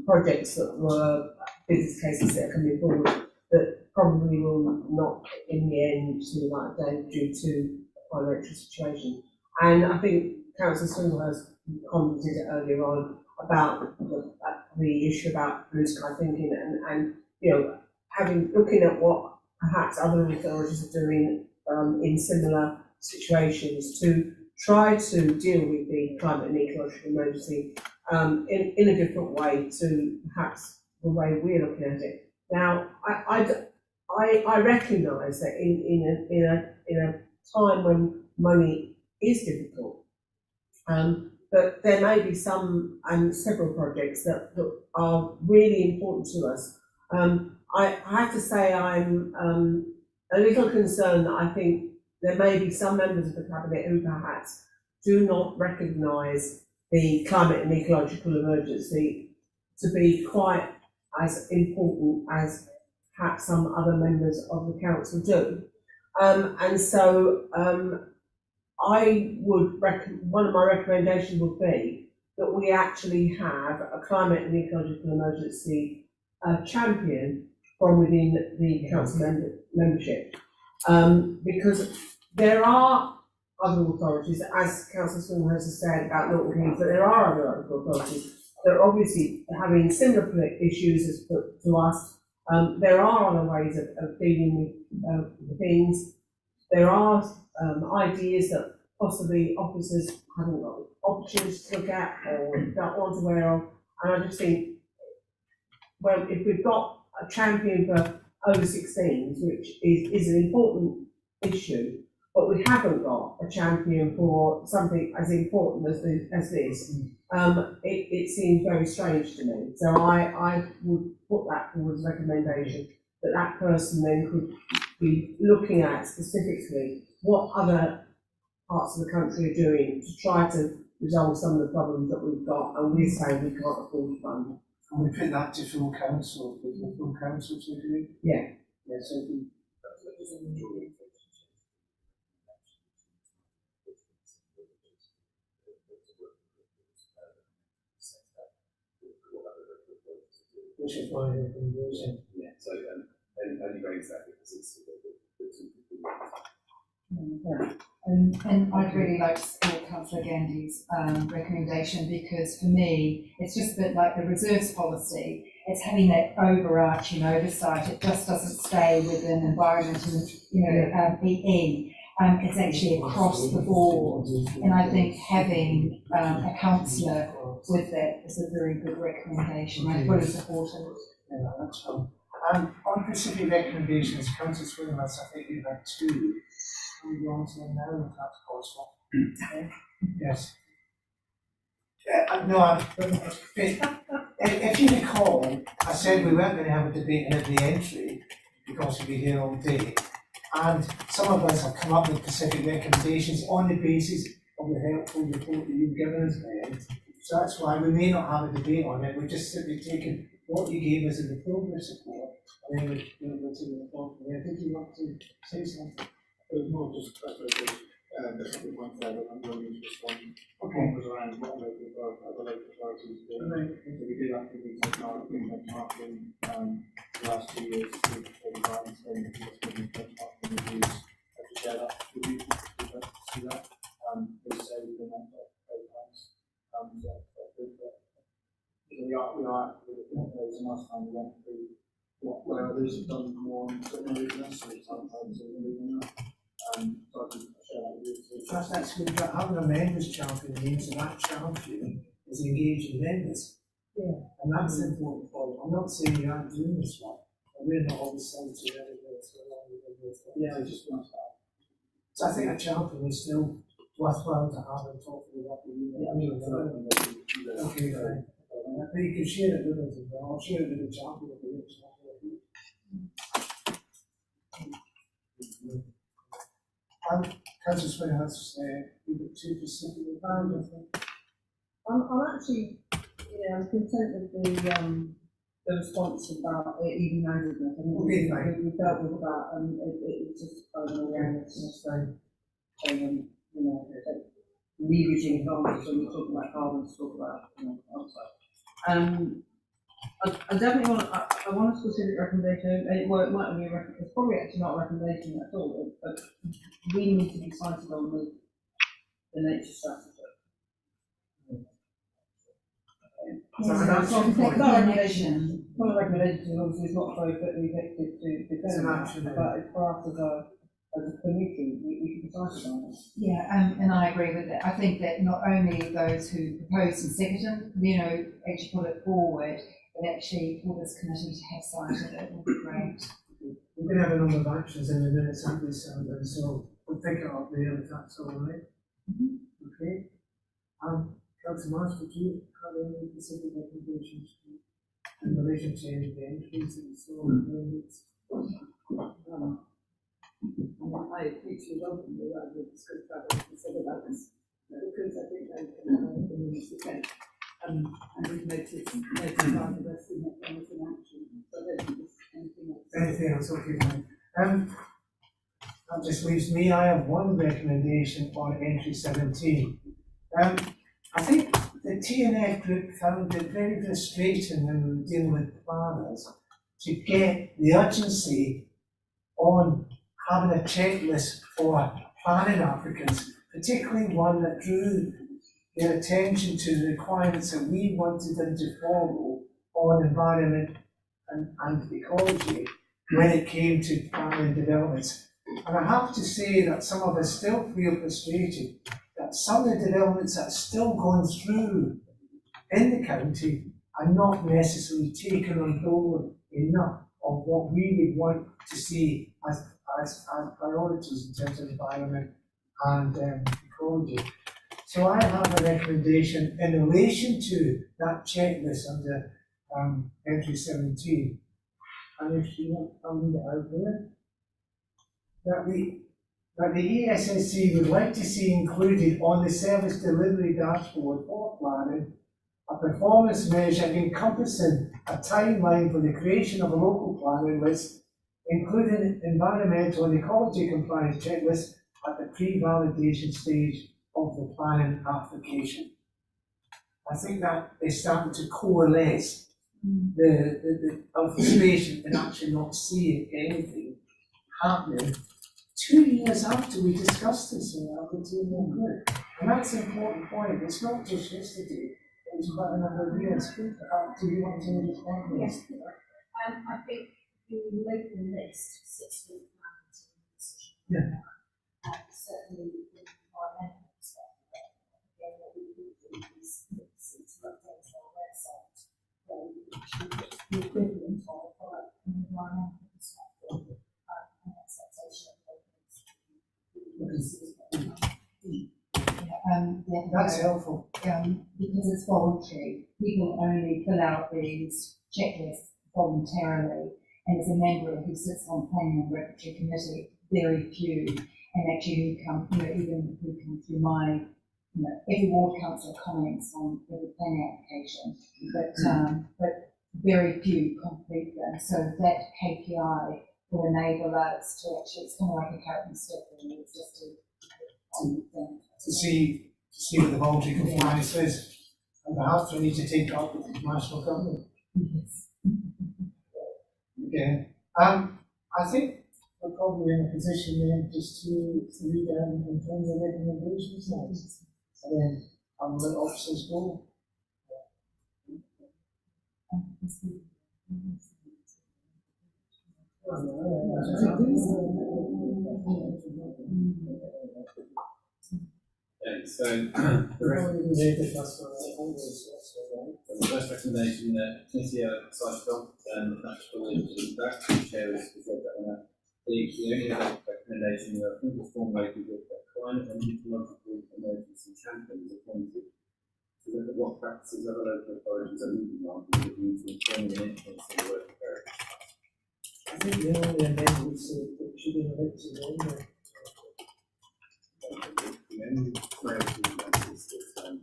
projects that were business cases that are coming forward that probably will not, in the end, see the light of day due to the financial situation. And I think Councillor Swingle has commented earlier on about the issue about blue sky thinking and looking at what perhaps other authorities are doing in similar situations to try to deal with the climate and ecological emergency in a different way to perhaps the way we're looking at it. Now, I recognise that in a time when money is difficult, but there may be some and several projects that are really important to us. I have to say I'm a little concerned that I think there may be some members of the Cabinet who perhaps do not recognise the climate and ecological emergency to be quite as important as perhaps some other members of the Council do. And so I would one of my recommendations would be that we actually have a climate and ecological emergency champion from within the council membership, because there are other authorities, as Councillor Swingle has said about Milton Keynes, but there are other local authorities that are obviously having similar issues as to us. There are other ways of dealing with things. There are ideas that possibly officers haven't got opportunities to look at or don't want aware of, and I just think, well, if we've got a champion for over 16s, which is an important issue, but we haven't got a champion for something as important as this, it seems very strange to me. So I would put that forward as a recommendation, that person then could be looking at specifically what other parts of the country are doing to try to resolve some of the problems that we've got, and we're saying we can't afford to fund. And we put that to full council, with the full council to agree. Yeah. Yeah, so we, which is my recommendation. Yeah, so, only raise that because it's. And I'd really like to support Councillor Gandy's recommendation, because for me, it's just that like the reserves policy, it's having that overarching oversight. It just doesn't stay within environment and, EE. It's actually across the board. And I think having a councillor with that is a very good recommendation. I fully support it. Yeah, that's fine. On specific recommendations, Councillor Swinworth, I think you've had two. Can we go on to them now, if that's possible? Okay. Yes. No, if you recall, I said we weren't going to have a debate in every entry because we'd be here all day. And some of us have come up with specific recommendations on the basis of the helpful report that you've given us, Ben. So that's why we may not have a debate on it. We're just simply taking what you gave us in the progress report, and then we'll go to the report. I think you want to say something. It was more just a couple of points there, but I'm going to respond. Okay. One was around what other local authorities do. So we did actively take our benchmarking the last 2 years to advance and benchmarking reviews. To share that with you, to see that. They say we can make that very nice. We are actively looking at those, and last time we went through what others have done more on certain areas, so it's sometimes moving that. So I can share that with you. That's actually, but having a members champion means that champion is engaging members. Yeah. And that's important for you. I'm not saying you aren't doing this one, but we're not always saying to everybody so long with this. Yeah, I just want to. So I think a champion is still worthwhile to have and talk to what you. Yeah, I mean, okay, right. You can share it with us as well. I'll share it with the champion if it is. Councillor Swin has you've got two specific requirements. I'm actually, I'm content with the response about it even handedness. I think we dealt with that, and it's just kind of awareness. Leveraging advantage when we talk about carbon, to talk about outside. I definitely want a specific recommendation. It might be it's probably actually not a recommendation at all, but we need to be cited on the nature strategy. It's not a recommendation. Not a recommendation, obviously it's not very fit the executive to defend that, but it's for us as a committee, we can decide on it. Yeah, and I agree with that. I think that not only those who proposed and seconded, actually put it forward, but actually for this committee to have sight of it would be great. We're going to have a number of actions in the minutes, aren't we, Sandra? So we'll pick it up there if that's all right. Okay. Councillor Marsh, would you have any specific recommendations in relation to the entries and so on? I hugely welcome the idea of scope travel instead of others, because I think they can in this event, and we've noticed biodiversity not done in action. So I don't think there's anything else. Anything else? Okay, fine. That just leaves me. I have one recommendation on entry 17. I think the TNF group found it very frustrating when we were dealing with planners to get the urgency on having a checklist for planning applicants, particularly one that drew their attention to the requirements that we wanted them to follow on environment and ecology when it came to planning developments. And I have to say that some of us still feel frustrated that some of the developments that are still going through in the county are not necessarily taken on board enough of what we would want to see as priorities in terms of environment and ecology. So I have a recommendation in relation to that checklist under entry 17. And if you want, I'll leave it out there. That we that the ESSC would like to see included on the service delivery dashboard for planning a performance measure encompassing a timeline for the creation of a local planning list, including environmental and ecology compliance checklist at the pre-validation stage of the planning application. I think that is starting to coalesce the observation and actually not seeing anything happening 2 years after we discussed this in our continuing group. And that's an important point. It's not just yesterday, it was quite a number of years. Do you want to respond to this? I think the local list sits with planning to decision. Yeah. Certainly in environmental perspective, again, what we do is to update our website, the equivalent of an environmental perspective, an expectation of That's helpful. Because it's voluntary, people only fill out these checklists voluntarily, and as a member who sits on planning and regulatory committee, very few, and actually who come, even who come through my, every ward councillor comments on every planning application, but very few complete them. So that KPI will enable us to actually, it's kind of like a carrot and stick, really, it's just to see what the voluntary compliance is, and perhaps we need to take up with the national government. Okay. I think we're probably in a position then just to read out and confirm the recommendations next. And then I'll let officers go. Okay, so the first recommendation that committee decided on, that's fully that chair is referred that one out. The only other recommendation that I think was formulated with that climate and ecological emergency champion is appointed to look at what practices other local authorities are leading on with a view to informing and influencing the work of various. I think the only amendment is that it should be elected only. The only clarity is that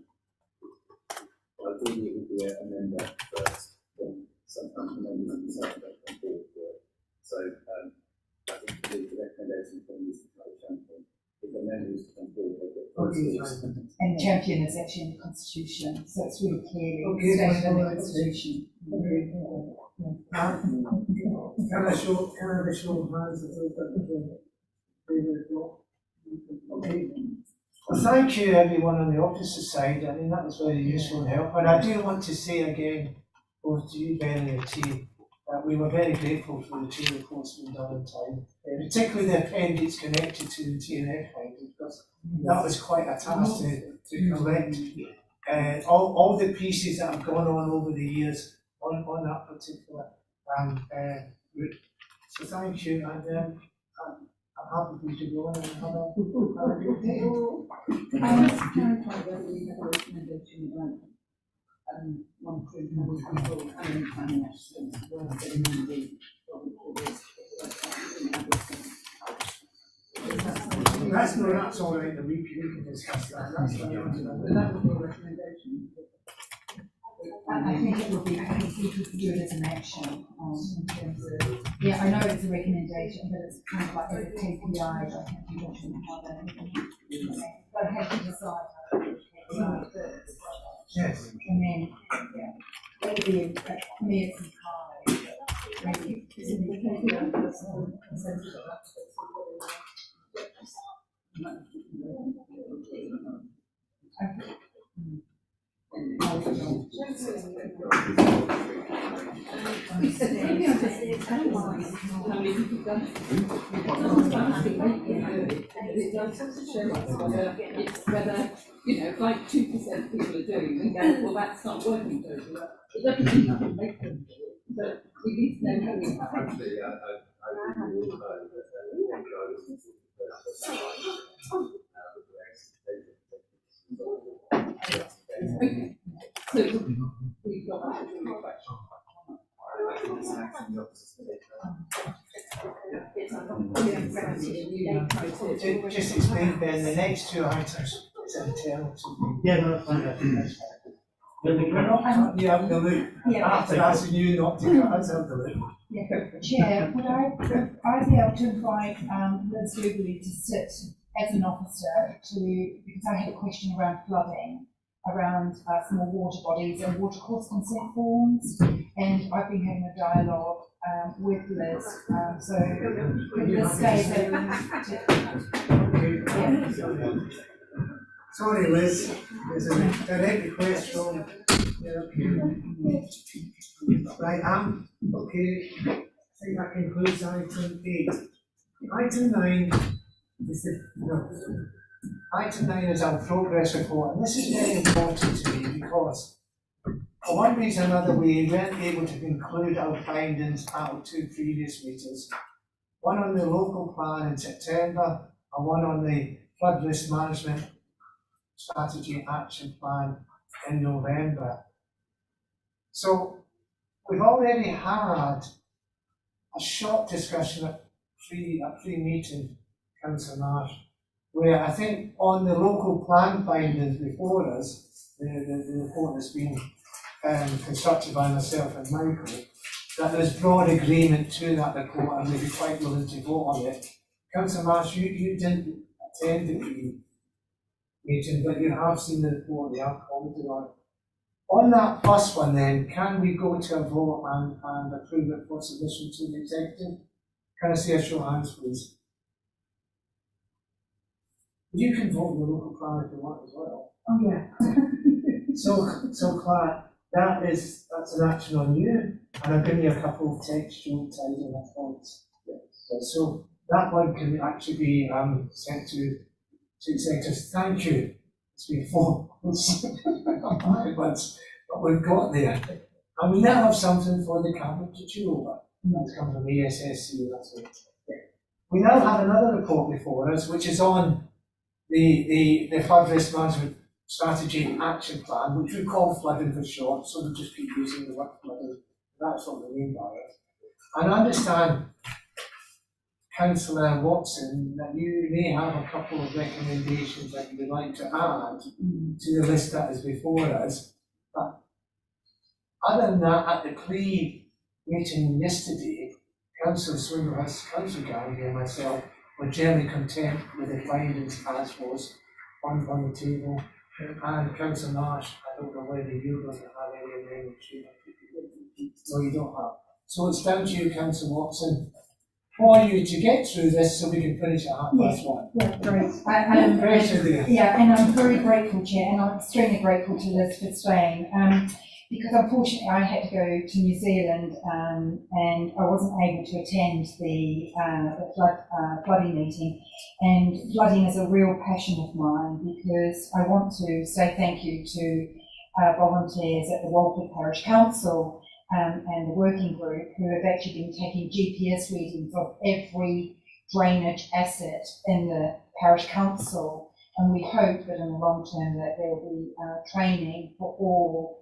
ideally it would be a member first, then sometimes the member and second on board for it. So I think the recommendation from this champion, if the member is on board, they get first. and champion is actually in the constitution, so it's really clearly stated in the constitution. Can I show hands of those that okay. Well, thank you everyone on the officer side. I mean, that was very useful and helpful. And I do want to say again, both to you, Ben, and your team, that we were very grateful for the two reports being done in time, particularly the appendix connected to the TNF findings, because that was quite a task to collect all the pieces that have gone on over the years on that particular route. So thank you, and I'm happy for you to go on and have a good day. I must clarify whether we have a recommendation about monitoring how we control planning actions rather than amending That's all right, we can discuss that. That's But that would be a recommendation. I think it would be, I think we could do it as an action, in terms of, yeah, I know it's a recommendation, but it's kind of like as a KPI, I have to mention how that, but I have to decide how to do KPI first. Yes. And then, yeah, maybe, for me it's high, maybe, Is it the KPI first or essential okay. It's whether, like 2% people are doing, and go, well, that's not working totally well. It doesn't mean you can make them do it, but we need to know how we have. Actually, I think we all know that So we've got that to reflection. Just explain, Ben, the next two items is internal to me. Yeah, no, that's fine, that's fine. We're not cutting you out the loop after asking you not to cut us out the loop. Chair, would I be able to invite Liz Googly to sit as an officer because I had a question around flooding, around small water bodies and watercourse consent forms, and I've been having a dialogue with Liz, so could Liz stay Sorry, Liz, there's a direct request from, right, okay, I think that concludes item 8. Item 9 is item 9 is our progress report, and this is very important to me because for one reason or another we weren't able to conclude our findings at our 2 previous meetings. One on the local plan in September and one on the flood risk management strategy action plan in November. So we've already had a short discussion at pre-meeting, Councillor Nash, where I think on the local plan findings before us, the report that's been constructed by myself and Michael, that there's broad agreement to that report and we'd be quite willing to vote on it. Councillor Nash, you didn't attend the meeting, but you have seen the report, you have commented on it. On that first one then, can we go to a vote and approve it for submission to the executive? Can I see a show of hands, please? You can vote in the local plan if you want as well. Oh, yeah. So Claire, that's an action on you, and I've given you a couple of textual tidying up points. So that one can actually be sent to executives. Thank you. It's been 4 months, but we've got there. And we now have something for the cabinet to chew over. That's come from the ESSC, that's it. We now have another report before us, which is on the flood risk management strategy action plan, which we call flooding for short, so we just keep using the word flooding. That's what we mean by it. And I understand, Councillor Watson, that you may have a couple of recommendations that you would like to add to the list that is before us. But other than that, at the pre-meeting yesterday, Councillor Swinburne, Councillor Gandhi and myself were generally content with the findings as was on the table. And Councillor Nash, I don't know whether you're going to have any amendments. No, you don't have. So it's down to you, Councillor Watson, for you to get through this so we can finish at 1:30. Yeah, great. Yeah, and I'm very grateful, Chair, and I'm extremely grateful to Liz for staying. Because unfortunately I had to go to New Zealand and I wasn't able to attend the flooding meeting. And flooding is a real passion of mine because I want to say thank you to volunteers at the Walford Parish Council and the working group who have actually been taking GPS readings of every drainage asset in the Parish Council. And we hope that in the long term that there will be training for all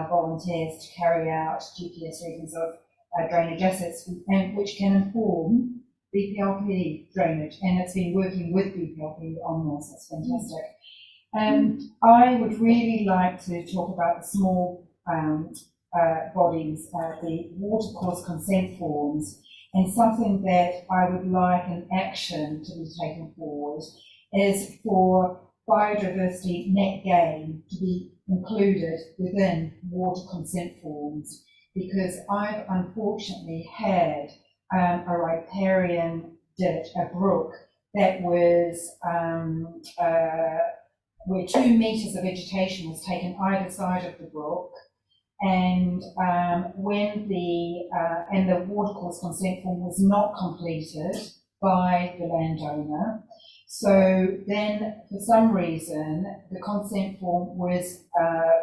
volunteers to carry out GPS readings of drainage assets, and which can inform BPLP drainage, and it's been working with BPLP on this. It's fantastic. And I would really like to talk about the small bodies, the watercourse consent forms, and something that I would like an action to be taken forward is for biodiversity net gain to be included within water consent forms, because I've unfortunately had a riparian ditch, a brook, that was where 2 meters of vegetation was taken either side of the brook, and when the watercourse consent form was not completed by the landowner. So then, for some reason, the consent form was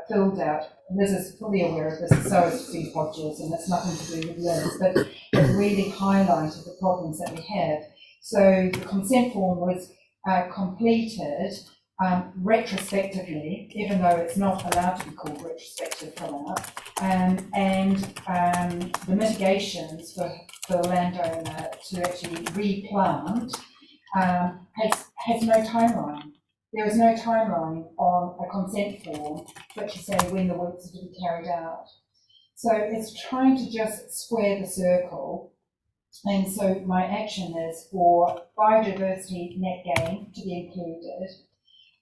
filled out. Liz is fully aware of this, so is Steve Hodges, and it's nothing to do with Liz, but it really highlighted the problems that we have. So the consent form was completed, retrospectively, even though it's not allowed to be called retrospective follow-up, and the mitigations for the landowner to actually replant has no timeline. There is no timeline on a consent form to actually say when the works are to be carried out. So it's trying to just square the circle. And so my action is for biodiversity net gain to be included,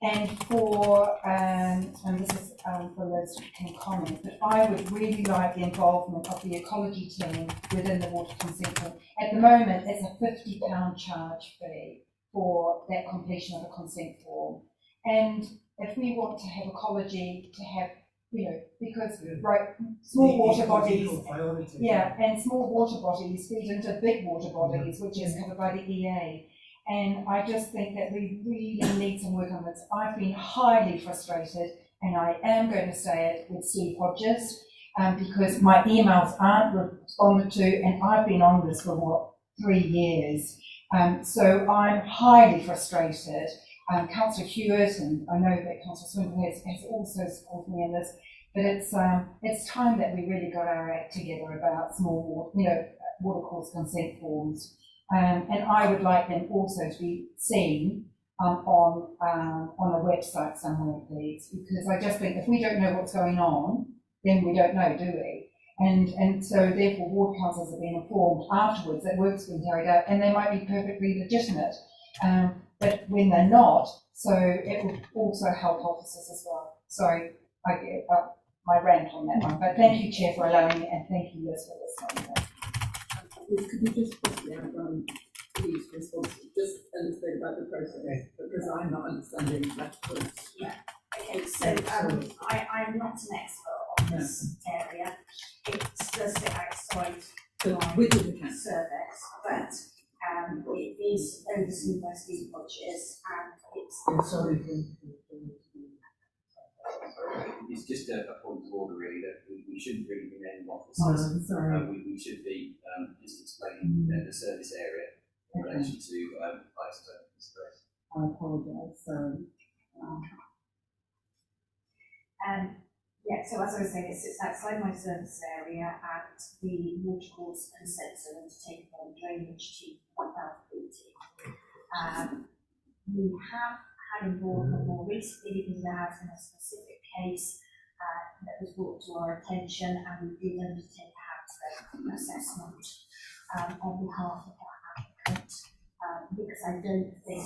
and for, and this is for Liz can comment, but I would really like the involvement of the ecology team within the water consent form. At the moment, it's a £50 charge fee for that completion of a consent form. And if we want to have ecology to have, because right, small water bodies, and small water bodies feed into big water bodies, which is covered by the EA. And I just think that we really need some work on this. I've been highly frustrated, and I am going to say it with Steve Hodges, because my emails aren't responded to, and I've been on this for 3 years. So I'm highly frustrated. Councillor Hewitt, and I know that Councillor Swinburne has also supported me in this, but it's time that we really got our act together about small, watercourse consent forms. And I would like them also to be seen on a website somewhere, please, because I just think if we don't know what's going on, then we don't know, do we? And so therefore ward councils have been informed afterwards that work's been carried out, and they might be perfectly legitimate, but when they're not, so it will also help officers as well. Sorry, I get my rant on that one, but thank you, Chair, for allowing me, and thank you, Liz, for listening. Could you just possibly outline, please, response, just a little bit about the process, because I'm not understanding that first. Yeah, okay, so I'm not an expert on this area. It does sit outside within the council service, but it is overseen by Steve Hodges, and It's just a point of order, really, that we shouldn't really be naming officers. We should be just explaining the service area in relation to fire service. I apologise, sorry. Yeah, so as I was saying, it sits outside my service area, and the watercourse consents are undertaken by the drainage team of our team. We have had involvement more recently because there has been a specific case that was brought to our attention, and we did undertake a house assessment on behalf of that applicant, because I don't think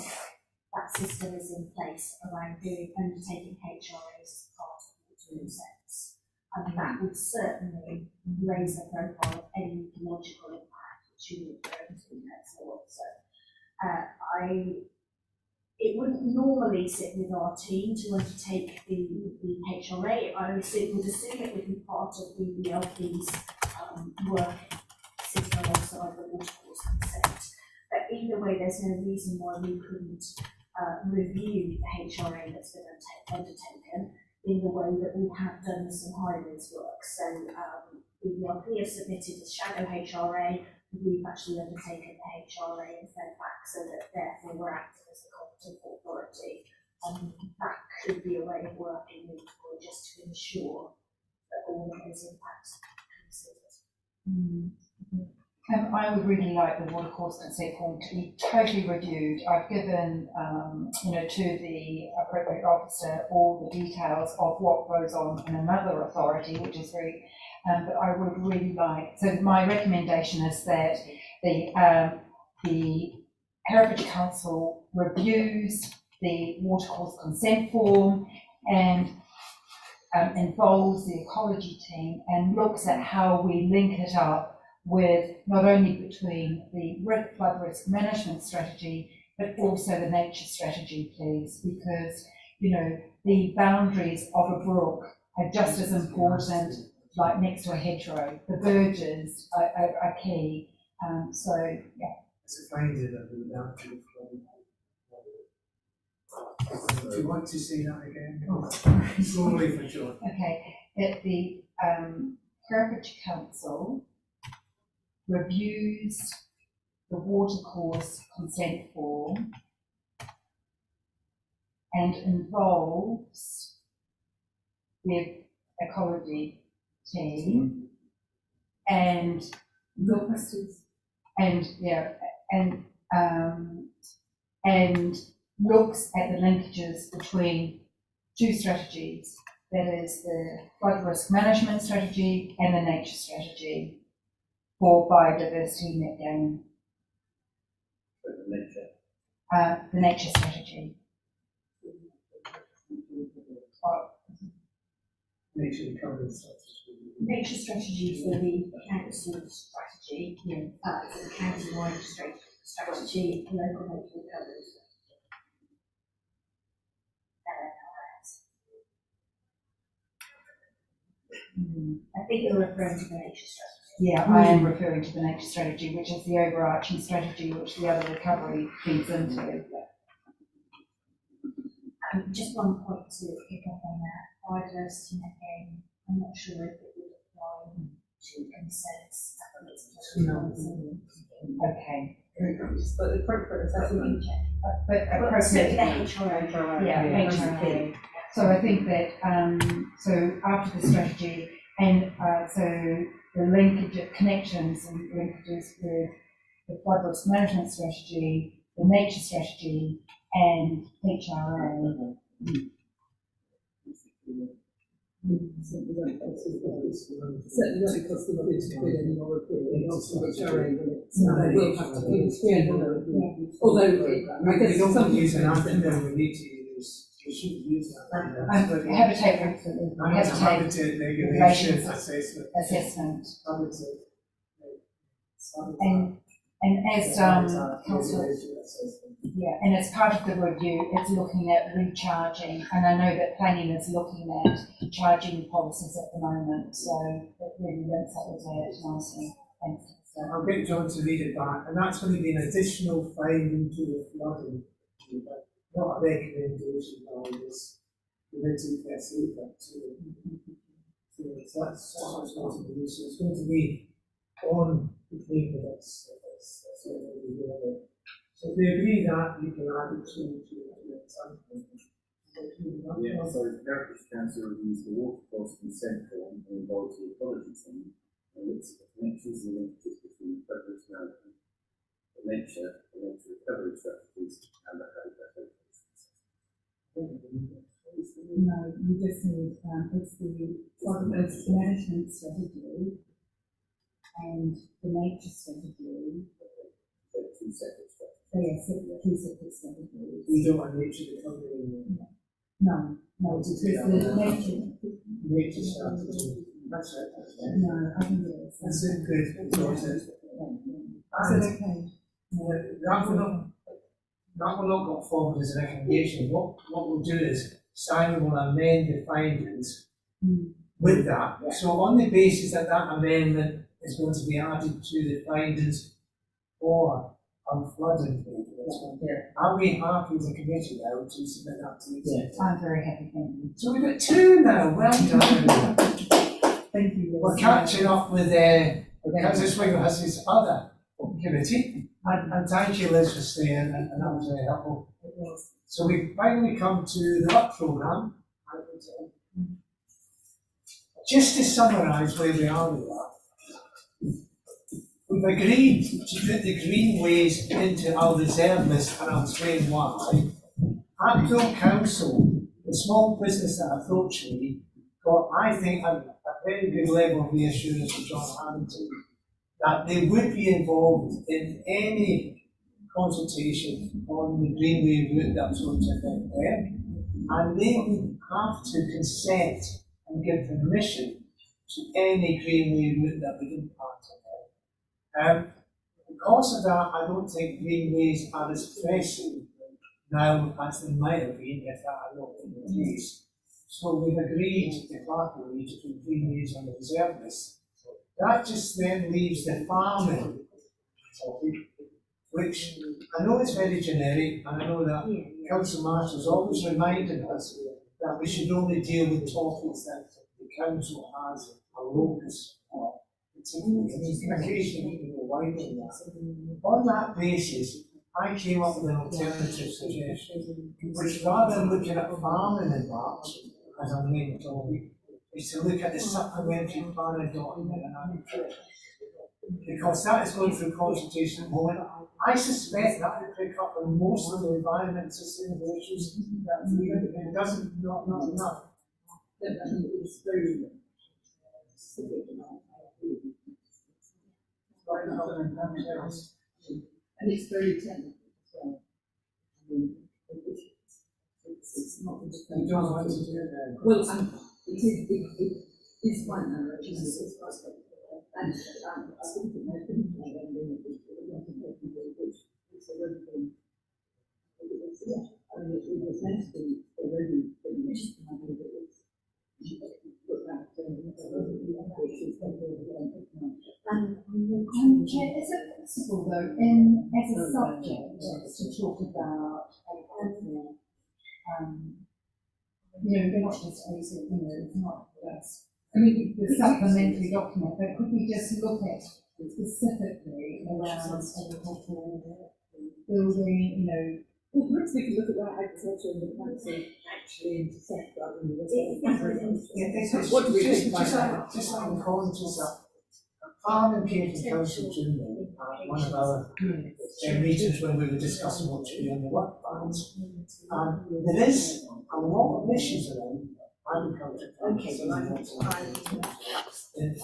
that system is in place around undertaking HRAs as part of water consents, and that would certainly raise the profile of any ecological impact which you would go into next also. It wouldn't normally sit with our team to undertake the HRA. I would assume it would be part of the BLP's work sitting alongside the watercourse consent. But either way, there's no reason why we couldn't review the HRA that's been undertaken in the way that we have done with some highways work. So BLP have submitted a shadow HRA. We've actually undertaken the HRA and fed back, so that therefore we're acting as a competent authority. That could be a way of working with people just to ensure that all of those impacts are considered. I would really like the watercourse consent form to be totally reviewed. I've given, to the appropriate officer all the details of what goes on in another authority, which is very. But I would really like. So my recommendation is that the Heritage Council reviews the watercourse consent form and involves the ecology team and looks at how we link it up with not only between the flood risk management strategy, but also the nature strategy, please, because, the boundaries of a brook are just as important, like next to a hedgerow. The verges are key. So, yeah. It's a finding of the boundary. Do you want to see that again? Slowly for sure. Okay. The Heritage Council reviews the watercourse consent form and involves the ecology team and No questions. and looks at the linkages between two strategies, that is the flood risk management strategy and the nature strategy for biodiversity net gain. The nature strategy. Nature strategy for the council strategy, for the county-wide strategy, local nature recovery. I think you're referring to the nature strategy. Yeah, I am referring to the nature strategy, which is the overarching strategy which the other recovery feeds into. Just one point to pick up on that, biodiversity net gain, I'm not sure if it would apply to consents. Okay. But appropriate, that's what you check. But Certainly appropriate. the HRA. Yeah, HRA. So I think that, so after the strategy, and so the linkage of connections and linkages with the flood risk management strategy, the nature strategy, and HRA. Certainly not because the bid to bid any more appealing, also HRA will will have to be explained. Although, I guess We don't some use an people acronym, we need to use, we should use that. Habitat Habitat regulation assessment. assessment. Habitat. And as councillor, yeah, and as part of the review, it's looking at recharging, and I know that planning is looking at charging policies at the moment, so it really links up with that nicely. Thanks. I'll get John to read it back, and that's going to be an additional finding to the flooding, not a recommendation by this committee, that's it, so that's what's going to be, so it's going to be on the paper that's what we'll be doing. So if we agree that, you can add it to the something. Yeah, so the Heritage Council reviews the water cost consent form and involves the ecology team and looks at the connections and linkages between flood risk management, the nature recovery strategies, and the habitat regulations. No, you just need, it's the flood risk management strategy and the nature strategy. So two separate strategies. Yes, two separate strategies. We don't want nature recovery. No, because the Nature strategy. That's right. no, I think it is. That's it, good. So it's- Is it okay? That will not go forward as a recommendation. What we'll do is Simon will amend the findings with that. So on the basis that that amendment is going to be added to the findings for flooding. Are we happy as a committee now to submit that to the executive? I'm very happy, thank you. So we've got two now, well done. Thank you. We're catching up with Councillor Swingle has his other committee. And thank you, Liz, for staying, and that was very helpful. So we finally come to the work programme. Just to summarise where we are with that, we've agreed to put the greenways into our reserve list, and I'll explain why. At Bill Council, the small business that approached me got, I think, a very good level of reassurance from John Hamilton that they would be involved in any consultation on the greenway route that was going to affect them, and they would have to consent and give permission to any greenway route that would impact on them. Because of that, I don't think greenways are as pressing now as they might have been if that had not been the case. So we've agreed departmentally to put greenways on the reserve list. That just then leaves the farming topic, which I know is very generic, and I know that Council Marshall's always reminding us that we should only deal with topics that the council has a locus for. Occasionally we can go wider than that. On that basis, I came up with an alternative suggestion, which rather than looking at farming in March, as I'm leaving it all week, is to look at the supplementary planning document and agriculture. Because that is going through consultation at the moment. I suspect that will pick up on most of the environment and sustainable issues that it doesn't, not enough. It's very specific and it's very technical as well. I mean, it's not just. You don't want to do that. Well, it is quite narrow, it's quite specific. And I think that they're thinking about them being which is already been. I mean, it was meant to be already been issued, and I think it was. Put that, which is Chair, is it possible though, as a subject, to talk about agricultural, not just basic, it's not just, the supplementary document, but could we just look at specifically around agricultural building, well, perhaps we can look at that agriculture and the council actually intersect rather than the what do we think about that? Just like the colleges that Farm and Community Council June, one of our meetings when we were discussing what to do on the work plans. There is a lot of issues around agriculture. Okay, so I want I'm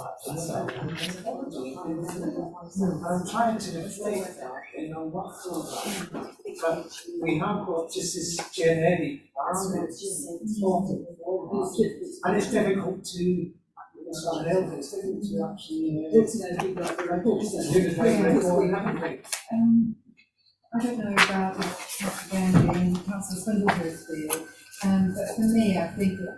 trying to reflect that in our work program, but we have got just this generic topic, and it's difficult to. It's difficult to actually. I don't know about Councillor Gandy and Councillor Spindle's field, but for me, I think that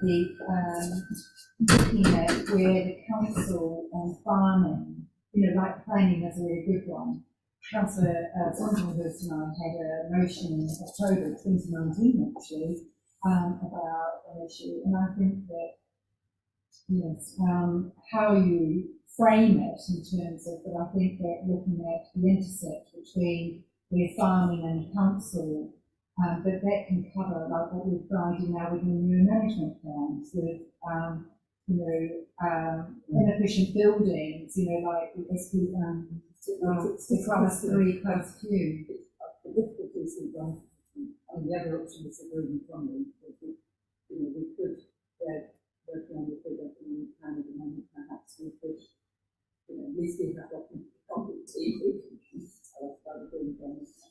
looking at where the council and farming, like planning is a really good one. Councillor Spindlehurst and I had a motion in October 2019 actually about an issue, and I think that how you frame it in terms of, but I think that looking at the intersect between where farming and council, that can cover like what we're finding now with the new management plans with, inefficient buildings, like the SP, the class 3, class Q. The difficulties with them, and the other option is agreement funding, we could, working on the figure and plan at the moment, perhaps we could, at least we have that competency.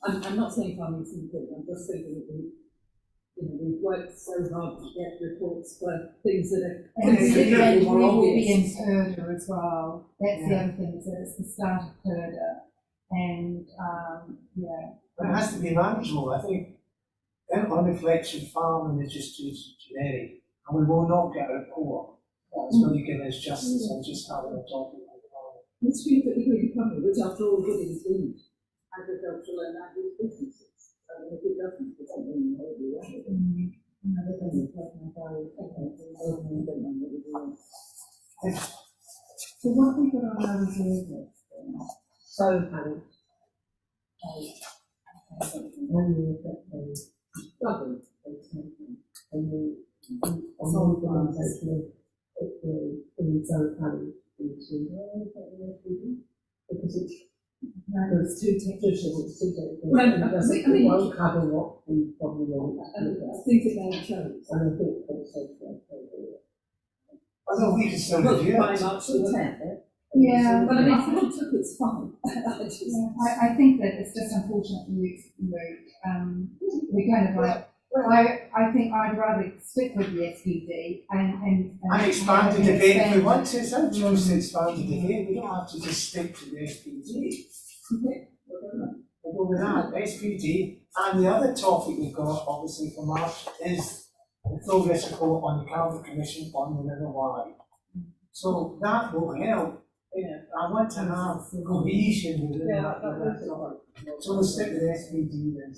I'm not saying farming is important, I'm just thinking that we've worked so hard to get reports for things that are considerably more obvious. And Purda as well, that's the other thing, is that it's the start of Purda, and, But it has to be manageable, I think. On reflection, farming is just too generic, and we will not get a report that's going to give us justice on just having a topic like farming. Let's look at the green economy, which after all would include agricultural and agri-businesses. If it doesn't, it's something horribly wrong. So what have we got on our reserve list then? Solar panels. When you affect struggling, and the implementation of the solar panels into, because it's too technical, it's too technical. It won't cover what we probably want. I think about chose. And I think that's I don't think it's so Well, good. by March the 10th. Yeah, But I mean, if you want to, it's fine. I think that it's just unfortunate we kind of like, I think I'd rather stick with the SPD and expand the debate if we want to. It's our choice to expand the debate. We don't have to just stick to the SPD. We'll go with that, SPD. And the other topic we've got, obviously, for March is the progress report on the Cabinet Commission on the River Wye. So that will help. I want to have cohesion within that topic. So we'll stick with the SPD then,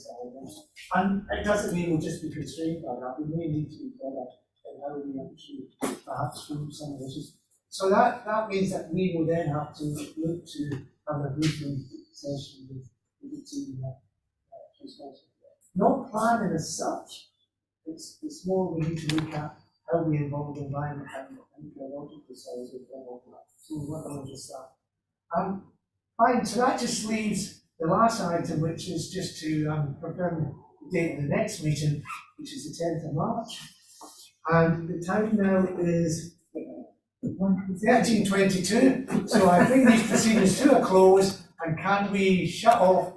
and it doesn't mean we'll just be constrained by that. We may need to be better in how we actually perhaps through some of this. So that means that we will then have to look to have a briefing session with the team Not planning as such. It's more we need to look at how we involve the environment and ecological side of all that. So what I'll just fine, so that just leaves the last item, which is just to confirm the date of the next meeting, which is the 10th of March. And the time now is 13:22. So I bring these proceedings to a close, and can we shut off